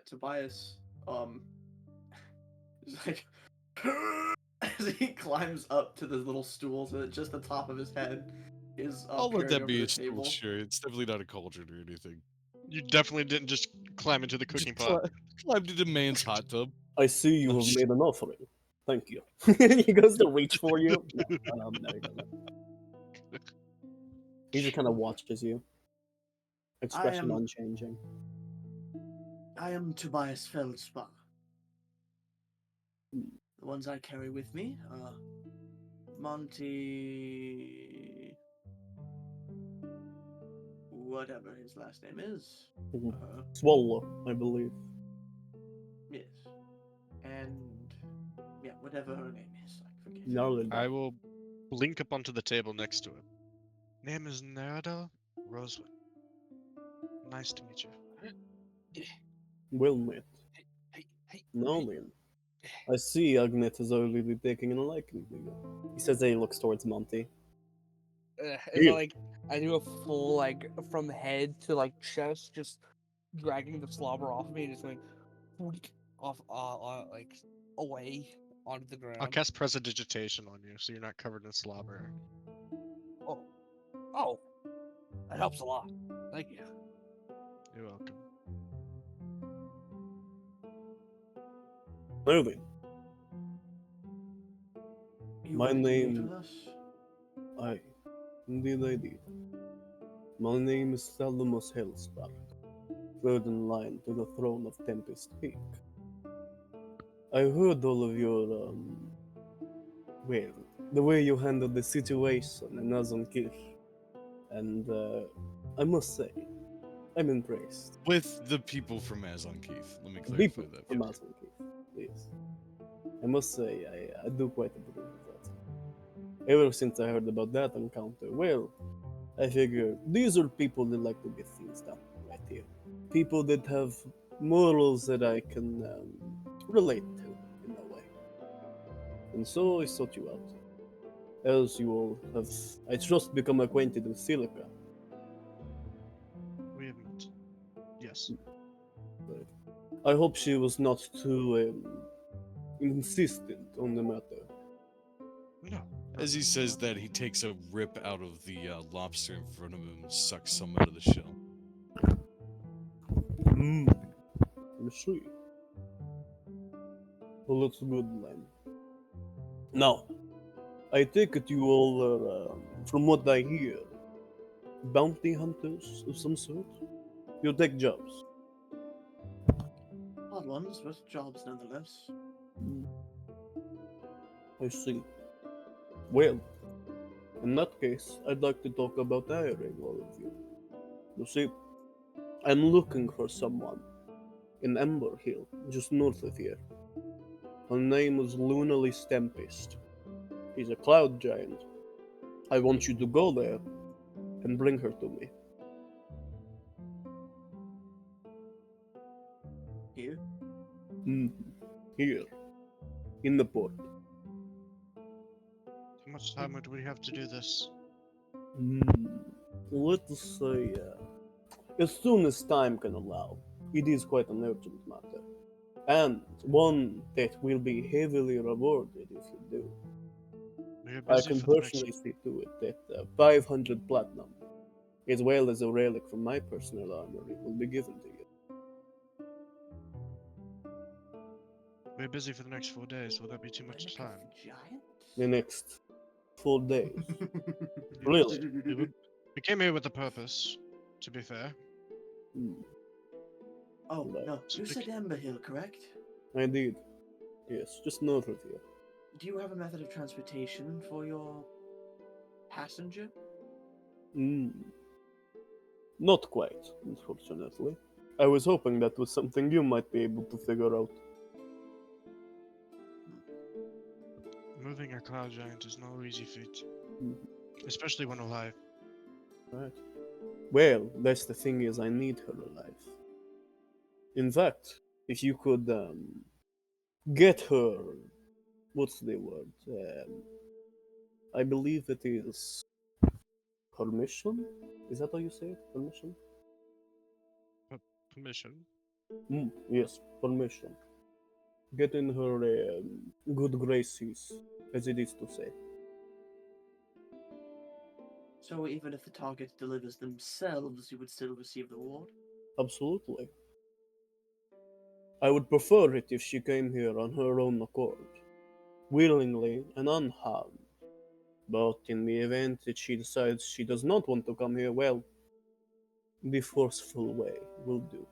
Tobias, is like as he climbs up to the little stool so that just the top of his head is I'll let peering that over be the a stool, table. sure. It's definitely not a cauldron or anything. You definitely didn't just climb into the cooking Just pot. climbed into man's hot tub. I see you I'm have just- made an offering. Thank you. He goes to reach for you. No, he doesn't. He just kind of watches you. Expression am- unchanging. I am Tobias Feldspar. Hmm. The ones I carry with me are Monty. Whatever his last name is. Mhm. Uh, Swallow, I believe. yes. And. Yeah, whatever her name is. I forget. Gnarly. I will blink up onto the table next to him. Name is Nerda Rosewood. Nice to meet you. Well met. hey. Now then, I see Agnet is already taking a liking to you. He says that he looks towards Monty. And Yeah. like I do a full like from head to like chest, just dragging the slobber off of me and just going off like away onto the I'll ground. cast Prestidigitation on you so you're not covered in slobber. Oh, that helps a lot. Thank you. You're welcome. Now then, You My wanted to meet name- with us? indeed I did. My name is Thalamus Hellspark, third in line to the throne of Tempest Peak. I heard all of your, well, the way you handled the situation in Azonkir, and I must say, I'm impressed. With the people from Azon Keith. Let me People clarify that. from Azonkir, yes. I must say, I do quite approve of that. Ever since I heard about that encounter, well, I figure these are people that like to get things done right here. People that have morals that I can relate to in a way. And so I sought you out. As you all have, I trust, become acquainted with Silica. We have met. Yes. But I hope she was not too insistent on the matter. No. As he says that, he takes a rip out of the lobster in front of him and sucks some out of the shell. Mmm. I see. Well, that's good, then. Now, I take it you all are, from what I hear, bounty hunters of some sort? You take jobs. Odd ones, but jobs nonetheless. I see. Well, in that case, I'd like to talk about hiring all of you. You see, I'm looking for someone in Ember Hill, just north of here. Her name is Lunalis Tempest. She's a cloud giant. I want you to go there and bring her to me. Here? Here, in the port. How much time would we have to do this? Let's say, as soon as time can allow. It is quite an urgent matter. And one that will be heavily rewarded if you do. We are I busy can for the next. personally see to it that 500 platinum, as well as a relic from my personal armory, will be given to you. We're busy for the next 4 days. Will that be too much Relic time? of Giants? The next 4 days. Yes. Really? We came here with a purpose. To be fair, Hmm, Oh, Right. no. You So said Ember Hill, correct? I did. Yes, just north of here. Do you have a method of transportation for your passenger? Hmm. Not quite, unfortunately. I was hoping that was something you might be able to figure out. moving a cloud giant is no easy feat, Mhm. especially when alive. Right. Well, that's the thing is I need her alive. In fact, if you could get her, what's the word? I believe it is permission. Is that how you say it? Permission? Permission. Yes, permission. Get in her good graces, as it is to say. So even if the target delivers themselves, you would still receive the reward? Absolutely. I would prefer it if she came here on her own accord, willingly and unharmed. But in the event that she decides she does not want to come here, well, the forceful way will do.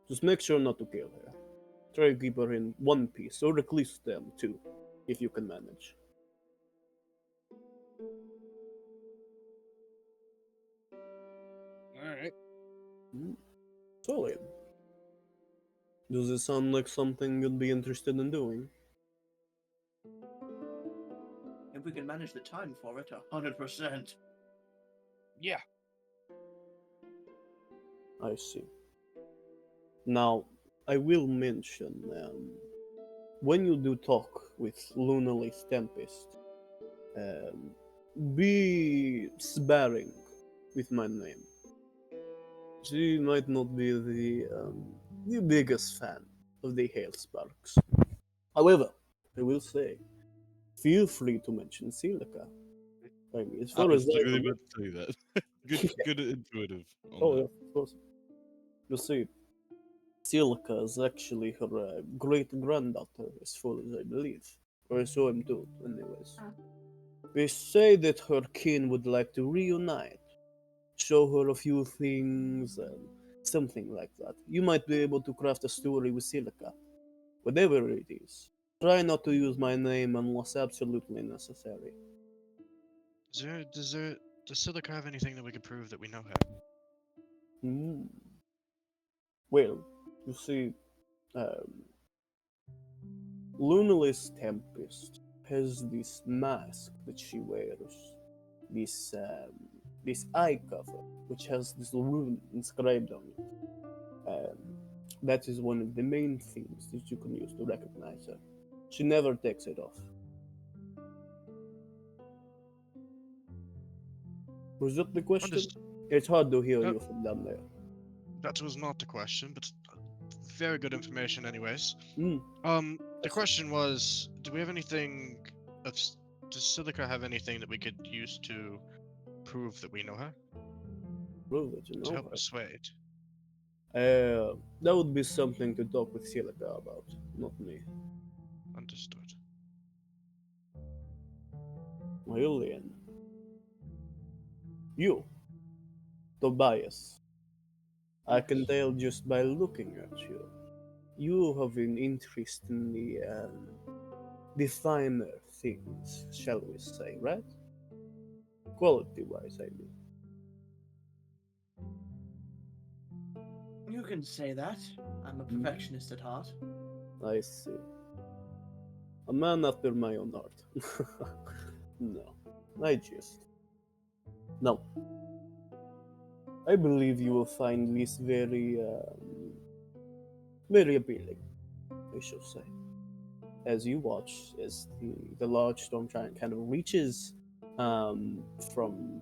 Just make sure not to kill her. Try to keep her in one piece, or at least them too, if you can manage. All right. Solid. Does it sound like something you'd be interested in doing? If we can manage the time for it, 100%. Yeah. I see. Now, I will mention when you do talk with Lunaly's Tempest, um, be sparing with my name. She might not be the biggest fan of the Hail Sparks. However, I will say, feel free to mention Silica. I mean, as I far was as I literally remember, about to tell you that. Good intuitive on oh that. yeah, of course. You see, Silica is actually her great granddaughter, as far as I believe, or so I'm told, anyways. They say that her kin would like to reunite, show her a few things, and something like that. You might be able to craft a story with Silica. Whatever it is, try not to use my name unless absolutely necessary. Does Silica have anything that we could prove that we know her? Hmm. Well, you see, um, Lunaly's Tempest has this mask that she wears, this this eye cover, which has this rune inscribed on it. That is one of the main things that you can use to recognize her. She never takes it off. Was that the question? Understood. It's hard to hear Uh, you from down there. That was not the question, but very good information, anyways. Hmm. The question was, do we have anything of? Does Silica have anything that we could use to prove that we know her? Prove it, you To know help persuade. that would be something to talk with Silica about, not me. Understood. Julian. You, Tobias. I can tell just by looking at you. You have an interest in the finer things, shall we say, right? Quality-wise, I mean. You can say that. I'm a perfectionist at heart. I see. A man after my own heart. No, I just. No. I believe you will find this very appealing, I should say. As you watch, as the large storm giant kind of reaches from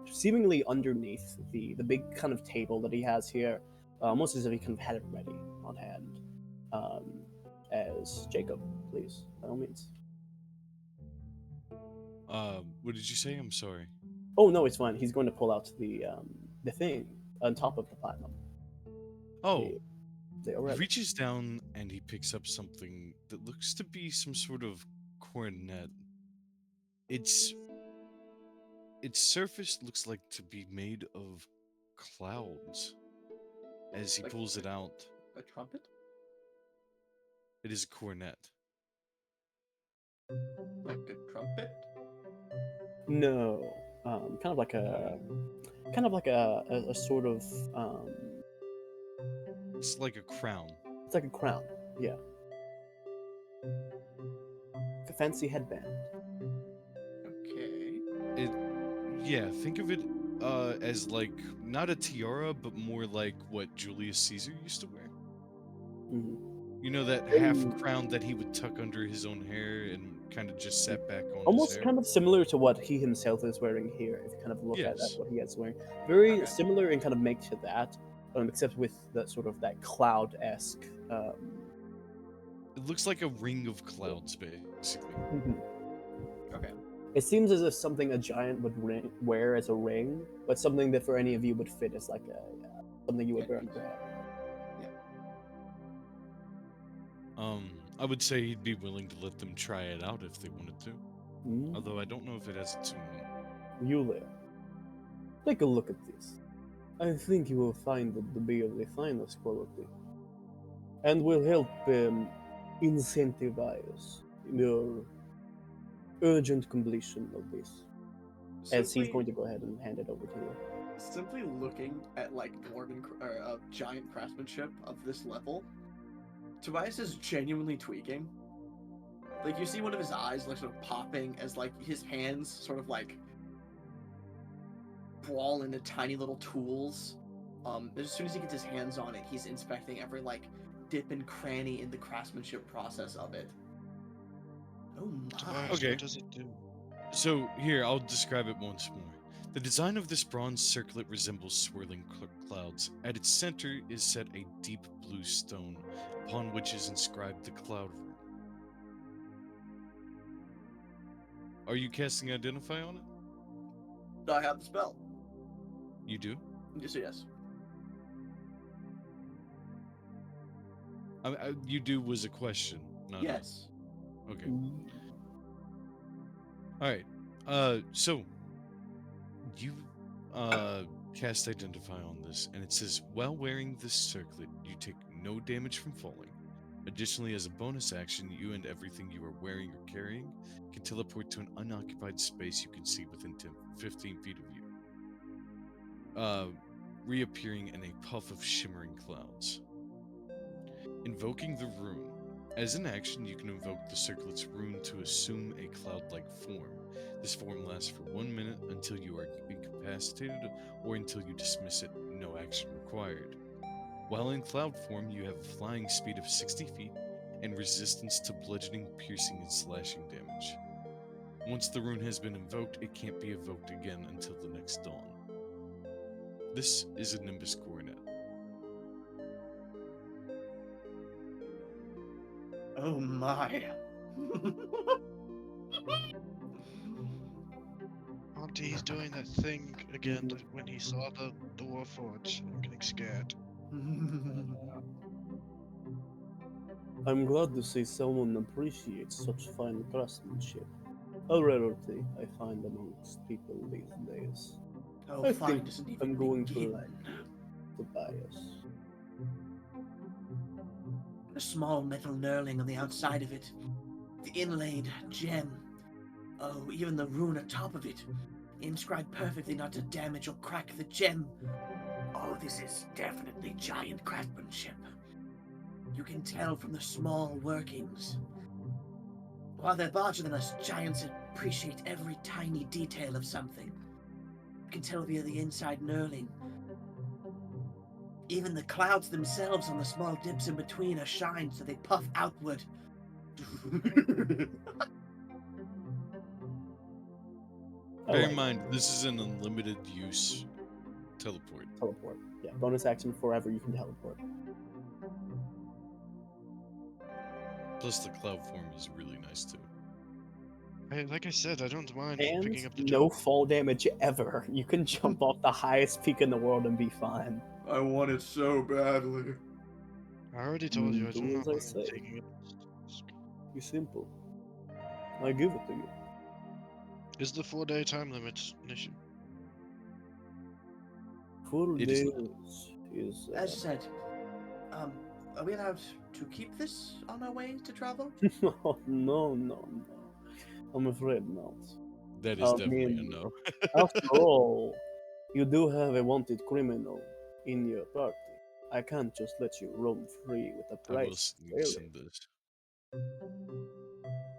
seemingly underneath the big kind of table that he has here, almost as if he kind of had it ready on hand. As Jacob, please, by all means. What did you say? I'm sorry. Oh no, it's fine. He's going to pull out the thing on top of the platinum. Oh, The he relic. reaches down and he picks up something that looks to be some sort of coronet. Its its surface looks like to be made of clouds. As he Like pulls it out, a trumpet? it is a coronet. Like a trumpet? No, kind of like a sort of It's like a crown. it's like a crown. Yeah, a fancy headband. Okay. Yeah, think of it as like not a tiara, but more like what Julius Caesar used to wear. Mhm. You know that half crown that he would tuck under his own hair and kind of just set back on his Almost hair. kind of similar to what he himself is wearing here. If you kind of look at Yes. what he is wearing, very Okay. similar in kind of make to that, except with that sort of that cloud-esque. It looks like a ring of clouds, basically. Okay. It seems as if something a giant would wear as a ring, but something that for any of you would fit as like something you would wear on your head. I would say he'd be willing to let them try it out if they wanted to. Although I don't know if it has attunement. You there. Take a look at this. I think you will find it to be of the finest quality, and will help incentivize your urgent completion of this. As he's going to go ahead and hand it over to you. Simply looking at like giant craftsmanship of this level, Tobias is genuinely tweaking. Like you see one of his eyes like sort of popping as like his hands sort of like brawl into tiny little tools. As soon as he gets his hands on it, he's inspecting every like dip and cranny in the craftsmanship process of it. Oh my. Tobias, Okay. what does it do? So here, I'll describe it once more. The design of this bronze circlet resembles swirling clouds. At its center is set a deep blue stone, upon which is inscribed the cloud rune. Are you casting Identify on it? I have the spell. You do? Yes. You do was a question, not Yes. Okay. Alright. So you cast Identify on this, and it says, while wearing this circlet, you take no damage from falling. Additionally, as a bonus action, you and everything you are wearing or carrying can teleport to an unoccupied space you can see within 15 feet of you, reappearing in a puff of shimmering clouds. Invoking the rune. As an action, you can invoke the circlet's rune to assume a cloud-like form. This form lasts for 1 minute until you are incapacitated or until you dismiss it, no action required. While in cloud form, you have a flying speed of 60 feet and resistance to bludgeoning, piercing, and slashing damage. Once the rune has been invoked, it can't be evoked again until the next dawn. This is a Nimbus Coronet. Oh my. Auntie, he's doing that thing again when he saw the Warforged. I'm getting scared. I'm glad to see someone appreciates such fine craftsmanship. A rarity I find amongst people these days. Oh, I fine think doesn't even I'm going to begin. like Tobias. A small metal knurling on the outside of it. The inlaid gem. Oh, even the rune atop of it. Inscribed perfectly not to damage or crack the gem. Oh, this is definitely giant craftsmanship. You can tell from the small workings. While they're larger than us, giants appreciate every tiny detail of something. You can tell via the inside knurling. Even the clouds themselves on the small dips in between are shined so they puff outward. Bear in mind, this is an unlimited use teleport. Teleport. Yeah, bonus action forever you can teleport. Plus, the cloud form is really nice too. Like I said, I don't mind And picking up the no job. fall damage ever. You can jump off the highest peak in the world and be fine. I want it so badly. I already told you, I do Do not as I mind say. taking it. It's simple. I give it to you. Is the 4-day time limit an issue? 4 It is days not. is. As said, are we allowed to keep this on our way to travel? No. I'm afraid not. That is I definitely mean, a no. After all, you do have a wanted criminal in your party. I can't just let you roam free with a I will price. send this.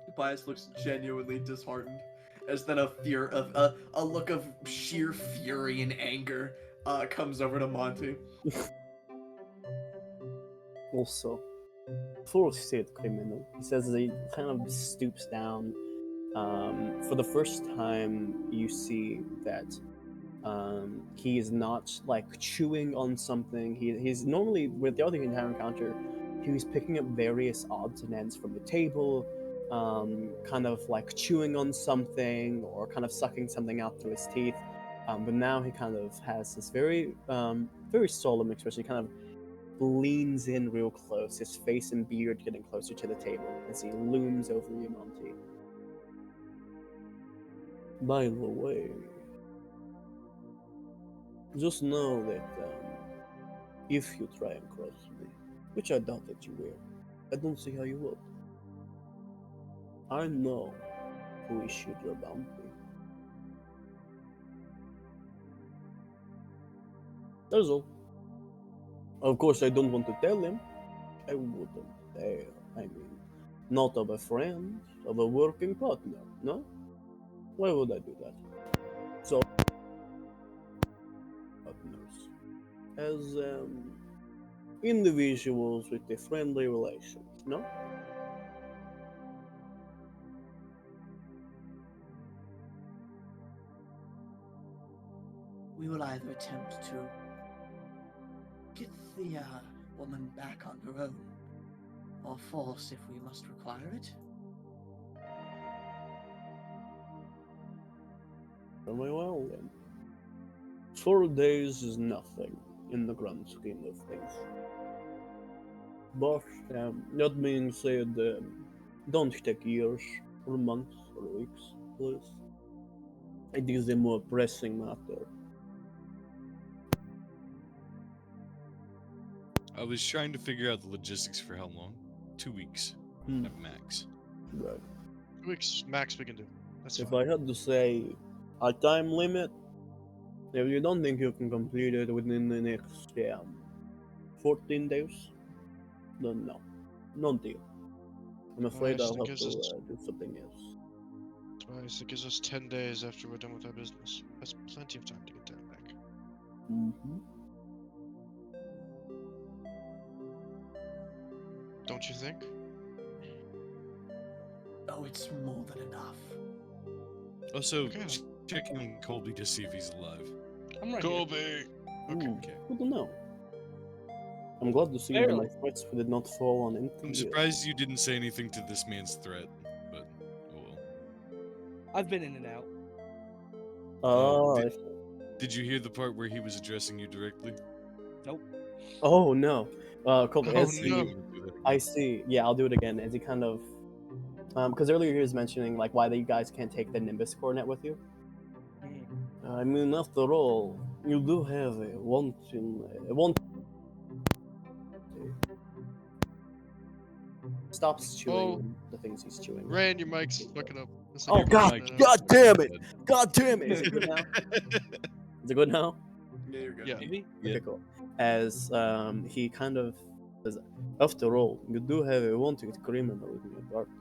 Tobias looks genuinely disheartened, as then a look of sheer fury and anger comes over to Monty. Also, full state criminal. He says as he kind of stoops down. For the first time, you see that he is not like chewing on something. He's normally with the other entire encounter, he's picking up various odds and ends from the table, kind of like chewing on something or kind of sucking something out through his teeth. But now he kind of has this very solemn expression. He kind of leans in real close, his face and beard getting closer to the table as he looms over you, Monty. By the way, just know that if you try and cross me, which I doubt that you will, I don't see how you would. I know who issued your bounty. That's all. Of course, I don't want to tell him. I wouldn't dare. I mean, not of a friend, of a working partner, no? Why would I do that? So, partners, as individuals with a friendly relations, no? We will either attempt to get the woman back on her own, or force if we must require it. Very well then. 4 days is nothing in the grand scheme of things. But that being said, don't take years or months or weeks, please. It is a more pressing matter. I was trying to figure out the logistics for how long. 2 weeks at max. Right. 2 weeks max we can do. That's If fine. I had to say a time limit, if you don't think you can complete it within the next 14 days, then no. No deal. I'm afraid Twice, I'll that have gives to us do something else. twice. It gives us 10 days after we're done with our business. That's plenty of time to get down back. Mm-hmm. Don't you think? Oh, it's more than enough. Also, Okay. checking on Colby to see if he's alive. I'm right Colby! Okay. Ooh, Okay. good to know. I'm glad to see that my Barely. threats did not fall on empty I'm ears. surprised you didn't say anything to this man's threat, but oh well. I've been in and out. Oh, Did you hear the part where he was addressing you directly? Nope. oh no. Colby, Oh, as no. he, I see. Yeah, I'll do it again. As he kind of, because earlier he was mentioning like why you guys can't take the Nimbus coronet with you. I mean, after all, you do have a want. Stops chewing the things he's chewing. Ran, your mic's fucking up. Listen, Oh you're god! fine now. God damn it! God damn it! Is it good now? Is it good now? Yeah, you're good. Yeah. Maybe. Okay, cool. As he kind of says, after all, you do have a wanted criminal in your party.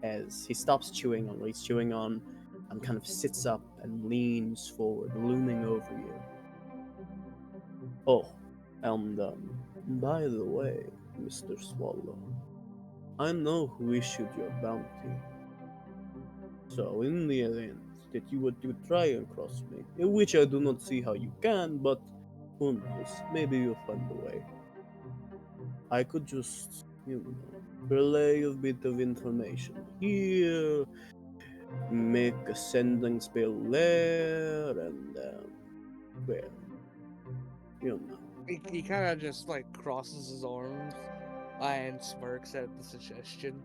As he stops chewing on what he's chewing on, and kind of sits up and leans forward, looming over you. Oh, and by the way, Mr. Swallow, I know who issued your bounty. So, in the event that you were to try and cross me, in which I do not see how you can, but who knows, maybe you'll find a way. I could just, relay a bit of information here, make a sending spell there, and well, you know. He kind of just like crosses his arms and smirks at the suggestion.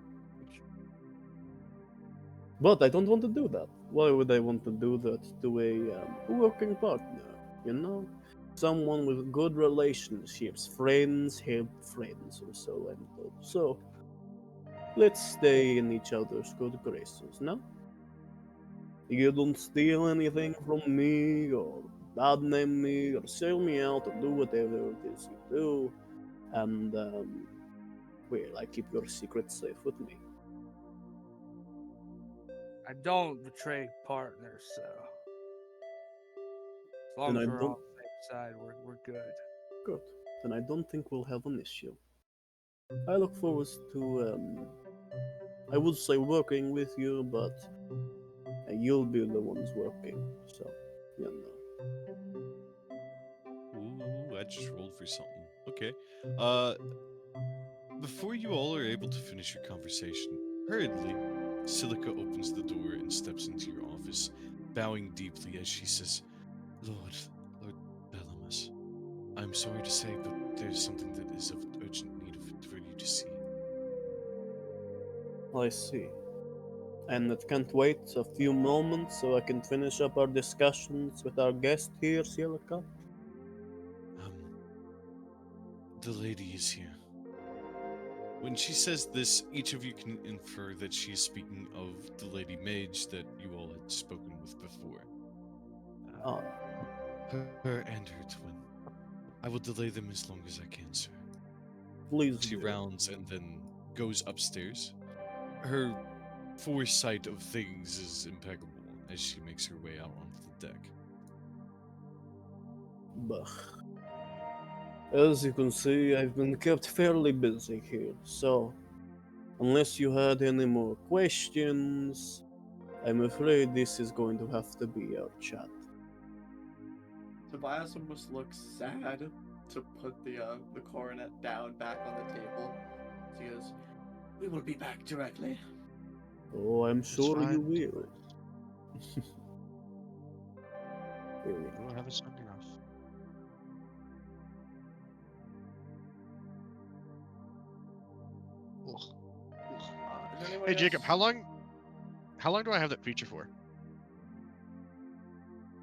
But I don't want to do that. Why would I want to do that to a working partner? You know, someone with good relationships, friends help friends, or so and so. So let's stay in each other's good graces, no? You don't steal anything from me, or bad name me, or sell me out, or do whatever it is you do, and well, I keep your secret safe with me. I don't betray partners, so as long Then as I we're on don't. the same side, we're good. Good. Then I don't think we'll have an issue. I look forward to, I would say working with you, but you'll be the ones working, so, you know. Ooh, I just rolled for something. Okay. Uh, before you all are able to finish your conversation, hurriedly, Silica opens the door and steps into your office, bowing deeply as she says, Lord Bellamus, I'm sorry to say, but there's something that is of urgent need for you to see. I see. And it can't wait a few moments so I can finish up our discussions with our guest here, Silica. The lady is here. When she says this, each of you can infer that she is speaking of the Lady Mage that you all had spoken with before. Ah, Her and her twin. I will delay them as long as I can, sir. please She do. rounds and then goes upstairs. Her foresight of things is impeccable as she makes her way out onto the deck. Bah. As you can see, I've been kept fairly busy here, so unless you had any more questions, I'm afraid this is going to have to be our chat. Tobias almost looks sad to put the coronet down back on the table. He goes, "We will be back directly." Oh, I'm sure you fine. will. Really. We'll have a sending off. Ugh. Is there anyone Hey Jacob, else? how long do I have that feature for?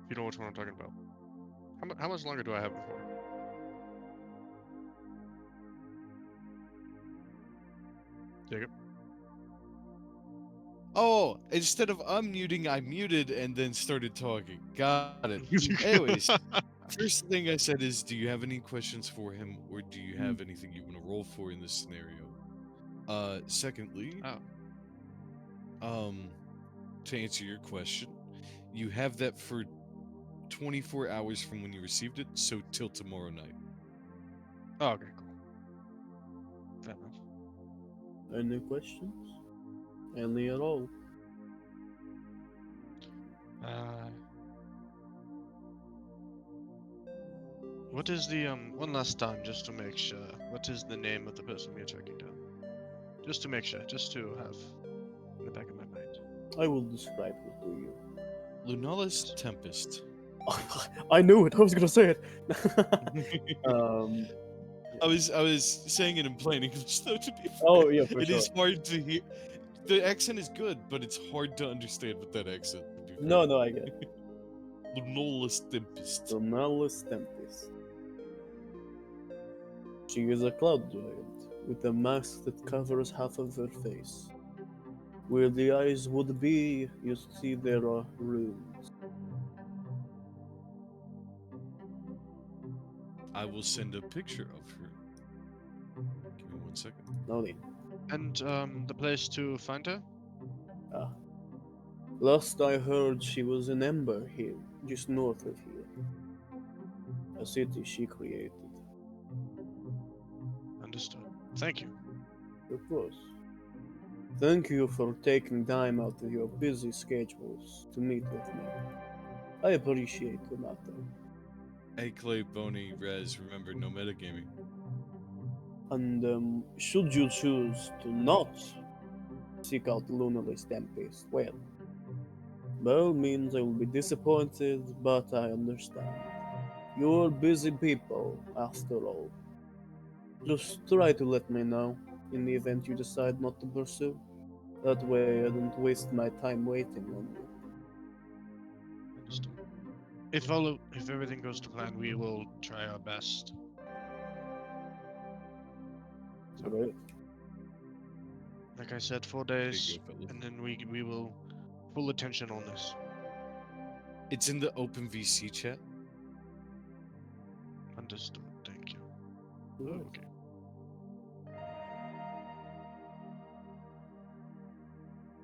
If you know which one I'm talking about. How much longer do I have it for? Jacob? Oh, instead of unmuting, I muted and then started talking. Got it. Anyways, first thing I said is, do you have any questions for him, or do you have anything you want to roll for in this scenario? Secondly, to answer your question, you have that for 24 hours from when you received it, so till tomorrow night. Oh, okay, cool. Fair enough. Any questions? Any at all? What is the one last time just to make sure? What is the name of the person we are tracking down? Just to make sure, just to have in the back of my mind. I will describe it to you. Lunalis Tempest. I knew it. I was gonna say it. um, I was saying it in plain English though. To be fair, Oh, yeah, for it sure. is hard to hear. The accent is good, but it's hard to understand with that accent. To be no, fair. no, I get it. Lunalis Tempest. Donalis Tempest. She is a cloud giant with a mask that covers half of her face. Where the eyes would be, you see there are runes. I will send a picture of her. Give me 1 second. No need. And the place to find her? Ah. Last I heard, she was in Ember Hill, just north of here. A city she created. Understood. Thank you. Of course. Thank you for taking time out of your busy schedules to meet with me. I appreciate the matter. Hey Clay, Boney, Rez, remember no metagaming. And should you choose to not seek out Lunalis Tempest, well, By all means, I will be disappointed, but I understand. You're busy people, after all. Just try to let me know in the event you decide not to pursue. That way, I don't waste my time waiting on you. Understood. If everything goes to plan, we will try our best. So, Great. like I said, 4 There days, you go, fellas. and then we will full attention on this. It's in the open VC chat. Understood. Thank you. Great. Okay.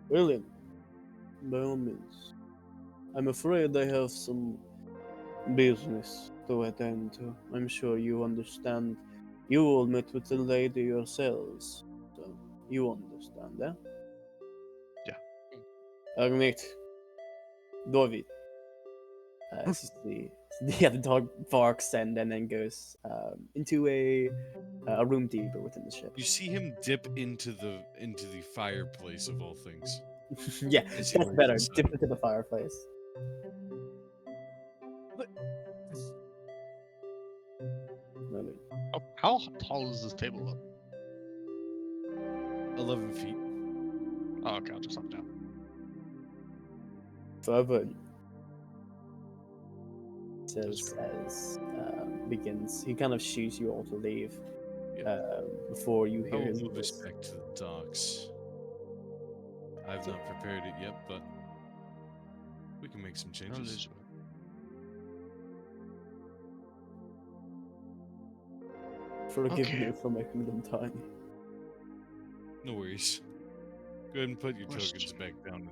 Brilliant. By all means. I'm afraid I have some business to attend to. I'm sure you understand. You all met with the lady yourselves, so you understand, eh? Yeah. Agnit. David. The dog barks and then goes into a room deeper within the ship. You see him dip into the fireplace of all things. Yeah, As he that's runs better. inside. Dip into the fireplace. Really. How tall is this table up? 11 feet. Oh, okay, I'll just hop down. Further That's says great. as begins. He kind of shoos you all to leave Yeah. before you I hear will his move us voice. back to the docks. I've not prepared it yet, but we can make some changes. Forgive Okay. me for making them tiny. No worries. Go ahead and put your Question. tokens back down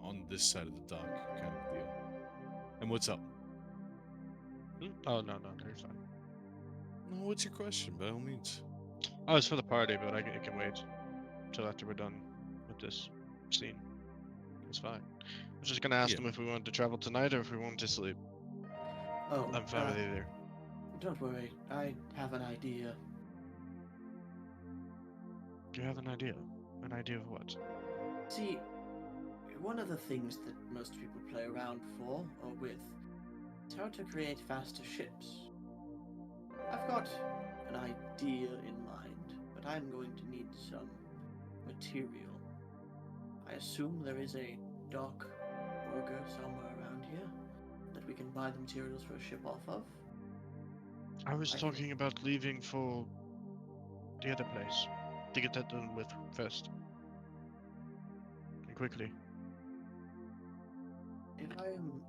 on this side of the dock, kind of deal. And what's up? Oh no, you're fine. No, what's your question? By all means. Oh, it's for the party, but it can wait until after we're done with this scene. It's fine. I was just gonna ask Yeah. them if we wanted to travel tonight or if we wanted to sleep. Oh, I'm fine with either. don't worry. I have an idea. Do you have an idea? An idea of what? See, one of the things that most people play around for or with is how to create faster ships. I've got an idea in mind, but I'm going to need some material. I assume there is a dock worker somewhere around here that we can buy the materials for a ship off of. I was I can- talking about leaving for the other place to get that done with first. And quickly. If I'm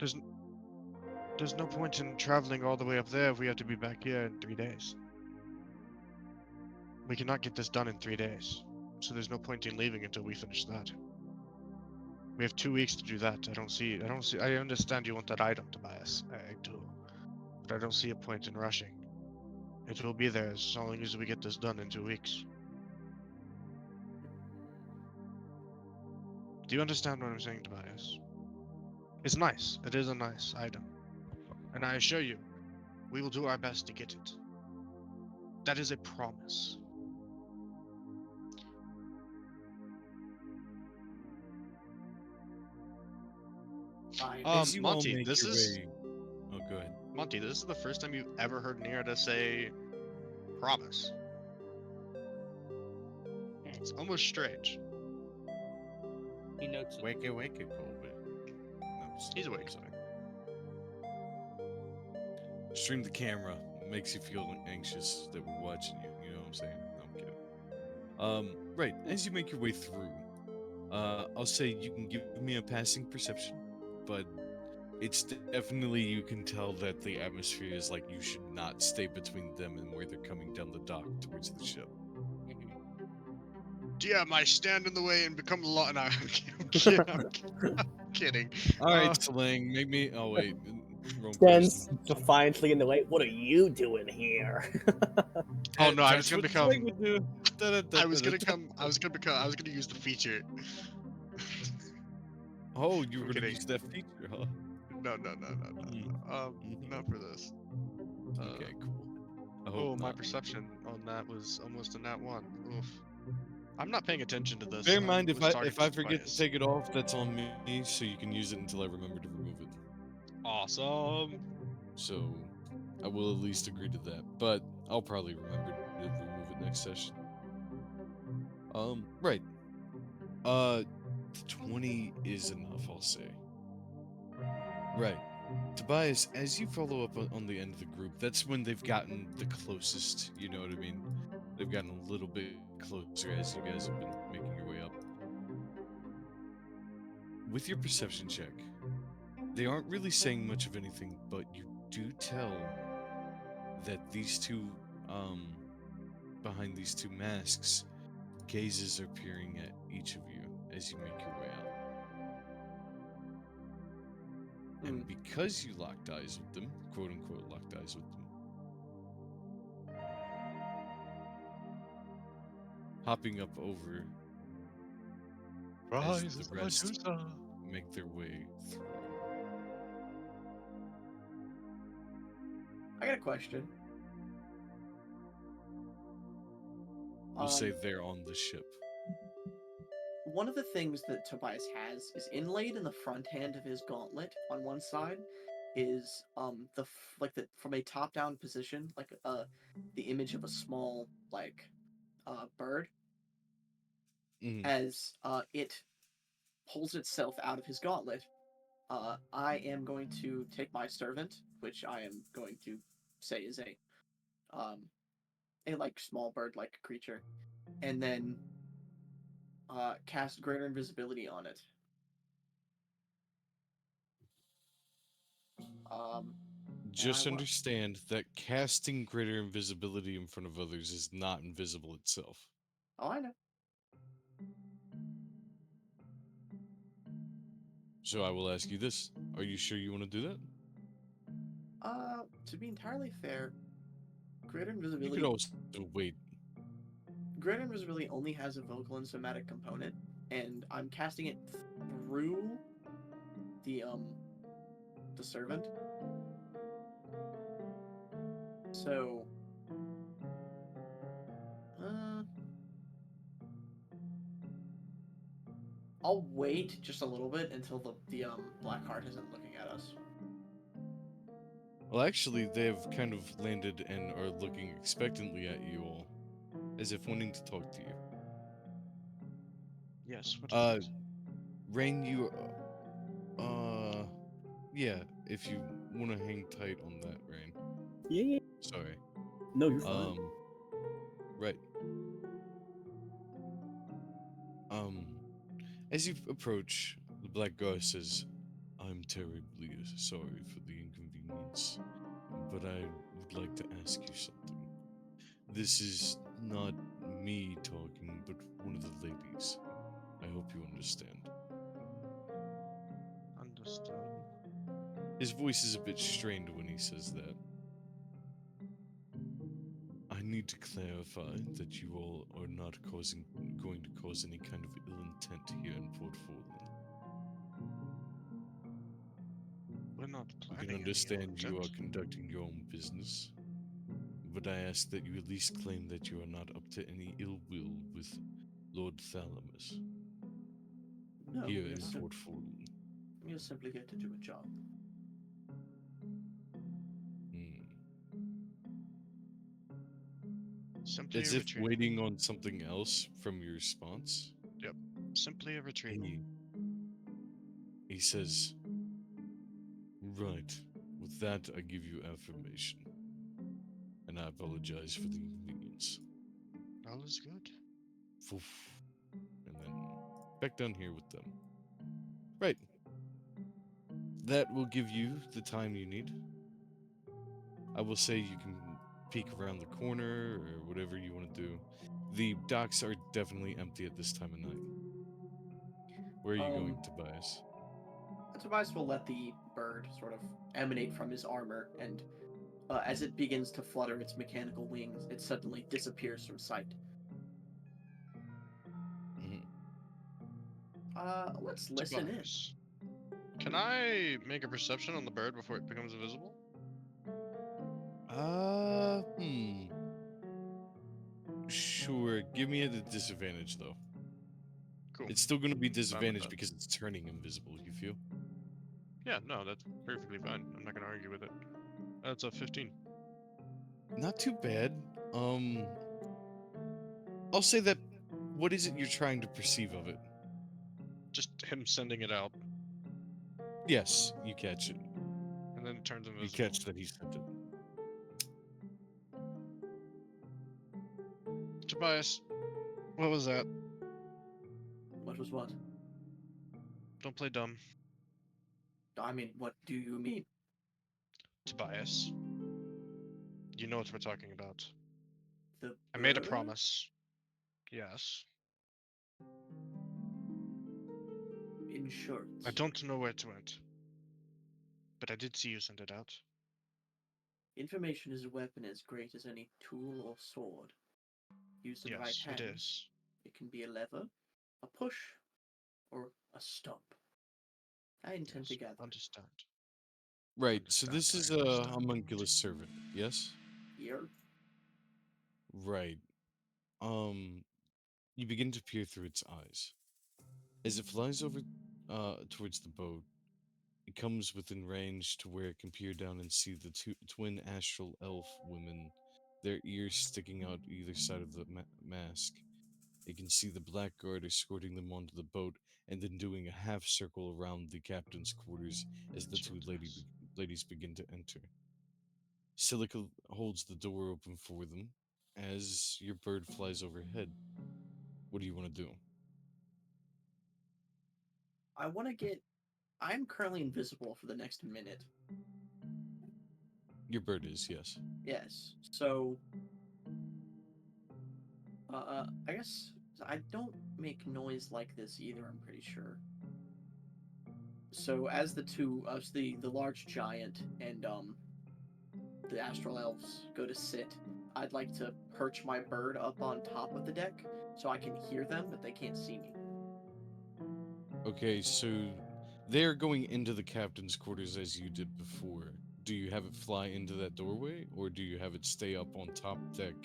There's no point in traveling all the way up there if we have to be back here in 3 days. We cannot get this done in 3 days, so there's no point in leaving until we finish that. We have 2 weeks to do that. I understand you want that item to buy us. I do. But I don't see a point in rushing. It will be there as long as we get this done in 2 weeks. Do you understand what I'm saying, Tobias? It's nice. It is a nice item. And I assure you, we will do our best to get it. That is a promise. fine. As you all Monty, make this your is way... Oh, go ahead. Monty, this is the first time you've ever heard Nirada say promise. It's almost strange. He notes it. Wake it, Colby. No, He's awake. sorry. Stream the camera. Makes you feel anxious that we're watching you. You know what I'm saying? No, I'm kidding. Right. As you make your way through, I'll say you can give me a passing perception, but it's definitely, you can tell that the atmosphere is like you should not stay between them and where they're coming down the dock towards the ship. DM, I stand in the way and become the law. No, I'm kidding. I'm kidding. All right, Salang, make me. Oh wait, wrong Stands person. defiantly in the way. What are you doing here? Oh no, I was That's gonna what become. Salang would do. I was gonna use the feature. Oh, you were I'm gonna kidding. use that feature, huh? No. Mhm. Not for this. Okay, cool. I hope Oh, my not. perception on that was almost a nat 1. Oof. I'm not paying attention to this. Bear in mind, was talking if I to forget to Tobias. take it off, that's on me, so you can use it until I remember to remove it. Awesome. So I will at least agree to that, but I'll probably remember to remove it next session. Right. 20 is enough, I'll say. Right. Tobias, as you follow up on the end of the group, that's when they've gotten the closest, you know what I mean? They've gotten a little bit closer as you guys have been making your way up. With your perception check, they aren't really saying much of anything, but you do tell that these two, behind these two masks, gazes are peering at each of you as you make your way out. And because you locked eyes with them, quote unquote locked eyes with them, hopping up over as Rise the of rest Medusa. make their way through. I got a question. We'll say they're on the ship. One of the things that Tobias has is inlaid in the front hand of his gauntlet on one side is from a top down position, like the image of a small bird as it pulls itself out of his gauntlet. I am going to take my servant, which I am going to say is a small bird like creature, and then cast greater invisibility on it. Just understand that casting greater invisibility in front of others is not invisible itself. Oh, I know. So I will ask you this. Are you sure you want to do that? To be entirely fair, greater You invisibility. could also wait. Greater invisibility only has a vocal and somatic component, and I'm casting it through the servant. So, I'll wait just a little bit until the black heart isn't looking at us. Well, actually, they have kind of landed and are looking expectantly at you all, as if wanting to talk to you. Yes. What is it? Rain, you, yeah, if you want to hang tight on that, Rain. Yeah. Sorry. No, you're fine. Right. As you approach, the Black Guard says, I'm terribly sorry for the inconvenience, but I would like to ask you something. This is not me talking, but one of the ladies. I hope you understand. Understood. His voice is a bit strained when he says that. I need to clarify that you all are not going to cause any kind of ill intent here in Port Fortland. We're not I planning can any understand you are intent. conducting your own business, but I ask that you at least claim that you are not up to any ill will with Lord Thalamus No, here in Port Fortland. You're simply here to do a job. Simply As a if retriever. waiting on something else from your response. Yep. Simply a retriever. He says, right, with that I give you affirmation. And I apologize for the inconvenience. All is good. Foof. And then back down here with them. Right. That will give you the time you need. I will say you can peek around the corner or whatever you want to do. The docks are definitely empty at this time of night. Where are you going, Tobias? Tobias will let the bird sort of emanate from his armor, and as it begins to flutter its mechanical wings, it suddenly disappears from sight. Let's listen Tobias. Can I make a perception on the bird before it becomes invisible? Sure, give me at a disadvantage though. Cool. It's still going to be Fine with disadvantage that. because it's turning invisible. You feel? Yeah, no, that's perfectly fine. I'm not gonna argue with it. That's a 15. Not too bad. I'll say that. What is it you're trying to perceive of it? Just him sending it out, Yes, you catch it. and then it turns You invisible. catch that he sent it. Tobias, what was that? What was what? Don't play dumb. I mean, what do you mean? Tobias. You know what we're talking about. The I made a bird? promise. Yes. Insurance. I don't know where it went. But I did see you send it out. Information is a weapon as great as any tool or sword. Used in the right Yes, it hands, is. it can be a lever, a push, or a stump. I intend to Yes, gather. understand. Right. So this is a Understand. homunculus servant. Yes. Here, Right. Um. You begin to peer through its eyes. As it flies over, towards the boat, it comes within range to where it can peer down and see the twin astral elf women, their ears sticking out either side of the mask. It can see the black guard escorting them onto the boat and then doing a half circle around the captain's quarters as the two ladies begin to enter. Silica holds the door open for them as your bird flies overhead. What do you want to do? I want to get. I'm currently invisible for the next minute. Your bird is, yes. Yes, so. I guess I don't make noise like this either, I'm pretty sure. So, as the large giant and, the astral elves go to sit, I'd like to perch my bird up on top of the deck so I can hear them, but they can't see me. Okay, so they're going into the captain's quarters as you did before. Do you have it fly into that doorway, or do you have it stay up on top deck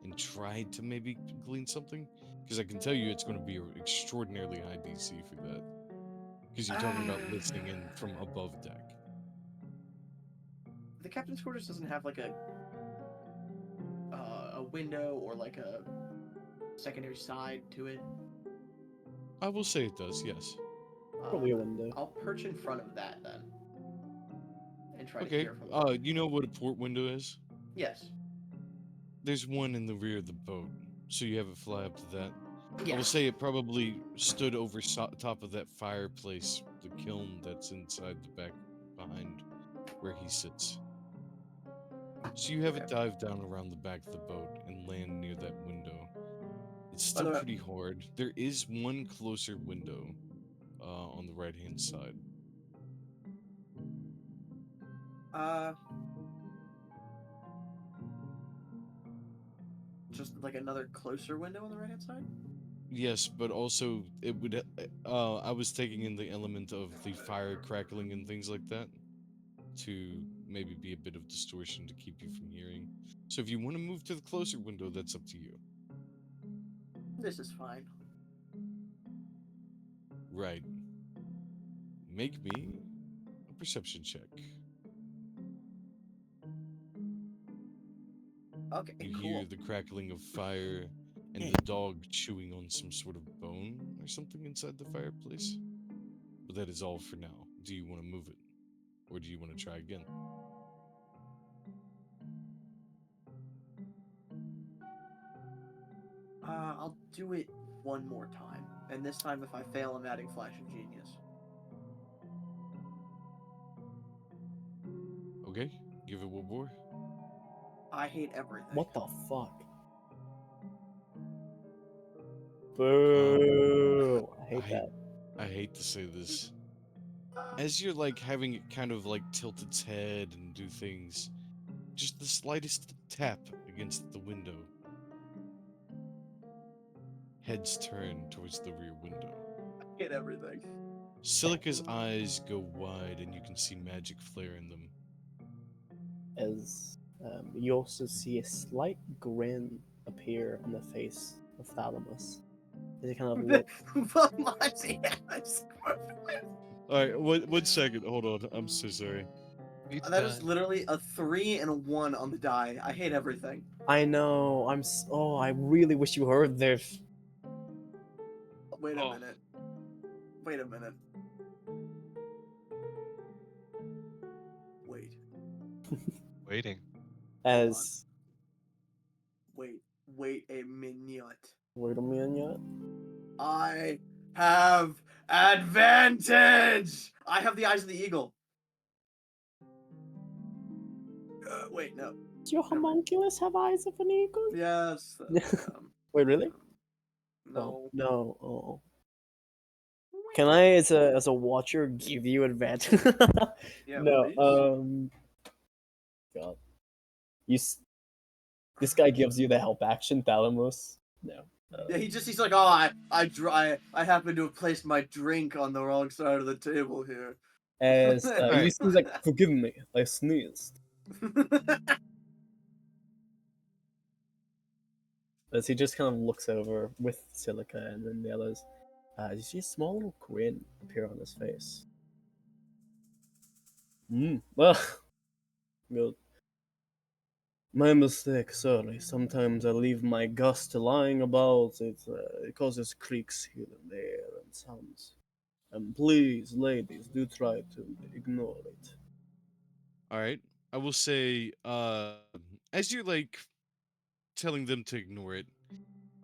and try to maybe glean something? Because I can tell you it's going to be an extraordinarily high DC for that. Because you're talking about listening in from above deck. The captain's quarters doesn't have like a window or like a secondary side to it. I will say it does, yes. Probably a window. I'll perch in front of that then, and try to Okay, hear from them. you know what a port window is? Yes. There's one in the rear of the boat, so you have it fly up to that. I Yeah. will say it probably stood over top of that fireplace, the kiln that's inside the back behind where he sits. So you have it dive down around the back of the boat and land near that window. It's still pretty hard. There is one closer window on the right hand side. Just like another closer window on the right hand side? Yes, but also it would. I was taking in the element of the fire crackling and things like that to maybe be a bit of distortion to keep you from hearing. So if you want to move to the closer window, that's up to you. This is fine. Right. Make me a perception check. Okay, You cool. hear the crackling of fire and the dog chewing on some sort of bone or something inside the fireplace. But that is all for now. Do you want to move it? Or do you want to try again? I'll do it one more time. And this time, if I fail, I'm adding Flash of Genius. Okay, give it one more. I hate everything. What the fuck? Boo! I hate that. I hate to say this. As you're like having it kind of like tilt its head and do things, just the slightest tap against the window. Heads turn towards the rear window. I hate everything. Silica's eyes go wide and you can see magic flare in them. As you also see a slight grin appear appear on the face of Thalamus. As he kind of looks. All right, one second. Hold on. I'm so sorry. It's That is done. literally a 3 and a 1 on the die. I hate everything. I know. Oh, I really wish you heard this. Wait a Oh. minute. Wait a minute. Wait. Waiting. As Wait a minute. wait a minute. I have advantage! I have the eyes of the eagle. Wait, no. Does your homunculus have eyes of an eagle? Yes. Wait, really? No. Oh, no. Oh. Can I, as a watcher, give you advantage? Yeah, no. please. God. This guy gives you the help action, Thalamus. No. Yeah, he's like, oh, I happen to have placed my drink on the wrong side of the table here. As he Alright. seems like, forgive me, I sneezed. As he just kind of looks over with Silica and then the others, you see a small little grin appear on his face. Well, good. My mistake, sorry. Sometimes I leave my gust lying about. It causes creaks here and there and sounds. And please, ladies, do try to ignore it. All right. I will say, as you're like telling them to ignore it,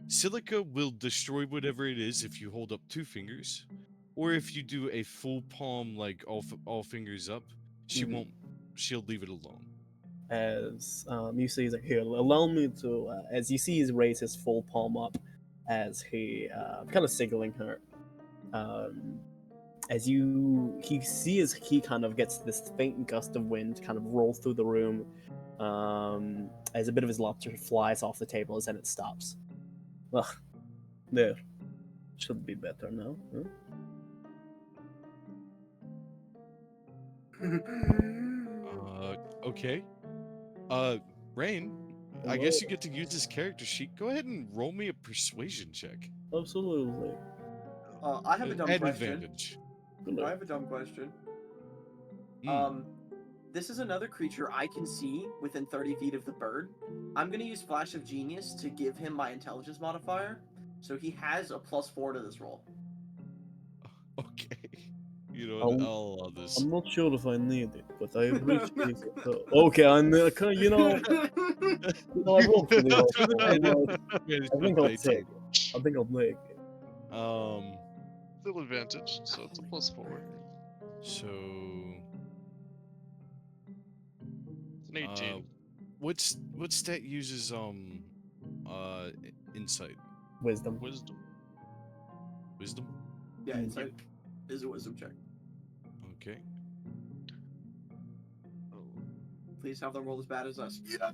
Silica will destroy whatever it is if you hold up 2 fingers, or if you do a full palm, like all fingers up. She Mhm. won't. She'll leave it alone. As you see, he's like, here, allow me to. As you see, he raise his full palm up, as he kind of signaling her. As he sees, he kind of gets this faint gust of wind kind of roll through the room. As a bit of his lobster flies off the table, and it stops. Ugh, there. Should be better now. Huh? Okay. Rain, I Hello. guess you get to use this character sheet. Go ahead and roll me a persuasion check. Absolutely. I have a dumb At question. advantage. I have a dumb question. Mm. This is another creature I can see within 30 feet of the bird. I'm gonna use Flash of Genius to give him my intelligence modifier, so he has a +4 to this roll. Okay. You know what? I'll, I'll allow this. I'm not sure if I need it, but I appreciate it. Okay, you know, I rolled for the For the awful. advantage I think I'll modifier, take it. I think I'll make it. Still advantage, so it's a +4. So, It's an 18. what stat uses insight? Wisdom. Wisdom. Wisdom? Yeah, insight is a wisdom check. Okay. Oh. Please have them roll as bad as us. Yeah.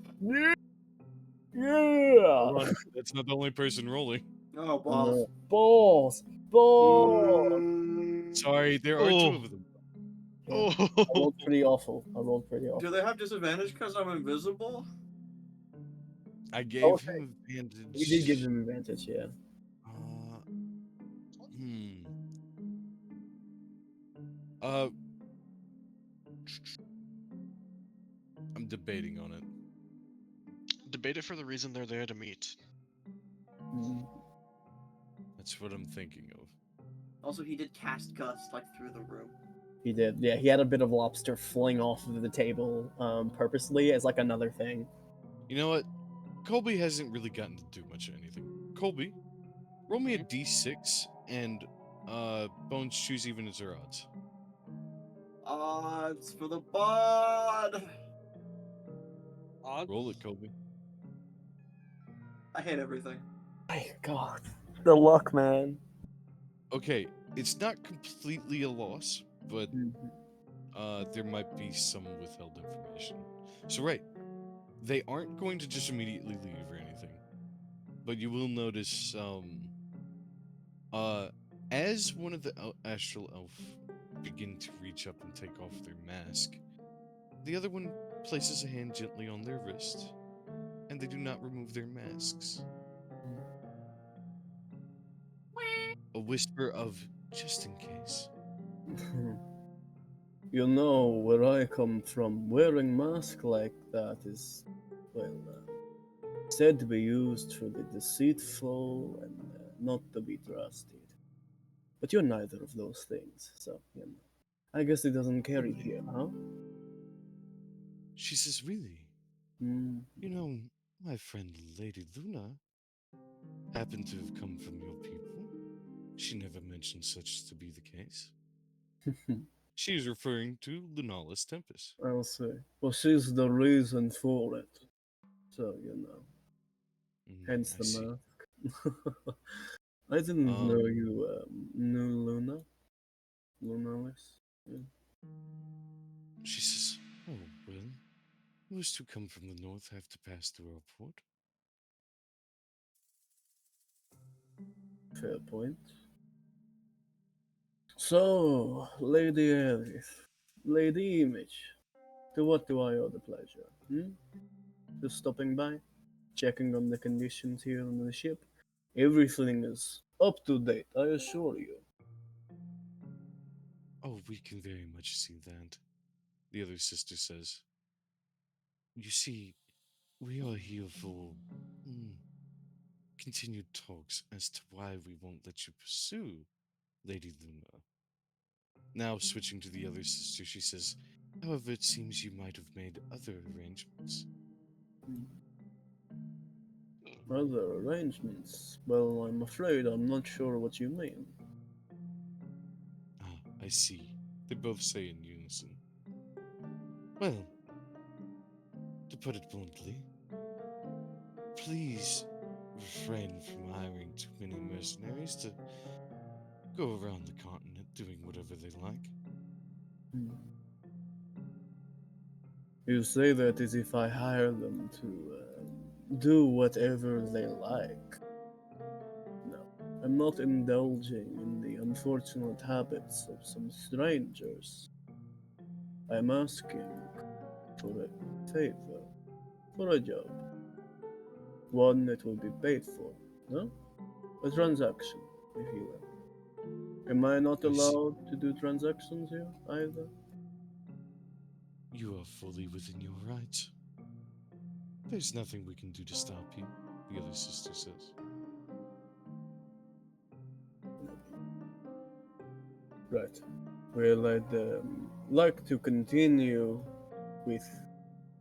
Hold on. That's not the only person rolling. Oh, balls. Balls. Sorry, there are 2 Oh. of them. Yeah. I rolled pretty awful. Do they have disadvantage because I'm invisible? I gave Okay. him advantage. You did give him advantage, yeah. Hmm. Uh, I'm debating on it. Debate it for the reason they're there to meet. That's what I'm thinking of. Also, he did cast Gust, like, through the room. He did. Yeah, he had a bit of lobster fling off of the table purposely as like another thing. You know what? Colby hasn't really gotten to do much of anything. Colby, roll me a d6 and Bones choose even as their odds. Odds for the bod! Odds? Roll it, Colby. I hate everything. My God, the luck, man. Okay, it's not completely a loss, but there might be some withheld information. So right, they aren't going to just immediately leave or anything, but you will notice as one of the astral elf begin to reach up and take off their mask, the other one places a hand gently on their wrist, and they do not remove their masks. A whisper of just in case. You know, where I come from, wearing mask like that is, well, said to be used for the deceitful and not to be trusted. But you're neither of those things, so, I guess it doesn't carry here, huh? She says, really? Mm. You know, my friend Lady Luna happened to have come from your people. She never mentioned such to be the case. She is referring to Lunalis Tempest. I'll say. Well, she's the reason for it. So, hence I the see. mask. I didn't know Um, you knew Luna. Lunalis. Yeah. she says, oh, well, those who come from the north have to pass through our port. Fair point. So, Lady Aerith, Lady Image, to what do I owe the pleasure? Just stopping by, checking on the conditions here on the ship. Everything is up to date, I assure you. Oh, we can very much see that, the other sister says. You see, we are here for continued talks as to why we won't let you pursue Lady Luna. Now, switching to the other sister, she says, however, it seems you might have made other arrangements. Other arrangements? Well, I'm afraid I'm not sure what you mean. Ah, I see. They both say in unison. Well, to put it bluntly, please refrain from hiring too many mercenaries to go around the continent doing whatever they like. Hmm. You say that as if I hire them to do whatever they like. No, I'm not indulging in the unfortunate habits of some strangers. I'm asking for a favor, for a job. One that will be paid for, no? A transaction, if you will. Am I not I see. allowed to do transactions here either? You are fully within your rights. There's nothing we can do to stop you, the other sister says. Right. Well, I'd like to continue with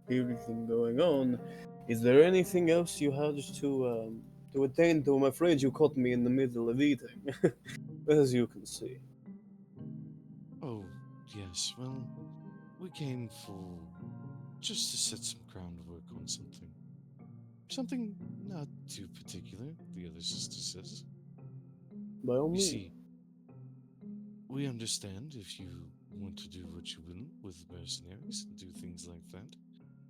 everything going on. Is there anything else you had to attend to? I'm afraid you caught me in the middle of eating, as you can see. Oh, yes, well, we came for just to set some groundwork on something. Something not too particular, the other sister says. By all You means. see, we understand if you want to do what you will with mercenaries and do things like that.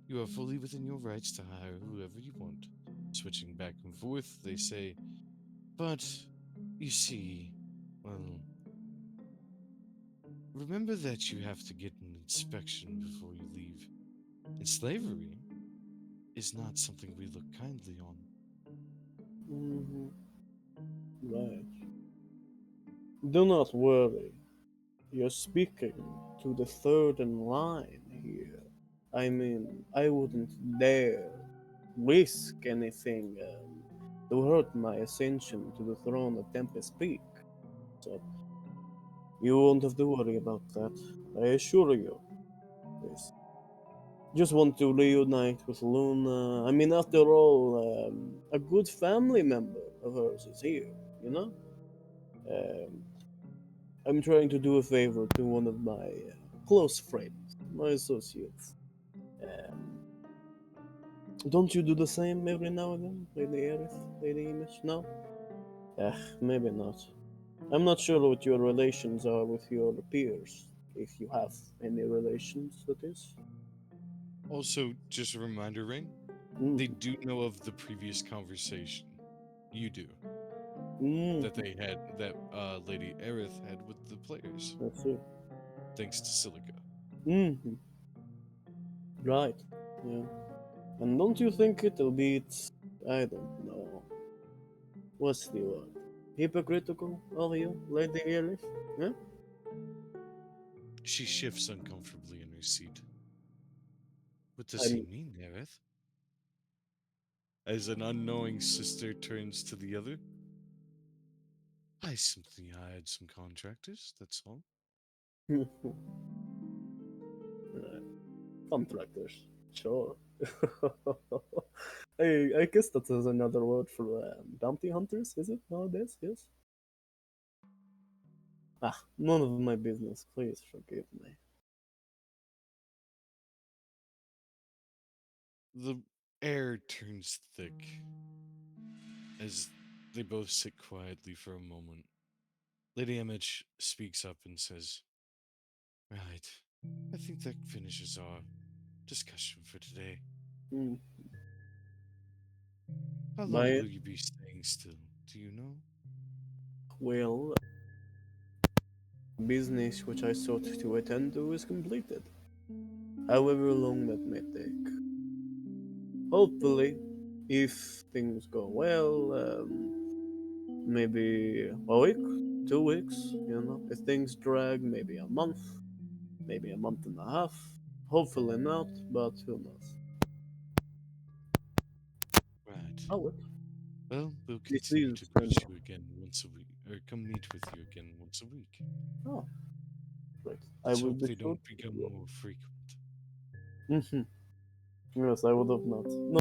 You are fully within your rights to hire whoever you want. Switching back and forth, they say, but you see, well, remember that you have to get an inspection before you leave. And slavery is not something we look kindly on. Mhm. Right. Do not worry. You're speaking to the third in line here. I mean, I wouldn't dare risk anything to hurt my ascension to the throne of Tempest Peak. So you won't have to worry about that. I assure you. Yes. Just want to reunite with Luna. I mean, after all, a good family member of hers is here, you know? Um, I'm trying to do a favor to one of my close friends, my associates. Um, don't you do the same every now and then, Lady Aerith, Lady Image? No? Maybe not. I'm not sure what your relations are with your peers, if you have any relations, that is. Also, just a reminder, Rain, Mm. they do know of the previous conversation. You do. Mm. That they had, that Lady Aerith had with the players, That's it. thanks to Silica. Mm-hmm. Right. Yeah. And don't you think it'll be, I don't know, what's the word? hypocritical of you, Lady Eilish. Yeah? She shifts uncomfortably in her seat. What does he I'm mean, Aerith? As an unknowing sister turns to the other. I simply hired some contractors, that's all. contractors. Sure. I guess that is another word for bounty hunters, is it nowadays? Yes. Ah, none of my business. Please forgive me. The air turns thick as they both sit quietly for a moment. Lady Image speaks up and says, Right, I think that finishes our discussion for today. Hmm. How long My will you be staying still? Do you know? well, business which I sought to attend to is completed. However long that may take. Hopefully, if things go well, maybe a week, 2 weeks, you know. If things drag, maybe a month and a half. Hopefully not, but who knows. Right. Oh, well, Well, we'll this continue is to kind meet of. you again once a week, or come meet with you again once a week. Oh, great. I Let's will hope be they sure don't become to. more frequent. Mhm. Yes, I would have not. No,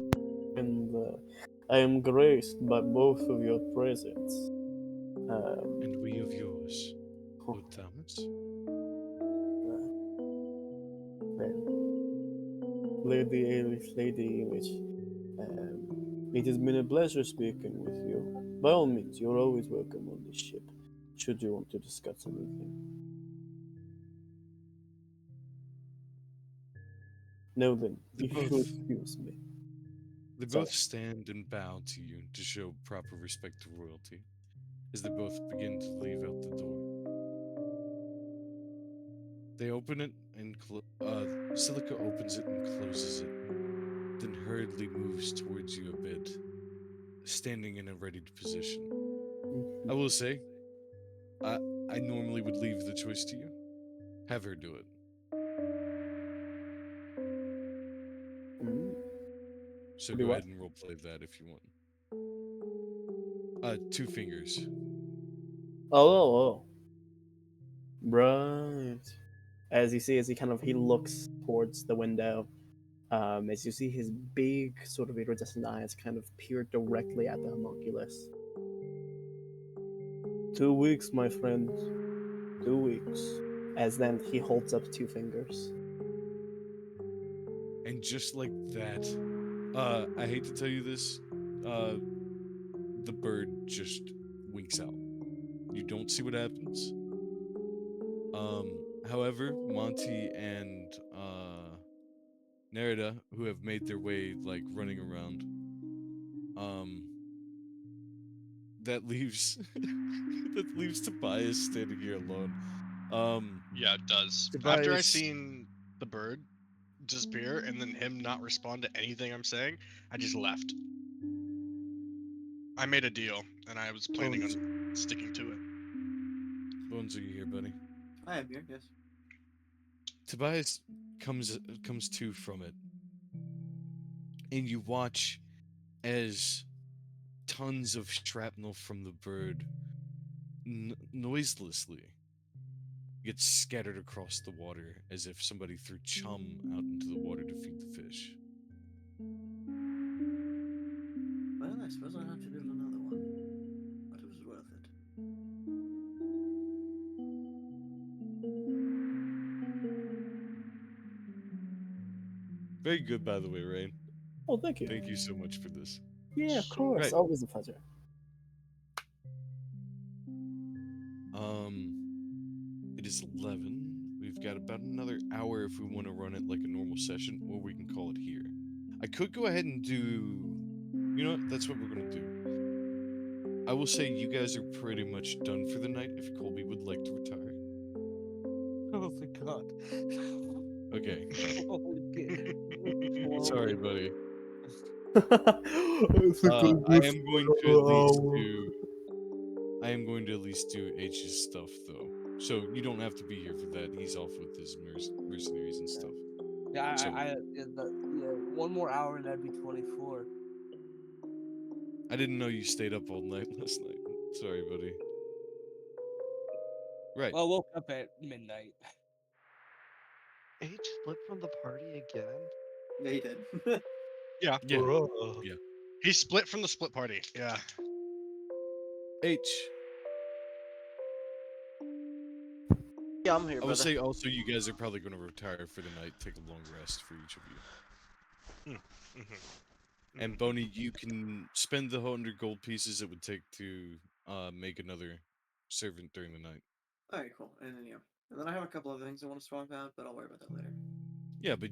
and I am graced by both of your presence. And Um, we of yours, oh, Lord Thomas. well, Lady Eilish, Lady Eilish, it has been a pleasure speaking with you. By all means, you're always welcome on this ship, should you want to discuss anything. Now then, They if you both excuse me. they Sorry. both stand and bow to you to show proper respect to royalty as they both begin to leave out the door. They open it and Silica opens it and closes it, then hurriedly moves towards you a bit, standing in a ready position. I will say, I I normally would leave the choice to you. Have her do it. Mm, So do go what? ahead and roleplay that if you want. 2 fingers. Oh. Right. As you see, as he looks towards the window, as you see his big, sort of iridescent eyes kind of peer directly at the homunculus. 2 weeks, my friend. 2 weeks. As then he holds up 2 fingers. And just like that, I hate to tell you this, uh, the bird just winks out. You don't see what happens. However, Monty and Nerida, who have made their way like running around, um, that leaves that leaves Tobias standing here alone. Um, Yeah, it does. After I Tobias, seen the bird disappear and then him not respond to anything I'm saying, I just left. I made a deal and I was planning Bones, on sticking to it. Bones, are you here, buddy? I am here, yes. Tobias comes to from it, and you watch as tons of shrapnel from the bird noiselessly gets scattered across the water as if somebody threw chum out into the water to feed the fish. Well, I suppose I'll have to build another one, but it was worth it. Very good, by the way, Rain. Oh, thank you. Thank you so much for this. Yeah, of course. Right. Always a pleasure. Um, it is 11. We've got about another hour if we want to run it like a normal session, or we can call it here. I could go ahead and do. You know what? That's what we're gonna do. I will say you guys are pretty much done for the night. If Colby would like to retire. Oh my god. Okay. Holy Sorry, buddy. It's a good I wish am for going to at another least hour. do. I I am going to at least do H's stuff though, so you don't have to be here for that. He's off with his mercenaries and stuff. Yeah, So- yeah, one more hour and that'd be 24. I didn't know you stayed up all night last night. Sorry, buddy. Right. Well, I woke up at midnight. H split from the party again? Yeah, he did. Yeah. Yeah. Bro. Yeah. He split from the split party. Yeah. H. Yeah, I'm here, I brother. would say also you guys are probably going to retire for the night. Take a long rest for each of you. And Boney, you can spend the 100 gold pieces it would take to make another servant during the night. Alright, cool. And then I have a couple other things I want to swap out, but I'll worry about that later. Yeah, but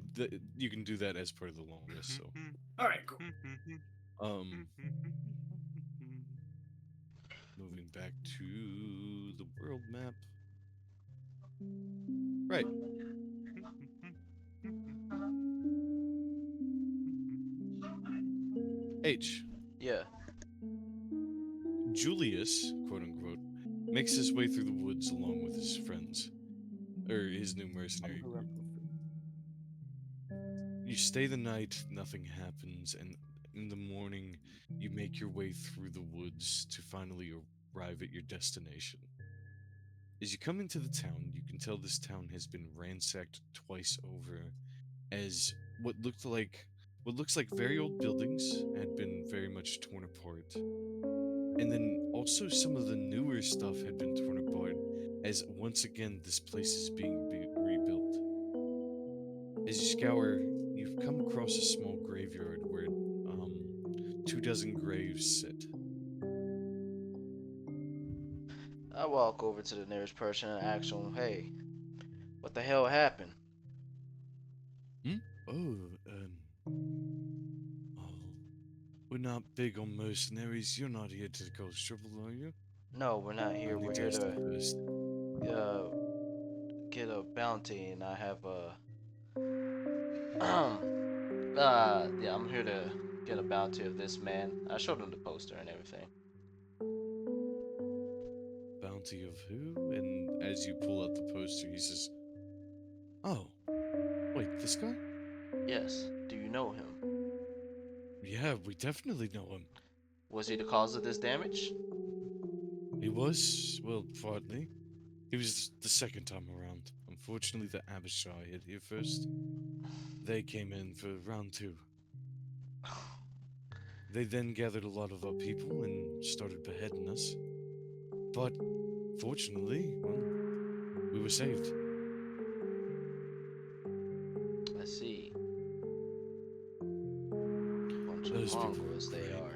you can do that as part of the long rest. So, Alright, cool. moving back to the world map. Right. H. Yeah. Julius, quote unquote, makes his way through the woods along with his friends, or his new mercenary group. You stay the night, nothing happens, and in the morning, you make your way through the woods to finally arrive at your destination. As you come into the town, you can tell this town has been ransacked twice over, as what looks like very old buildings had been very much torn apart. And then also some of the newer stuff had been torn apart, as once again this place is being rebuilt. As you scour, you've come across a small graveyard where 24 graves sit. I walk over to the nearest person and ask him, "Hey, what the hell happened?" Oh, we're not big on mercenaries. You're not here to cause trouble, are you? No, we're not here. I need We're to here ask to that first. get a bounty, and I have yeah, I'm here to get a bounty of this man. I showed him the poster and everything. Bounty of who? And as you pull out the poster, he says, "Oh, wait, this guy? Yes. Do you know him? Yeah, we definitely know him. Was he the cause of this damage? He was, well, partly. He was the second time around. Unfortunately, the Abishai hit here first. They came in for round 2. They then gathered a lot of our people and started beheading us. But, fortunately, well, we were saved. I see. Bunch of Those people were mongrels they great. are.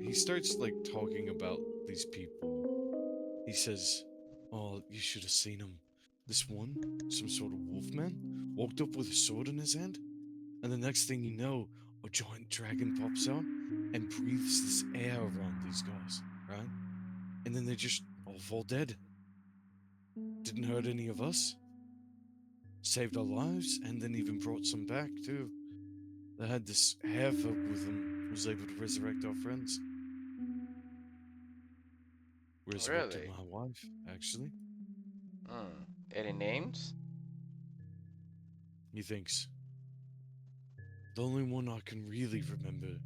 He starts, like, talking about these people. He says, "Oh, you should have seen him. This one, some sort of wolfman, walked up with a sword in his hand, and the next thing you know, a giant dragon pops out and breathes this air around these guys, right? And then they just all fall dead. Didn't hurt any of us. Saved our lives, and then even brought some back, too. They had this hair-folk with them, was able to resurrect our friends. Resurrected Really? my wife, actually." Any names? He thinks. The only one I can really remember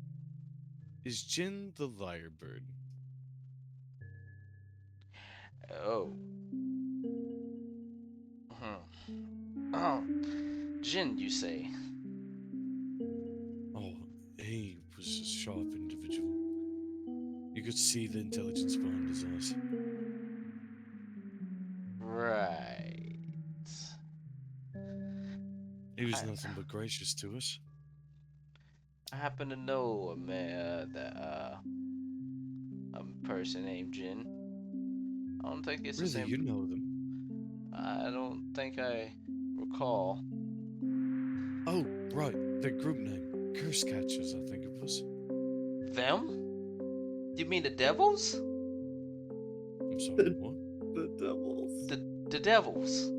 is Jin the Lyrebird. Oh. Oh. Jin, you say? Oh, he was a sharp individual. You could see the intelligence behind his eyes. Right. He was I- nothing but gracious to us. I happen to know a man a person named Jin. I don't think it's the Really, same. you know them. I don't think I recall. Oh, right, their group name. Curse Catchers, I think it was. Them? You mean the devils? I'm sorry, what? The devils. The devils.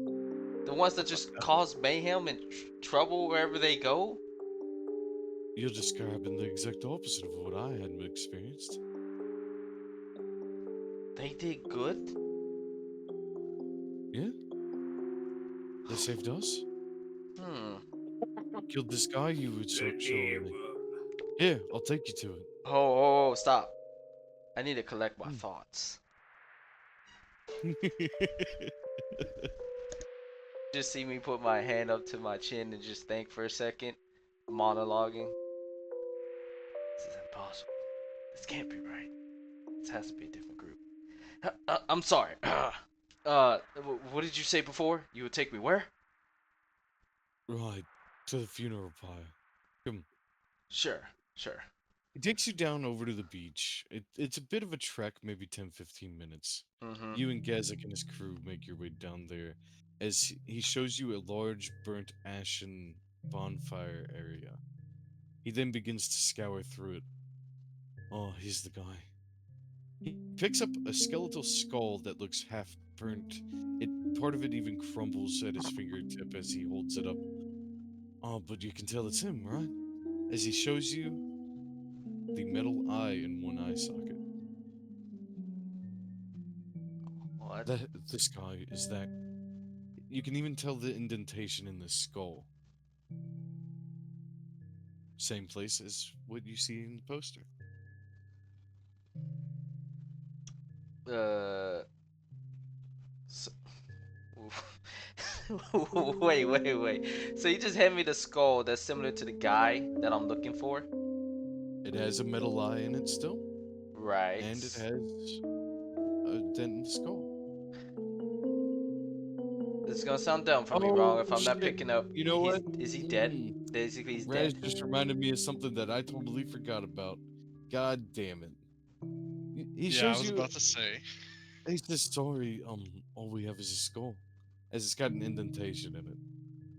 The ones that just cause mayhem and trouble wherever they go? You're describing the exact opposite of what I had experienced. They did good? Yeah? They saved us? Hmm. Killed this guy you were showing me. Yeah, I'll take you to it. Oh, stop. I need to collect my Hmm. thoughts. Just see me put my hand up to my chin and just think for a second, monologuing. This is impossible. This can't be right. This has to be a different group. I'm sorry. What did you say before? You would take me where? Right, to the funeral pyre. Come. Sure, sure. It takes you down over to the beach. It's a bit of a trek, maybe 10-15 minutes. Mm-hmm. You and Gazek and his crew make your way down there as he shows you a large, burnt, ashen bonfire area. He then begins to scour through it. Oh, he's the guy. He picks up a skeletal skull that looks half burnt. Part of it even crumbles at his fingertip as he holds it up. Oh, but you can tell it's him, right? As he shows you the metal eye in one eye socket. What? This guy is that. You can even tell the indentation in the skull. Same place as what you see in the poster. So, wait. So you just hand me the skull that's similar to the guy that I'm looking for? It has a metal eye in it still, Right. and it has a dent in the skull. This is gonna sound dumb for me, Oh, wrong, if I'm not shit. picking up. You know what? Is he dead? Basically, he's Raz dead. just reminded me of something that I totally forgot about. God damn it. He Yeah, I shows was you. about to say. He says, sorry, all we have is a skull. As it's got an indentation in it.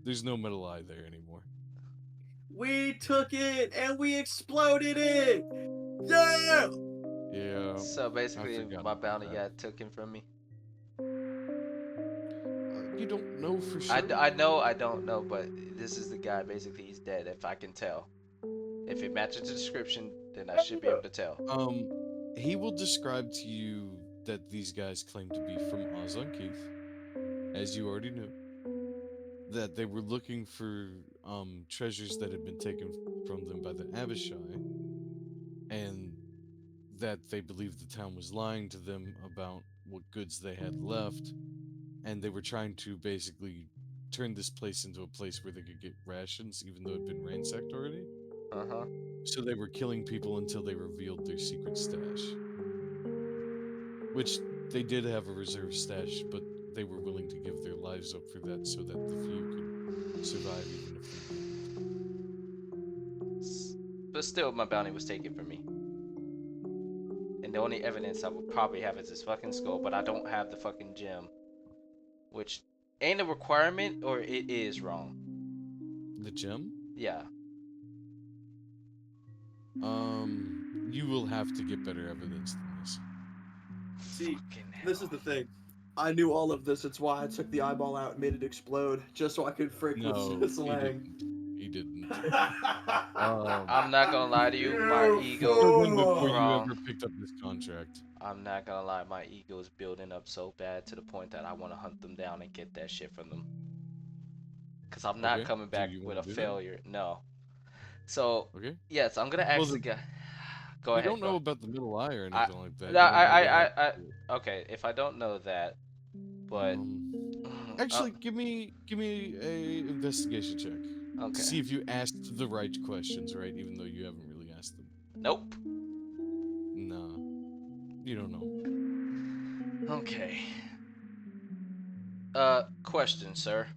There's no metal eye there anymore. We took it and we exploded it! Yeah! Yeah. So basically, forgot my about bounty that. got taken from me. You don't know for I sure. know I don't know, but this is the guy. Basically, he's dead. If I can tell, if it matches the description, then I should be able to tell. He will describe to you that these guys claim to be from Ozon Keith, as you already knew. That they were looking for treasures that had been taken from them by the Abishai, and that they believed the town was lying to them about what goods they had left, and they were trying to basically turn this place into a place where they could get rations, even though it had been ransacked already. Uh-huh. So they were killing people until they revealed their secret stash. Which they did have a reserve stash, but they were willing to give their lives up for that so that the few could survive even if they didn't. But still, my bounty was taken from me. And the only evidence I would probably have is this fucking skull, but I don't have the fucking gem. Which ain't a requirement, or it is wrong. The gem? Yeah. You will have to get better evidence than this. See, Fucking this hell. is the thing. I knew all of this. It's why I took the eyeball out and made it explode, just so I could frick No, with he Salang. He didn't. I'm not gonna lie to you, my You ego. Even before you Wrong. ever picked up this contract. I'm not gonna lie, my ego is building up so bad to the point that I want to hunt them down and get that shit from them. Cause I'm not Okay, coming do back you with wanna a do that? failure. No. So Okay. yes, I'm gonna ask Well, the guy. Go We ahead. don't know about the middle eye or I- anything like that. I, You don't know what happened I, to it. okay, if I don't know that, but Actually, give me a investigation check. okay. See if you asked the right questions, right? Even though you haven't really asked them. Nope. Nah, you don't know. Okay. Question, sir.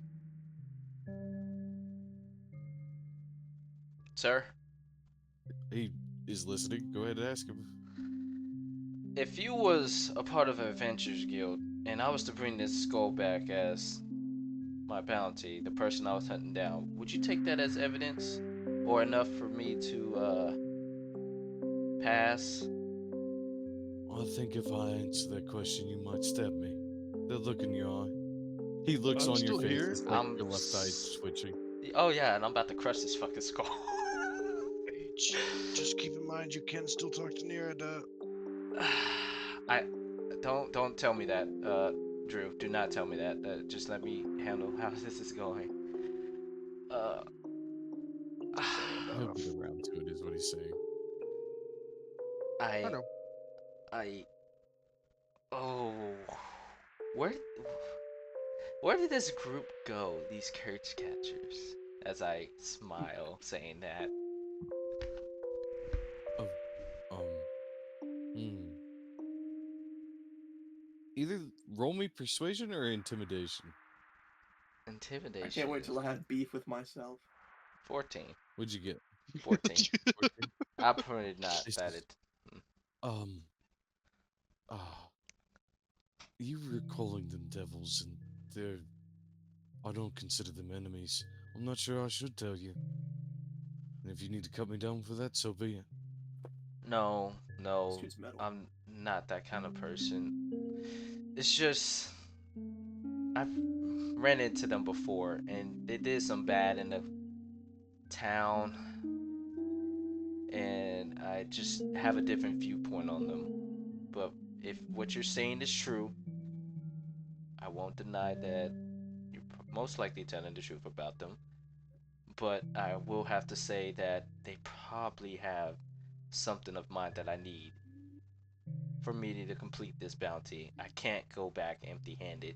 Sir, He is listening. Go ahead and ask him. if you was a part of an Adventures Guild and I was to bring this skull back as my bounty, the person I was hunting down, would you take that as evidence or enough for me to pass? I think if I answer that question, you might stab me. That look in your eye. He looks I'm on your still face. here. It's like I'm your left eye twitching. Oh yeah, and I'm about to crush this fucking skull. Just keep in mind you can still talk to Nerida. I don't tell me that, Drew. Do not tell me that. Just let me handle how this is going. Uh, He'll get around to it, is what he's saying. I I know. I oh, where where did this group go? These curse catchers. As I smile, saying that. Oh, hmm. Either roll me persuasion or intimidation. Intimidation. I can't wait till I is have beef with myself. 14. What'd you get? 14. 14? I probably not This that is- it. Um, you were calling them devils, and they're. I don't consider them enemies. I'm not sure I should tell you. And if you need to cut me down for that, so be it. No, no, Dude's metal. I'm not that kind of person. It's just I've ran into them before, and they did some bad in the town, and I just have a different viewpoint on them. But if what you're saying is true, I won't deny that you're most likely telling the truth about them. But I will have to say that they probably have something of mine that I need for me to complete this bounty. I can't go back empty-handed.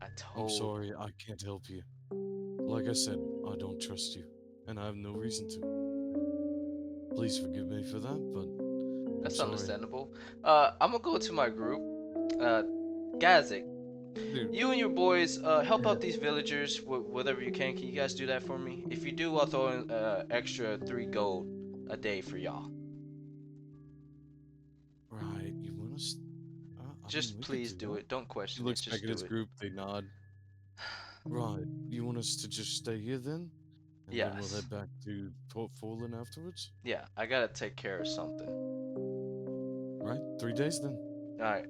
I I'm told. sorry, I can't help you. Like I said, I don't trust you, and I have no reason to. Please forgive me for that, but I'm That's sorry. understandable. I'm gonna go to my group. Gazik, Dude, you and your boys, help out these villagers with whatever you can. Can you guys do that for me? If you do, I'll throw in extra 3 gold a day for y'all. right, you want us... I mean, Just we could please do do that. it. Don't He question it. looks back Just at his do it. group, they nod. Right, you want us to just stay here then? And then we'll Yes. head back to Port Fallen afterwards? Yeah, I gotta take care of something. Right, 3 days then. Alright,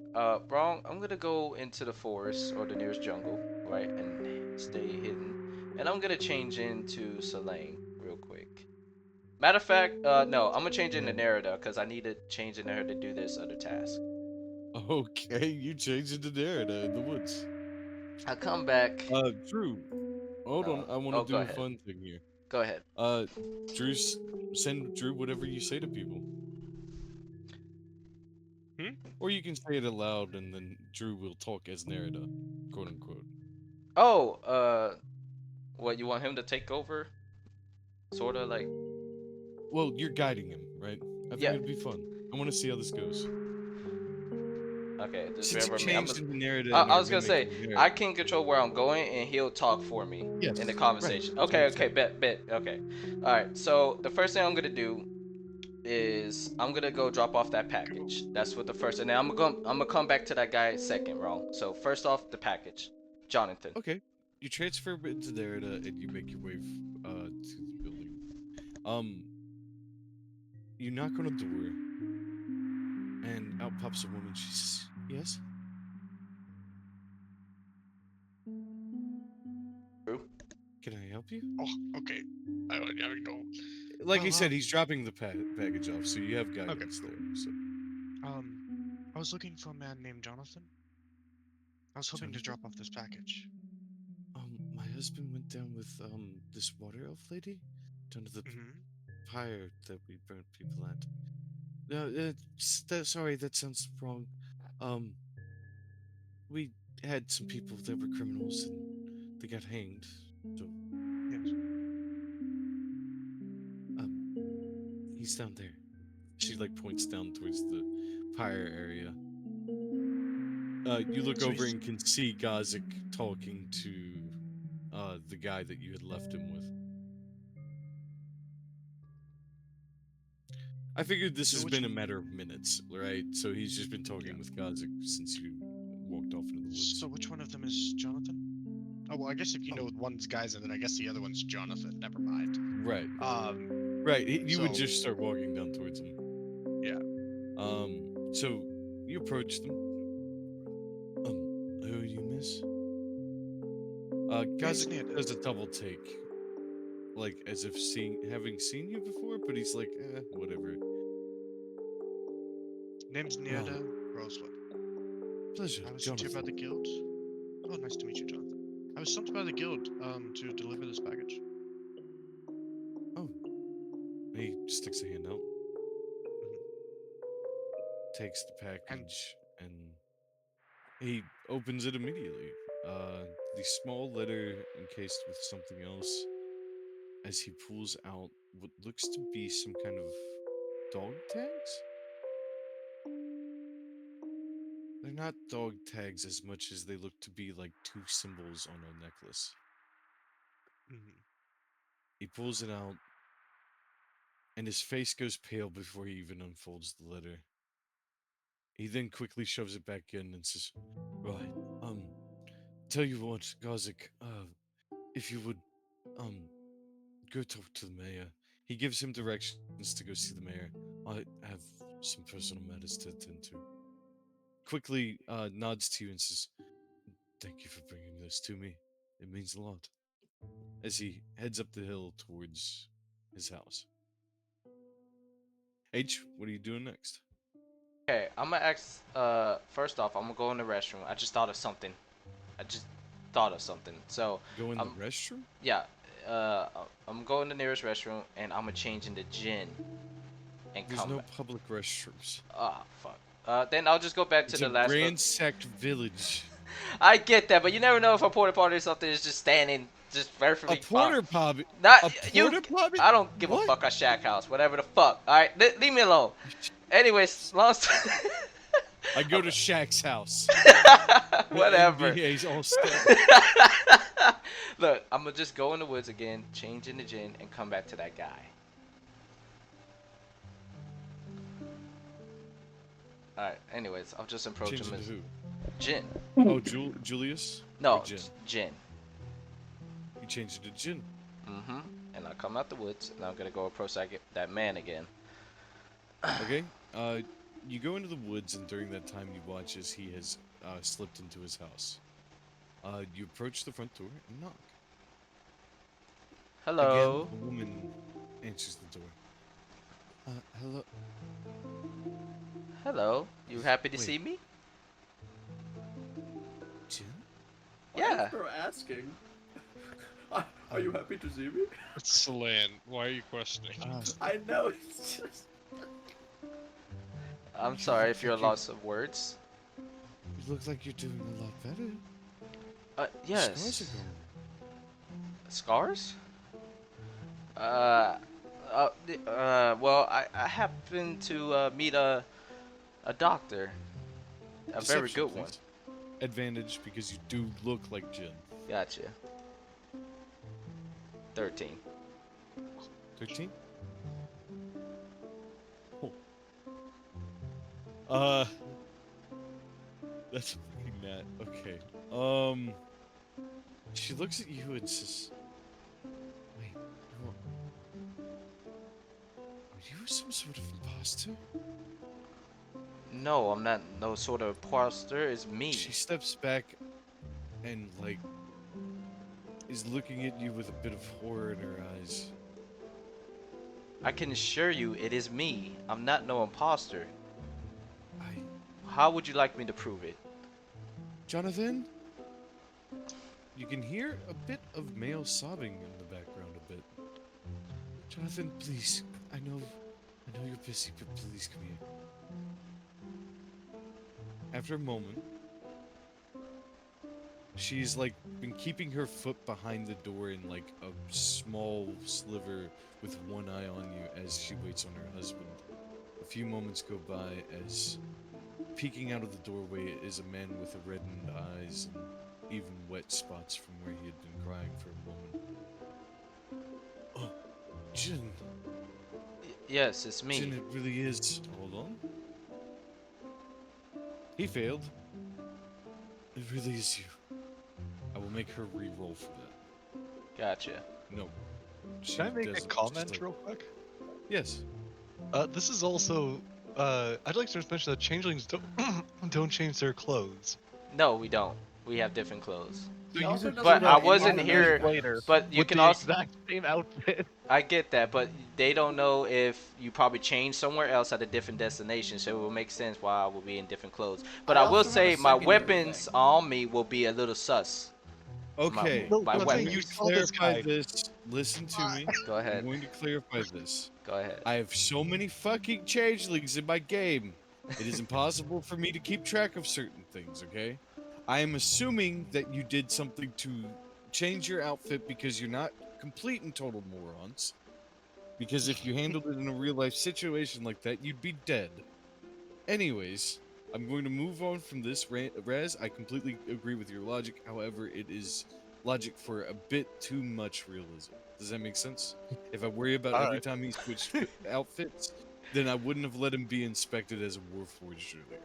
wrong. I'm gonna go into the forest or the nearest jungle, right, and stay hidden. And I'm gonna change into Salang real quick. Matter of fact, no, I'm gonna change into Nerida because I need to change into her to do this other task. Okay, you changed into Derrida in the woods. I come back. Drew, hold on, I want to Oh, go do a ahead. fun thing here. Go ahead. Drew's... Send Drew whatever you say to people. Or you can say it aloud and then Drew will talk as Nerida, quote unquote. Oh, what, you want him to take over? Sorta like. Well, you're guiding him, right? I think Yeah. it'd be fun. I want to see how this goes. Okay, just Since you remember me. changed into Nerida and I are was gonna say mimicking I Nerida. can control where I'm going, and he'll talk for me Yes, in the right. conversation. That's what Okay, I'm okay, saying. bet. Okay, all right. So the first thing I'm gonna do is I'm gonna go drop off that package. That's what the first, and then I'm gonna come back to that guy second, wrong. So first off, the package, Jonathan. Okay. You transfer into Nerida and you make your way to the building. You knock on a door and out pops a woman. She says, "Yes." Drew? Can I help you? Oh, okay. I know. Like I Well, said, he's dropping the package off, so you have guidance cool. there. So, I was looking for a man named Jonathan. I was hoping to Jonathan? drop off this package. My husband went down with this water elf lady down to the Mm-hmm. fire that we burned people at. No, sorry, that sounds wrong. Um, we had some people that were criminals and they got hanged. So, Yes. he's down there. She like points down towards the pyre area. You look So over he's and can see Gazik talking to the guy that you had left him with. I figured this So has which been a matter of minutes, right? So he's just been talking Yeah. with Gazik since you walked off into the woods. So which one of them is Jonathan? Oh well, I guess if you know one's guys, and then I guess the other one's Jonathan. Never mind. Right. Um. Right. You would So- just start walking down towards him. Yeah. So you approach them. Who are you, miss? It's Gazik Nanda. does a double take. like as if having seen you before, but he's like, whatever. Name's Neoda Rosewood. Pleasure, I was sent here by Jonathan. the guild. Oh, nice to meet you, Jonathan. I was sent by the guild to deliver this package. Oh, he sticks a hand out, Mhm. takes the And package, and he opens it immediately. The small letter encased with something else, as he pulls out what looks to be some kind of dog tags. They're not dog tags as much as they look to be like two symbols on a necklace. mhm. He pulls it out, and his face goes pale before he even unfolds the letter. He then quickly shoves it back in and says, "Right, tell you what, Garzik, if you would, um, go talk to the mayor." He gives him directions to go see the mayor. I have some personal matters to attend to. Quickly, nods to you and says, "Thank you for bringing this to me. It means a lot." As he heads up the hill towards his house. H, what are you doing next? Okay, I'm gonna ask. First off, I'm gonna go in the restroom. I just thought of something. I just thought of something. So, Go in the um, restroom? yeah. I'm going to the nearest restroom, and I'm gonna change into gin, and There's come no back. public restrooms. Ah, fuck. Then I'll just go back to It's the a last. ransacked village. I get that, but you never know if a porta potty or something is just standing, just A perfectly fine. porter potty? Not A you. porta potty? I don't give a What? fuck. A shack house, whatever the fuck. All right, leave me alone. Anyways, long story. I go to Shaq's house. The Whatever. NBA's all-star. Look, I'm gonna just go in the woods again, change into gin, and come back to that guy. All right. Anyways, I'll just approach Change him into as who? Jin. Oh, Julius? No, Or Jin? Jin. You changed it to Jin. Mm-hmm. And I come out the woods, and I'm gonna go approach that man again. Okay. You go into the woods, and during that time, you watch as he has slipped into his house. You approach the front door and knock. Hello. Again, a woman answers the door. Hello. Hello. You happy to Wait. see me? Jin? Yeah. For asking. Are you happy to see me? It's Salan. Why are you questioning? I know, it's just... I'm sorry if you're a loss of words. You look like you're doing a lot better. Yes. Scars are gone. Scars? Well, I happen to meet a doctor. A very Deception, good one. please. Advantage because you do look like Jin. Gotcha. 13. 13? That's a fucking gnat. Okay. She looks at you and says, "Wait, are you some sort of imposter?" No, I'm not no sort of imposter. It's me. She steps back and, like, is looking at you with a bit of horror in her eyes. I can assure you it is me. I'm not no imposter. I... How would you like me to prove it? Jonathan? You can hear a bit of male sobbing in the background a bit. Jonathan, please. I know you're busy, but please come here. After a moment, she's like been keeping her foot behind the door in like a small sliver with one eye on you as she waits on her husband. A few moments go by as peeking out of the doorway is a man with reddened eyes and even wet spots from where he had been crying for a moment. Oh, Jin. Yes, it's me. Jin, it really is. Hold on. He failed. It really is you. I will make her re-roll for that. Gotcha. No. Can I make a doesn't, comment just like- real quick? Yes. This is also. I'd like to just mention that changelings don't don't change their clothes. No, we don't. We have different clothes. He you also would doesn't But wear I any wasn't of the here. magic later items. But you with can the also. exact same outfit. I get that, but they don't know if you probably changed somewhere else at a different destination, so it will make sense why I will be in different clothes. But I I will also have a say my secondary weapons thing. on me will be a little sus. Okay, No, My I'm the thing going you to weapons. saw this clarify guy. this. Listen to me. Go I'm ahead. going to clarify this. Go ahead. I have so many fucking changelings in my game. It is impossible for me to keep track of certain things, okay? I am assuming that you did something to change your outfit because you're not complete and total morons. Because if you handled it in a real life situation like that, you'd be dead. Anyways, I'm going to move on from this, Raz. I completely agree with your logic. However, it is logic for a bit too much realism. Does that make sense? If I worry about every Alright. time he switched outfits, then I wouldn't have let him be inspected as a warforged earlier.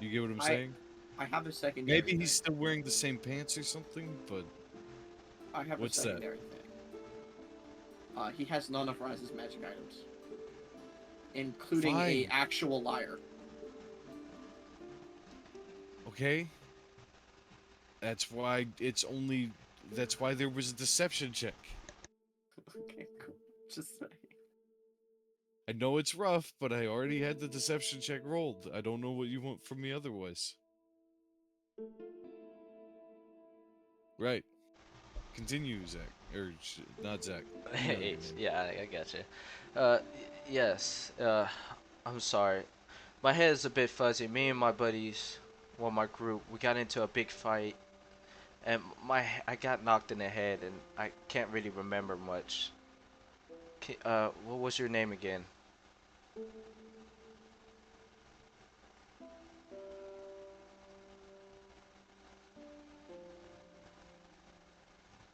You get what I'm saying? I have a secondary Maybe thing. he's still wearing the same pants or something, but I have what's a that? secondary thing. He has none of Rise's magic items, including a Fine. actual liar. Okay? That's why it's only. That's why there was a deception check. Okay, cool. Just saying. I know it's rough, but I already had the deception check rolled. I don't know what you want from me otherwise. Right. Continue, Zach. Or not Zach. You know your Hey, name. yeah, I got you. Yes. I'm sorry. My head is a bit fuzzy. Me and my buddies, well, my group, we got into a big fight, and I got knocked in the head, and I can't really remember much. What was your name again?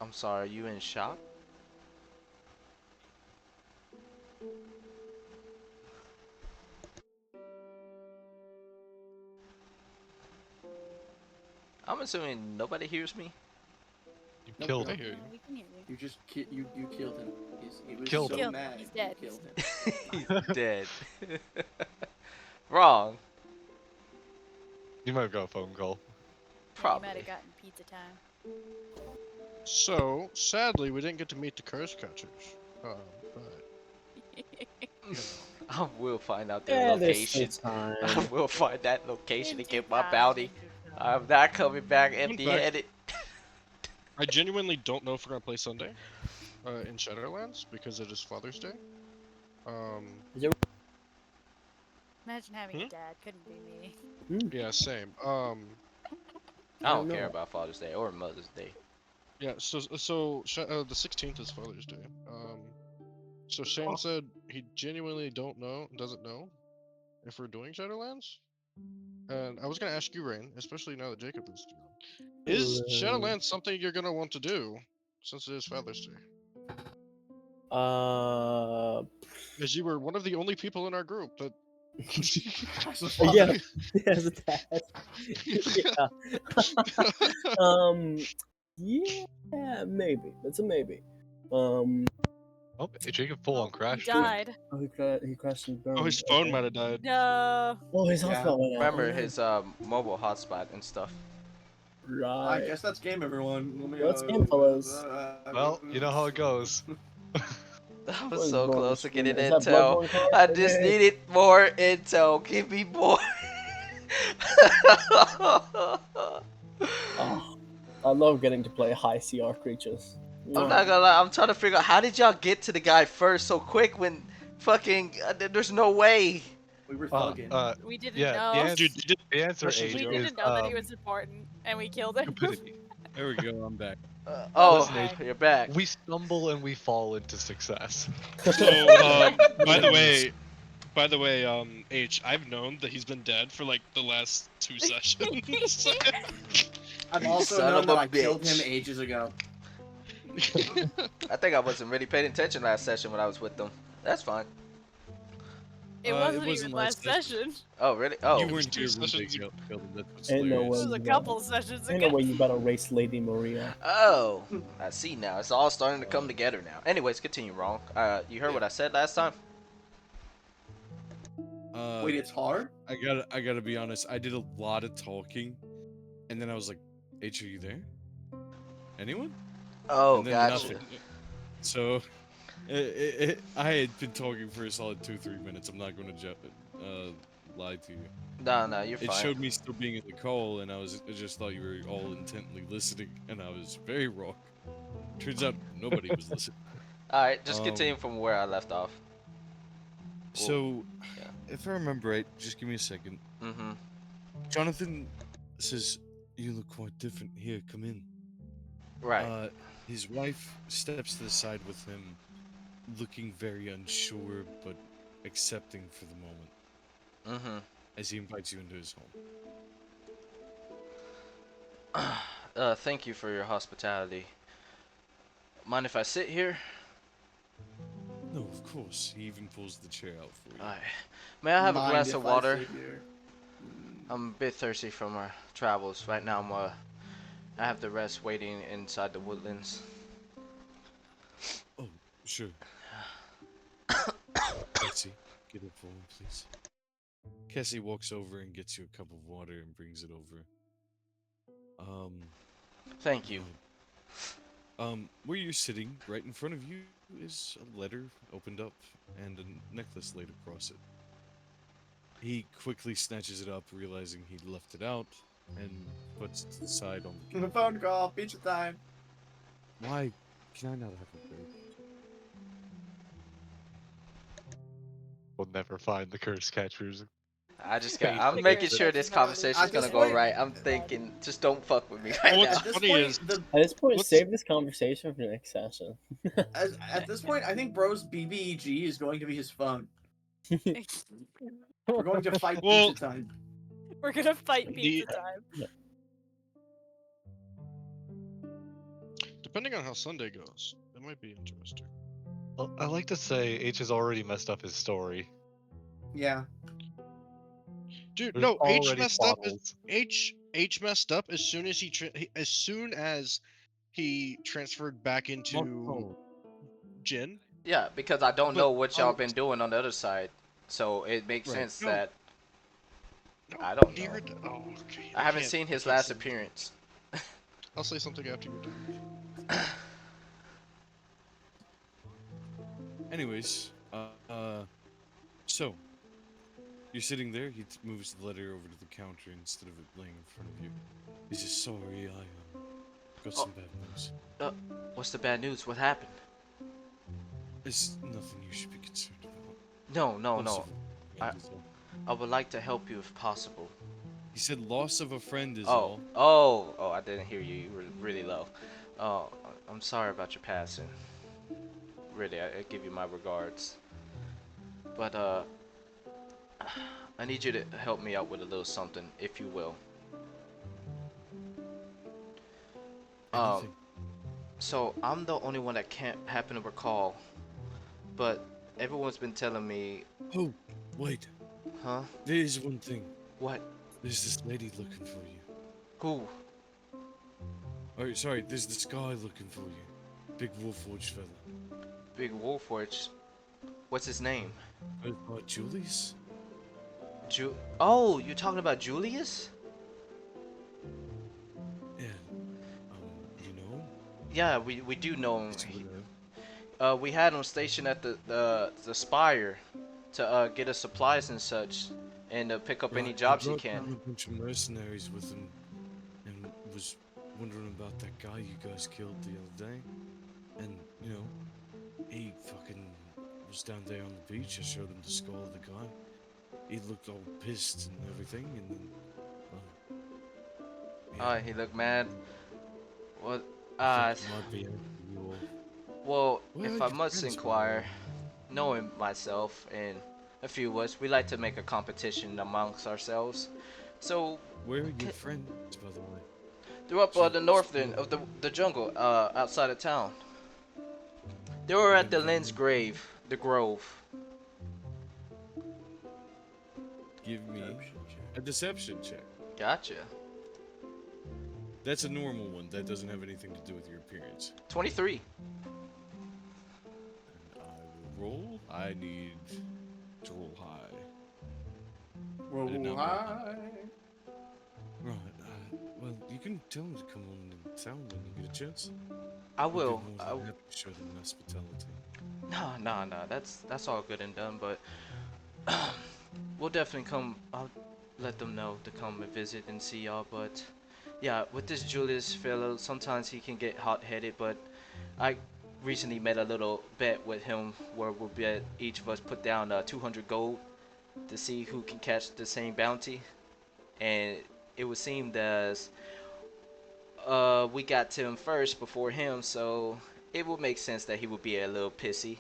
I'm sorry. Are you in shock? I'm assuming nobody hears me. You Nope, killed nope. him. I hear No, you. we can hear you. You just you killed him. He was Killed so him. Killed him. mad. He's you dead. killed him. He's dead. Wrong. You might have got a phone call. Yeah, he might Probably. have gotten pizza time. So, sadly, we didn't get to meet the curse catchers. But, you know. I will find out their Yeah, there's location. still I time. will find that location In and due get my time, bounty. in due time. I'm not coming back fact- empty-handed. I genuinely don't know if we're gonna play Sunday in Shadowlands because it is Father's Day. Imagine having a Hmm? dad. Couldn't be me. Yeah, same. I don't know. care about Father's Day or Mother's Day. Yeah. The 16th is Father's Day. So Shane said he genuinely doesn't know if we're doing Shadowlands. And I was gonna ask you, Rain, especially now that Jacob is gone. Is Shadowlands something you're gonna want to do since it is Father's Day? As you were one of the only people in our group that. Yeah, as a dad. Yeah. Yeah, maybe. That's a maybe. Oh, Jacob full on He crashed. died. Oh, he crashed and burned. Oh, his phone Okay. might have died. No. Oh, his Yeah. hotspot went out. Remember Oh, yeah. his mobile hotspot and stuff. I Right. guess that's game, everyone. Let me, That's game, fellas. Well, you know how it goes. I What was is so wrong close with to you? getting Is that intel. Bloodborne card? I just Hey. needed more intel. Give me more. Oh, I love getting to play high CR creatures. I'm not gonna lie. I'm trying to figure out how did y'all get to the guy first so quick when fucking there's no way. We were thugging. We didn't Yeah, know. Dude, the answer Questions H We ago. is didn't know that he was important, and we killed him. stupidity. There we go. I'm back. Oh, Listen, H, you're back. we stumble and we fall into success. So, by the way, H, I've known that he's been dead for like the last 2 sessions. I've You also son known of that a I killed him bitch. ages ago. I think I wasn't really paying attention last session when I was with them. That's fine. It wasn't even last session. Oh, really? Oh. You weren't 2 here when they sessions ago. killed him. That's what's Ain't no hilarious. way It was a you couple sessions Ain't no ago. way you better race Lady Maria. Oh, I see now. It's all starting to come together now. Anyways, continue, wrong. You heard what I said last time? Wait, it's hard? I gotta be honest. I did a lot of talking, and then I was like, "H, are you there?" Anyone? Oh, And then gotcha. nothing. So, I had been talking for a solid 2-3 minutes. I'm not going to lie to you. No, you're It fine. showed me still being in the call, and I just thought you were all intently listening, and I was very wrong. Turns out nobody was listening. All right, just Um, continue from where I left off. So, yeah. if I remember right, just give me a second. Mm-hmm. Jonathan says, "You look quite different. Here, come in." Right. His wife steps to the side with him, looking very unsure but accepting for the moment, Mm-hmm. as he invites you into his home. Thank you for your hospitality. Mind if I sit here? No, of course. He even pulls the chair out for you. Alright. May I have a Mind glass if of I water? sit here? I'm a bit thirsty from our travels. Right now, I have the rest waiting inside the woodlands. Oh, sure. Cassie, get it for him, please. Cassie walks over and gets you a cup of water and brings it over. Thank you. Where you're sitting, right in front of you, is a letter opened up and a necklace laid across it. He quickly snatches it up, realizing he'd left it out, and puts it to the side on the The phone call, pizza time. Why can I not have a break? We'll never find the curse catchers. I'm making sure this conversation's At gonna this go point- right. I'm thinking, just don't fuck with me right What's now. At this funny point, is- the At this point, What's- save this conversation for the next session. at this point, I think Bro's BBEG is going to be his phone. We're going to fight Well- pizza time. We're gonna fight The- pizza time. Depending on how Sunday goes, it might be interesting. Well, I like to say H has already messed up his story. Yeah. Dude, There's no, H already messed up. bottles. H messed up as soon as he transferred back into Jin. Yeah, because I don't But know what y'all on- been doing on the other side, so it makes Right. sense No. that No, I don't know. near. Oh, okay. I haven't can't- seen his I can't last say- appearance. I'll say something after you're done. Anyways, so you're sitting there. He moves the letter over to the counter instead of it laying in front of you. He says, "Sorry, I got some bad news. What's the bad news? What happened? It's nothing you should be concerned about. No. Loss of a friend is all." I would like to help you if possible. He said, "Loss of a friend is all." Oh, I didn't hear you. You were really low. Oh, I'm sorry about your passing. Really, I give you my regards. But, I need you to help me out with a little something, if you will. Anything. So I'm the only one that can't happen to recall, but everyone's been telling me, Oh, wait. huh? There is one thing. What? There's this lady looking for you. Who? Oh, sorry. There's this guy looking for you. Big Wolforged fella. Big Wolforge. What's his name? Julius? Oh, you're talking about Julius? Yeah. You know him? Yeah, we do know him. It's Willow. We had him stationed at the Spire to get us supplies and such, and to pick up any Right, jobs he brought can. down a bunch of mercenaries with him, and was wondering about that guy you guys killed the other day. And you know, he fucking was down there on the beach. I showed him the skull of the guy. He looked all pissed and everything, and then, well, He looked mad. What? I think he might be after you all. Well, Where if are I your must friends, by the inquire, way? knowing myself and a few of us, we like to make a competition amongst ourselves. So Where are your friends, by the way? they're up So- the north end of the jungle, outside of town. They were at the Lynn's grave, the grove. Give me a deception check. Gotcha. That's a normal one. That doesn't have anything to do with your appearance. 23. And I will roll. I need to roll high. I did not roll high. Right. Well, you You can tell him to come on in town when you get a chance. I We'd be will. more than happy to show them hospitality. No. That's all good and done, but we'll definitely come. I'll let them know to come and visit and see y'all. But yeah, with this Julius fellow, sometimes he can get hot-headed. But I recently made a little bet with him where we'll bet each of us put down 200 gold to see who can catch the same bounty, and it would seem as we got to him first before him, so it would make sense that he would be a little pissy.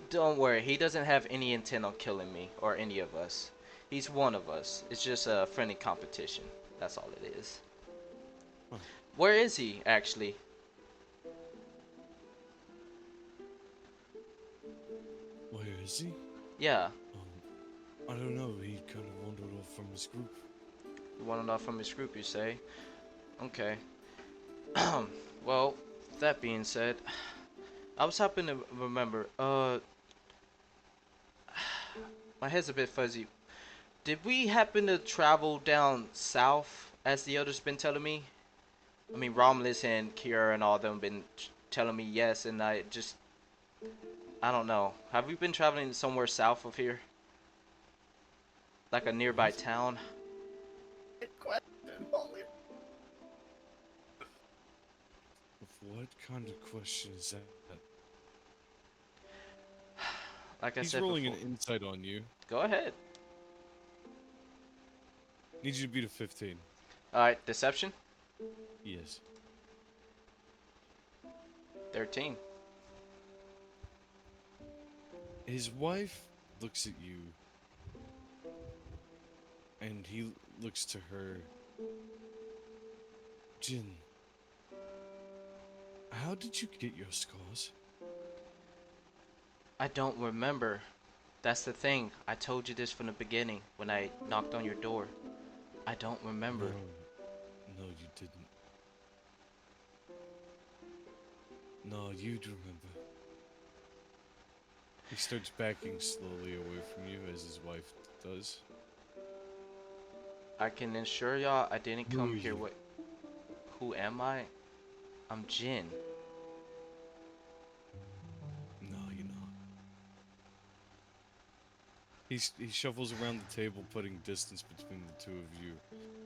Don't worry, he doesn't have any intent on killing me or any of us. He's one of us. It's just a friendly competition. That's all it is. Huh. Where is he, actually? Where is he? Yeah, I don't know. He kind of wandered off from his group. you want to know from his group, you say? Okay. Well, that being said, I was happening to remember, my head's a bit fuzzy. Did we happen to travel down south, as the others been telling me? I mean, Romulus and Kira and all them been telling me yes, and I don't know. Have we been traveling somewhere south of here? Like a nearby What? town? Good question. Holy. What kind of question is that? Like I He's said rolling before. an insight on you. Go ahead. Need you to beat a 15. Alright, deception? Yes. 13. His wife looks at you, and he looks to her. Jin, how did you get your scars? I don't remember. That's the thing. I told you this from the beginning when I knocked on your door. I don't remember. No, you didn't. No, you'd remember. He starts backing slowly away from you as his wife does. I can assure y'all I didn't Who come are here you? with... Who am I? I'm Jin. No, you're not. He shuffles around the table, putting distance between the two of you.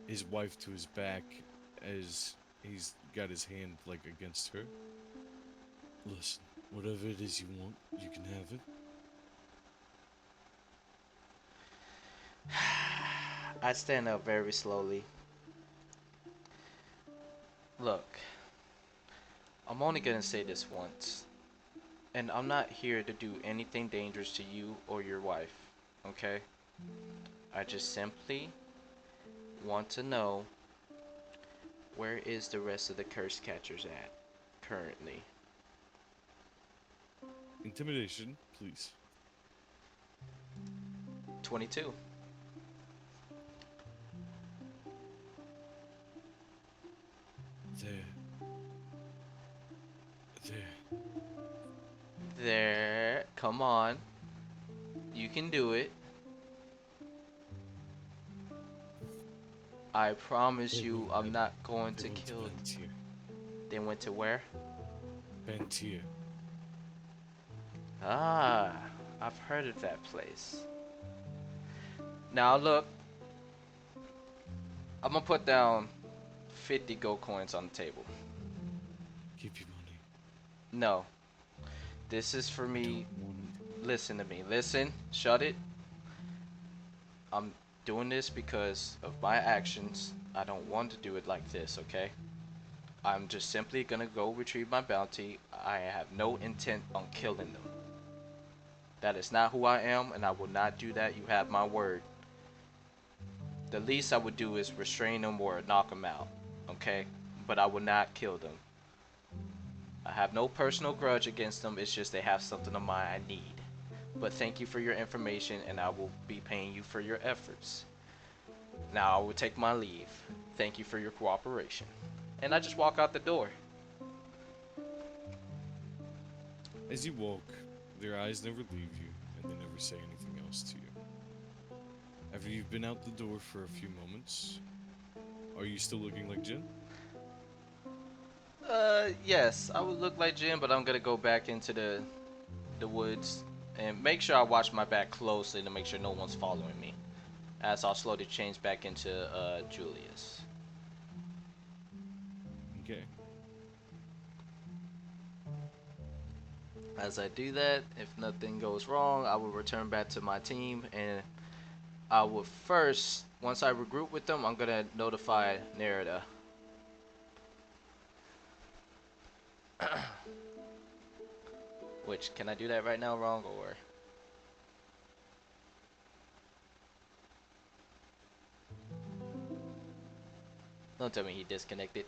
His wife to his back, as he's got his hand like against her. Listen, whatever it is you want, you can have it. I stand up very slowly. Look, I'm only gonna say this once. And I'm not here to do anything dangerous to you or your wife, okay? I just simply want to know, where is the rest of the curse catchers at currently? Intimidation, please. 22. There. There. There, come on. You can do it. I promise They you went I'm to- not going They to went to kill. Bantier. They went to where? Bantier. Ah, I've heard of that place. Now look, I'm gonna put down 50 gold coins on the table. Keep your money. No, this is for I me. don't want it. Listen to me. Listen, shut it. I'm doing this because of my actions. I don't want to do it like this, okay? I'm just simply gonna go retrieve my bounty. I have no intent on killing them. That is not who I am, and I will not do that. You have my word. The least I would do is restrain them or knock them out, okay? But I will not kill them. I have no personal grudge against them. It's just they have something of mine I need. But thank you for your information, and I will be paying you for your efforts. Now I will take my leave. Thank you for your cooperation. And I just walk out the door. As you walk, their eyes never leave you, and they never say anything else to you. After you've been out the door for a few moments, are you still looking like Jin? Yes, I would look like Jim, but I'm gonna go back into the woods and make sure I watch my back closely to make sure no one's following me. As I'll slowly change back into Julius. Okay. As I do that, if nothing goes wrong, I will return back to my team, and I will first, once I regroup with them, I'm gonna notify Nerida. Which, can I do that right now, wrong, or? Don't tell me he disconnected.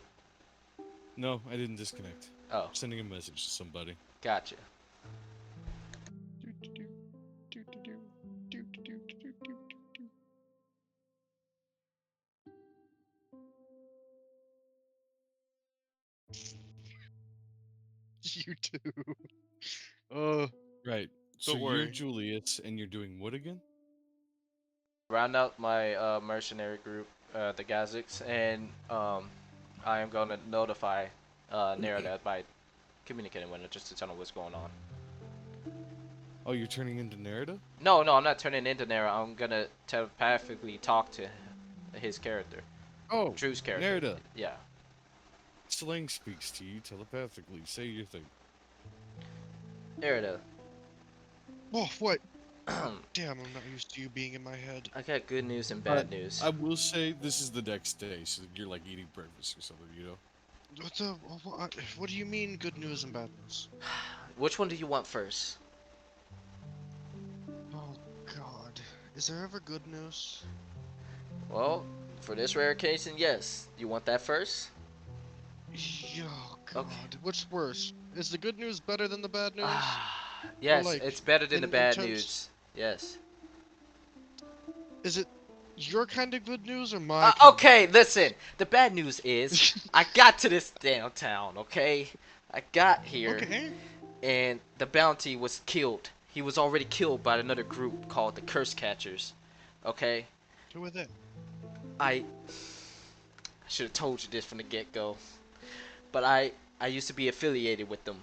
No, I didn't disconnect. Oh, Sending a message to somebody. gotcha. You too. Uh, Right. So Don't you're worry. Julius, and you're doing what again? Round out my mercenary group, the Gaziks, and I am going to notify Nerida by communicating with her just to tell her what's going on. Oh, you're turning into Narita? No, I'm not turning into Nerida. I'm going to telepathically talk to his character. Oh, Drew's character. Nerida. Yeah. Slang speaks to you telepathically. Say your thing. Nerida. oh, what? Damn, I'm not used to you being in my head. I got good news and bad news. I will say this is the next day, so you're like eating breakfast or something, you know? What do you mean, good news and bad news? Which one do you want first? Oh, God. Is there ever good news? Well, for this rare occasion, yes. You want that first? Oh, God. Okay. What's worse? Is the good news better than the bad news? Yes, like, it's better than the in bad terms- news. Yes. Is it your kind of good news or my kind? Okay, listen. The bad news is I got to this downtown, okay? I got here, Okay. and the bounty was killed. He was already killed by another group called the Curse Catchers, okay? Who are they? I should have told you this from the get-go, but I used to be affiliated with them.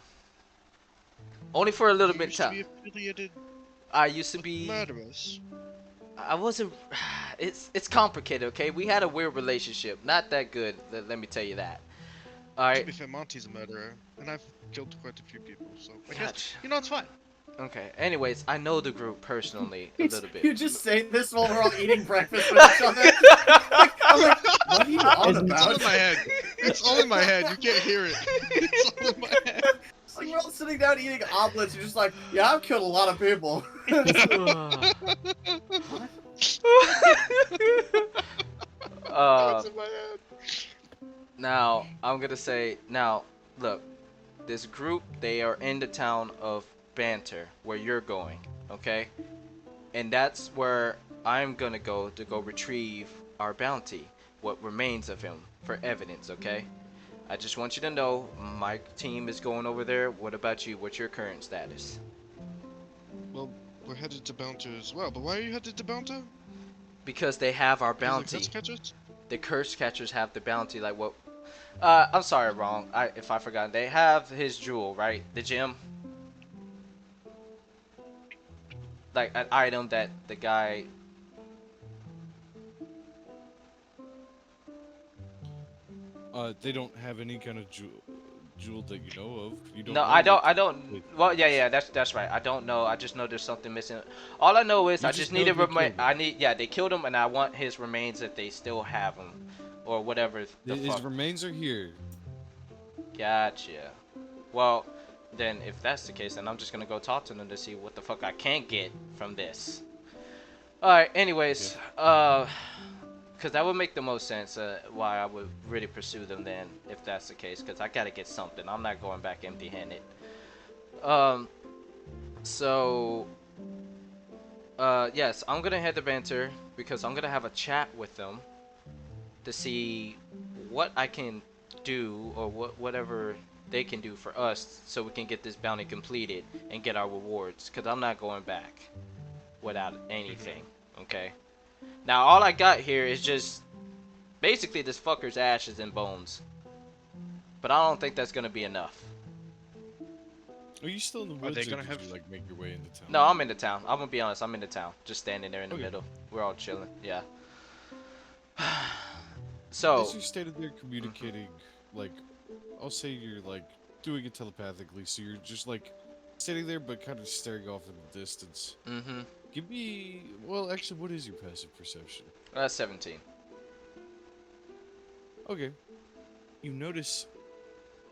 Only for a little You bit of used to time. be affiliated I used to with be. murderers. I wasn't. It's complicated, okay? We had a weird relationship. Not that good. Let me tell you that. All To right. be fair, Monty's a murderer, and I've killed quite a few people, so I guess, Gotcha. you know, it's fine. Okay. Anyways, I know the group personally a little bit. You just say this while we're all eating breakfast with each other. I'm like, what are you on It's all about? in my head. It's all in my head. You can't hear it. It's all in my head. It's like we're all sitting down eating omelets. You're just like, yeah, I've killed a lot of people. It's in my head. Now I'm gonna say now. Look, this group, they are in the town of Banter, where you're going, okay? And that's where I'm gonna go to go retrieve our bounty, what remains of him, for evidence, okay? I just want you to know, my team is going over there. What about you? What's your current status? Well, we're headed to Bounter as well, but why are you headed to Bounter? Because they have our Because of bounty. Curse Catchers? The curse catchers have the bounty, like what? I'm sorry, wrong. If I forgot, they have his jewel, right? The gem, like an item that the guy. They don't have any kind of jewel that you know of. You don't No, know I don't. what- I don't. Well, yeah, that's right. I don't know. I just know there's something missing. All I know is You I just just know need to who killed him. I need. Yeah, they killed him, and I want his remains if they still have him, or whatever the His fuck. remains are here. Gotcha. Well, then if that's the case, then I'm just gonna go talk to them to see what the fuck I can get from this. Alright, anyways, because that would make the most sense why I would really pursue them then, if that's the case, because I gotta get something. I'm not going back empty-handed. So, yes, I'm gonna head to Banter, because I'm gonna have a chat with them to see what I can do, or whatever they can do for us, so we can get this bounty completed and get our rewards, because I'm not going back without anything. Okay, now all I got here is just Basically, this fucker's ashes and bones. But I don't think that's gonna be enough. Are you still in the Are they woods, or gonna did have? you like make your way into town? No, I'm in the town. I'm gonna be honest. I'm in the town, just standing there in the Okay. middle. We're all chilling. Yeah. As So, you standing there communicating, like, I'll say you're like doing it telepathically, so you're just like standing there but kind of staring off in the distance. mm-hmm. Give me, well, actually, what is your passive perception? That's 17. Okay. You notice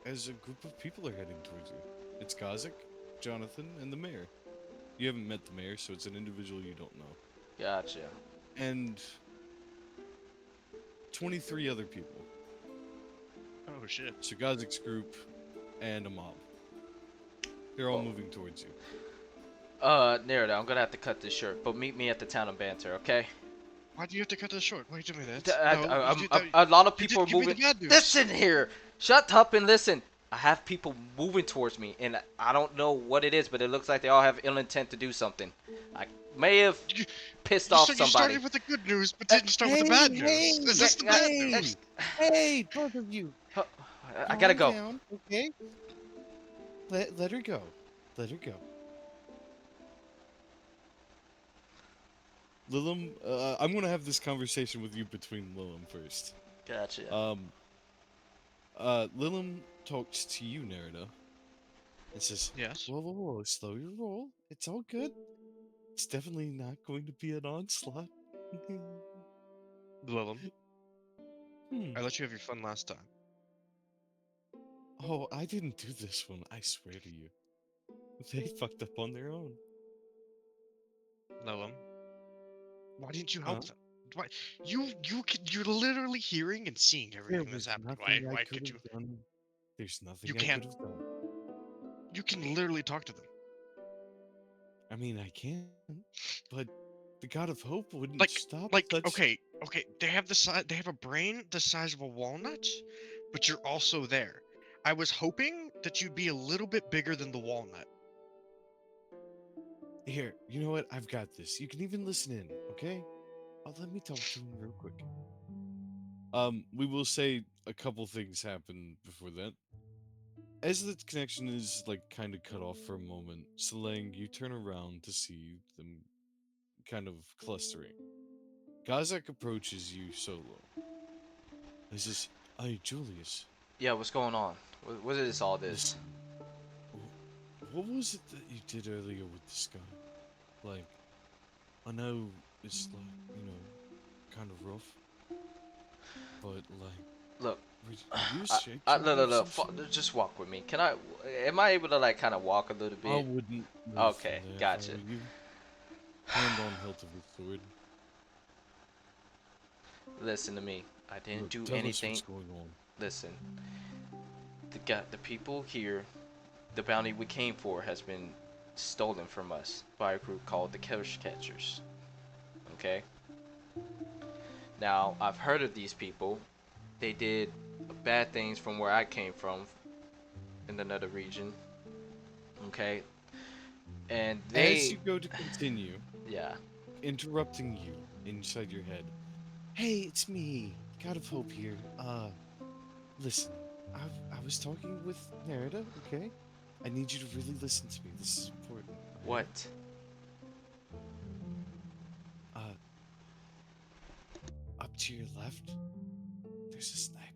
as a group of people are heading towards you. It's Kazik, Jonathan, and the mayor. You haven't met the mayor, so it's an individual you don't know. Gotcha. And 23 other people. Oh shit. So Kazik's group and a mob. They're all moving towards you. Nerida, I'm gonna have to cut this short, but meet me at the town of Banter, okay? Why do you have to cut this short? Why are you doing that? A lot of you people are didn't give me moving. the bad news. Listen here! Shut up and listen! I have people moving towards me, and I don't know what it is, but it looks like they all have ill intent to do something. I may have pissed off You somebody. started with the good news, but didn't start with the bad news. Is this the bad news? Hey, both of you. I gotta go. Calm down, okay? Let her go. Let her go. Lilim, I'm gonna have this conversation with you between Lilim first. Gotcha. Lilim talks to you, Nerida, and says, Yes. Whoa, whoa, whoa, slow your roll. It's all good. It's definitely not going to be an onslaught. Lilum, Hmm. I let you have your fun last time. Oh, I didn't do this one, I swear to you. They fucked up on their own. Lilum, why didn't you Huh? help them? Why you're literally hearing and seeing everything that's happening. Why could you? done. There's nothing You I can't. could have done. You can literally talk to them. I mean, I can, but the God of Hope wouldn't Like, stop like, such... okay, they have the size. They have a brain the size of a walnut, but you're also there. I was hoping that you'd be a little bit bigger than the walnut. Here, you know what? I've got this. You can even listen in, okay? Let me talk to him real quick. We will say a couple things happen before that. As the connection is, like, kind of cut off for a moment, Salang, you turn around to see them kind of clustering. Gazak approaches you solo. He says, Hey, Julius. Yeah, what's going on? What is all this? Listen, what was it that you did earlier with this guy? Like, I know it's like, you know, kind of rough, but like, Look, you look, just walk with me. Am I able to like kind of walk a little bit? I wouldn't. move Okay, from there if I gotcha. were you. Hand on hilt of his sword. Listen to me. I didn't Look, do tell us anything. what's going on. Listen, the people here, the bounty we came for has been stolen from us by a group called the Curse Catchers. Okay. Now I've heard of these people. They did bad things from where I came from, in another region. Okay. And As you go to continue, yeah. interrupting you inside your head. Hey, it's me, God of Hope here. Listen, I was talking with Nerida, okay? I need you to really listen to me. This is important. Okay? What? Up to your left, there's a sniper.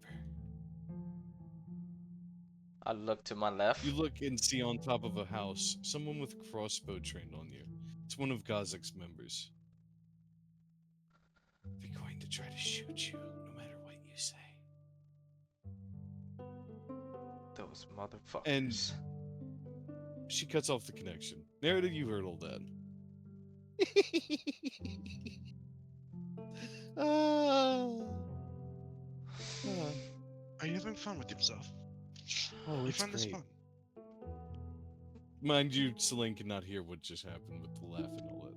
I look to my left. You look and see on top of a house, someone with a crossbow trained on you. It's one of Gazak's members. They're going to try to shoot you, no matter what you say. Those motherfuckers. And she cuts off the connection. Narrative, you heard all that. Are you having fun with yourself? Oh, You it's find this great. fun? Mind you, Celine cannot hear what just happened with the laugh and all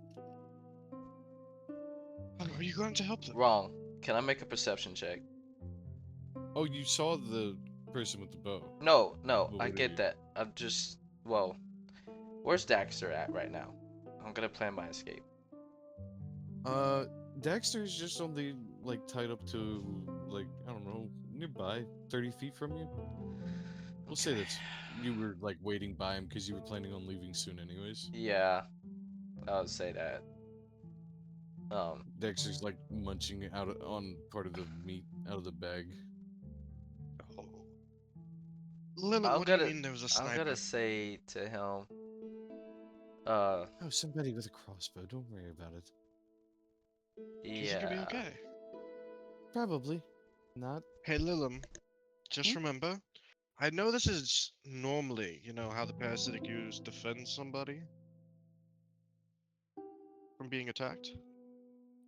that. Are you going to help them? Wrong. Can I make a perception check? Oh, you saw the person with the bow. No, Well, I what get are you? that. I'm just, well, where's Daxter at right now? I'm gonna plan my escape. Dexter's just on the, like, tied up to like, I don't know, nearby, 30 feet from you. We'll say Okay. that's you were like waiting by him because you were planning on leaving soon, anyways. Yeah, I would say that. Um, Dexter's like munching on part of the meat out of the bag. Oh. Lilith, I'm what do you gonna mean there was a I'm sniper? gonna say to him, Oh, somebody with a crossbow. Don't worry about it. Do you think it'll be yeah. okay? Probably not. Hey, Lilim, just Hmm? remember, I know this is normally, how the parasitic ooze defends somebody from being attacked.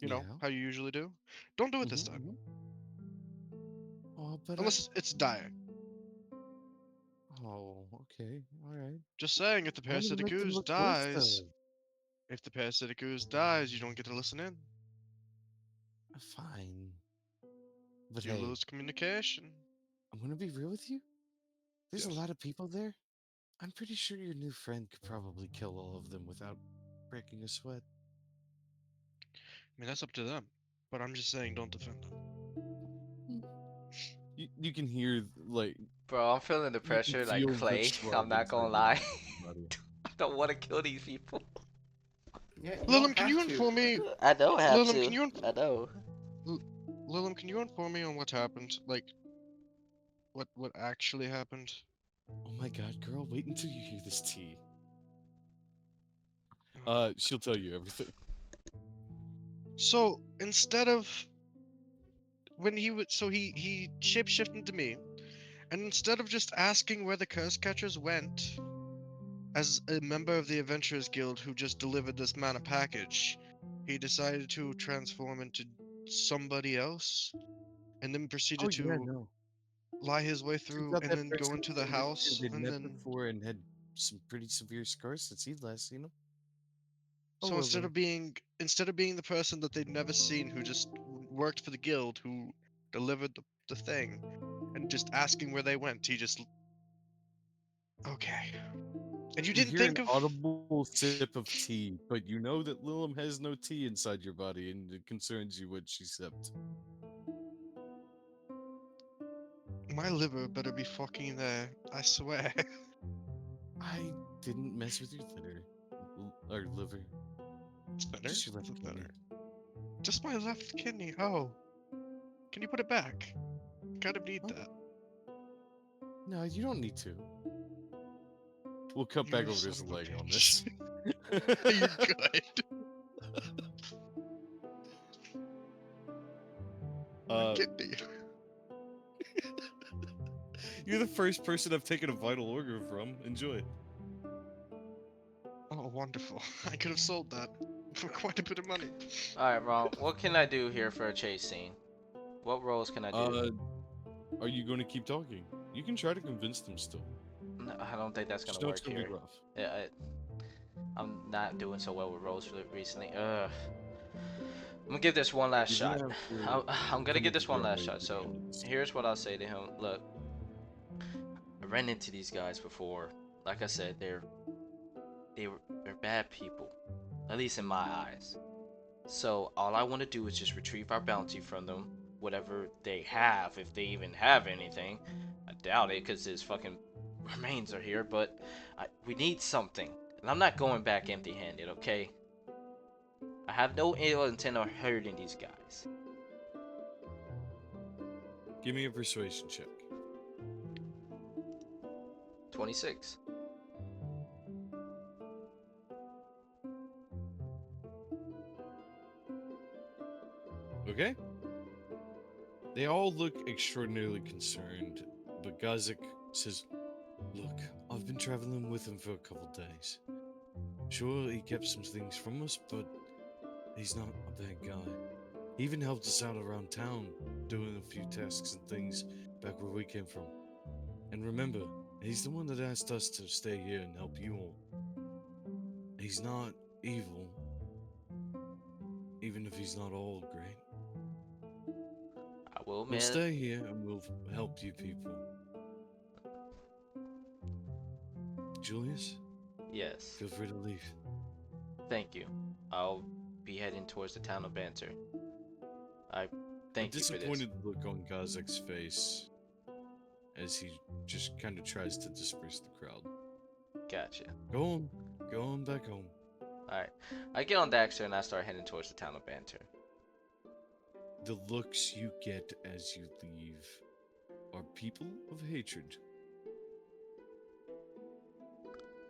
Yeah. How you usually do. Don't do it this time. Mhm. Oh, but Unless it's dire. Oh, okay. All right. Just saying, if the I wanted to parasitic make them ooze look worse, dies, though. you don't get to listen in. Fine. But You hey, lose communication. I'm gonna be real with you. There's a Yes. lot of people there. I'm pretty sure your new friend could probably kill all of them without breaking a sweat. I mean, that's up to them. But I'm just saying, don't defend them. You can hear like Bro, I'm feeling the you can pressure like feel the Clay. I'm shrug not gonna inside lie. your body. I don't want to kill these people. Yeah, you don't Lilim, can have you to. inform me? I don't have Lilim, to. I know. Lilim, can you inform me on what happened? Like, what actually happened? Oh my god, girl, wait until you hear this tea. Oh. She'll tell you everything. So instead of when he would, so he shapeshifted into me, and instead of just asking where the curse catchers went, as a member of the Adventurers Guild who just delivered this man a package, he decided to transform into somebody else, and then Oh proceeded yeah, to no. lie his way Turns through, out and that then go person into the sitting next to you, house, they'd and met then before and had some pretty severe scars since he'd last seen him. Oh so well then. instead of being the person that they'd never seen who just worked for the guild who delivered the thing and just asking where they went, he just okay. And you You didn't hear an think of audible sip of tea, but you know that Lilim has no tea inside your body, and it concerns you what she sipped. my liver better be fucking there, I swear. I didn't mess with your or liver, Thinner? just your left What's kidney. thinner? Just my left kidney. Oh, can you put it back? Kind of need Huh? that. No, you don't need to. We'll cut You back over to son his of a leg on bitch. this. You're good. My uh, kidney. you're the first person I've taken a vital organ from. Enjoy. Oh, wonderful. I could have sold that for quite a bit of money. Alright, Ron. What can I do here for a chase scene? What roles can I do? Are you going to keep talking? You can try to convince them still. No, I don't think that's gonna Just know it's work gonna be here. rough. Yeah, I'm not doing so well with roles recently. Ugh. I'm gonna give this one last You're shot. gonna have to I'm gonna come give up this with your one own last way shot. to the So end of this. here's what I'll say to him. Look, I ran into these guys before. Like I said, they're bad people, at least in my eyes. So all I want to do is just retrieve our bounty from them, whatever they have, if they even have anything. I doubt it, because his fucking remains are here. But we need something, and I'm not going back empty-handed. Okay? I have no ill intent of hurting these guys. Give me a persuasion check. 26. Okay. They all look extraordinarily concerned, but Gazik says, "Look, I've been traveling with him for a couple days. Sure, he kept some things from us, but he's not a bad guy. He even helped us out around town, doing a few tasks and things back where we came from. And remember, he's the one that asked us to stay here and help you all. He's not evil, even if he's not all great. I will We'll admit, stay here and we'll help you people. Julius, yes. feel free to leave." Thank you. I'll be heading towards the town of Banter. I Thank A you for this. disappointed look on Gazek's face as he just kind of tries to disperse the crowd. Gotcha. Go on back home. Alright. I get on Daxter and I start heading towards the town of Banter. The looks you get as you leave are people of hatred.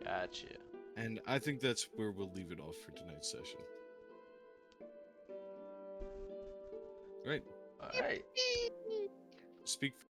Gotcha. And I think that's where we'll leave it off for tonight's session. Right. Alright. Speak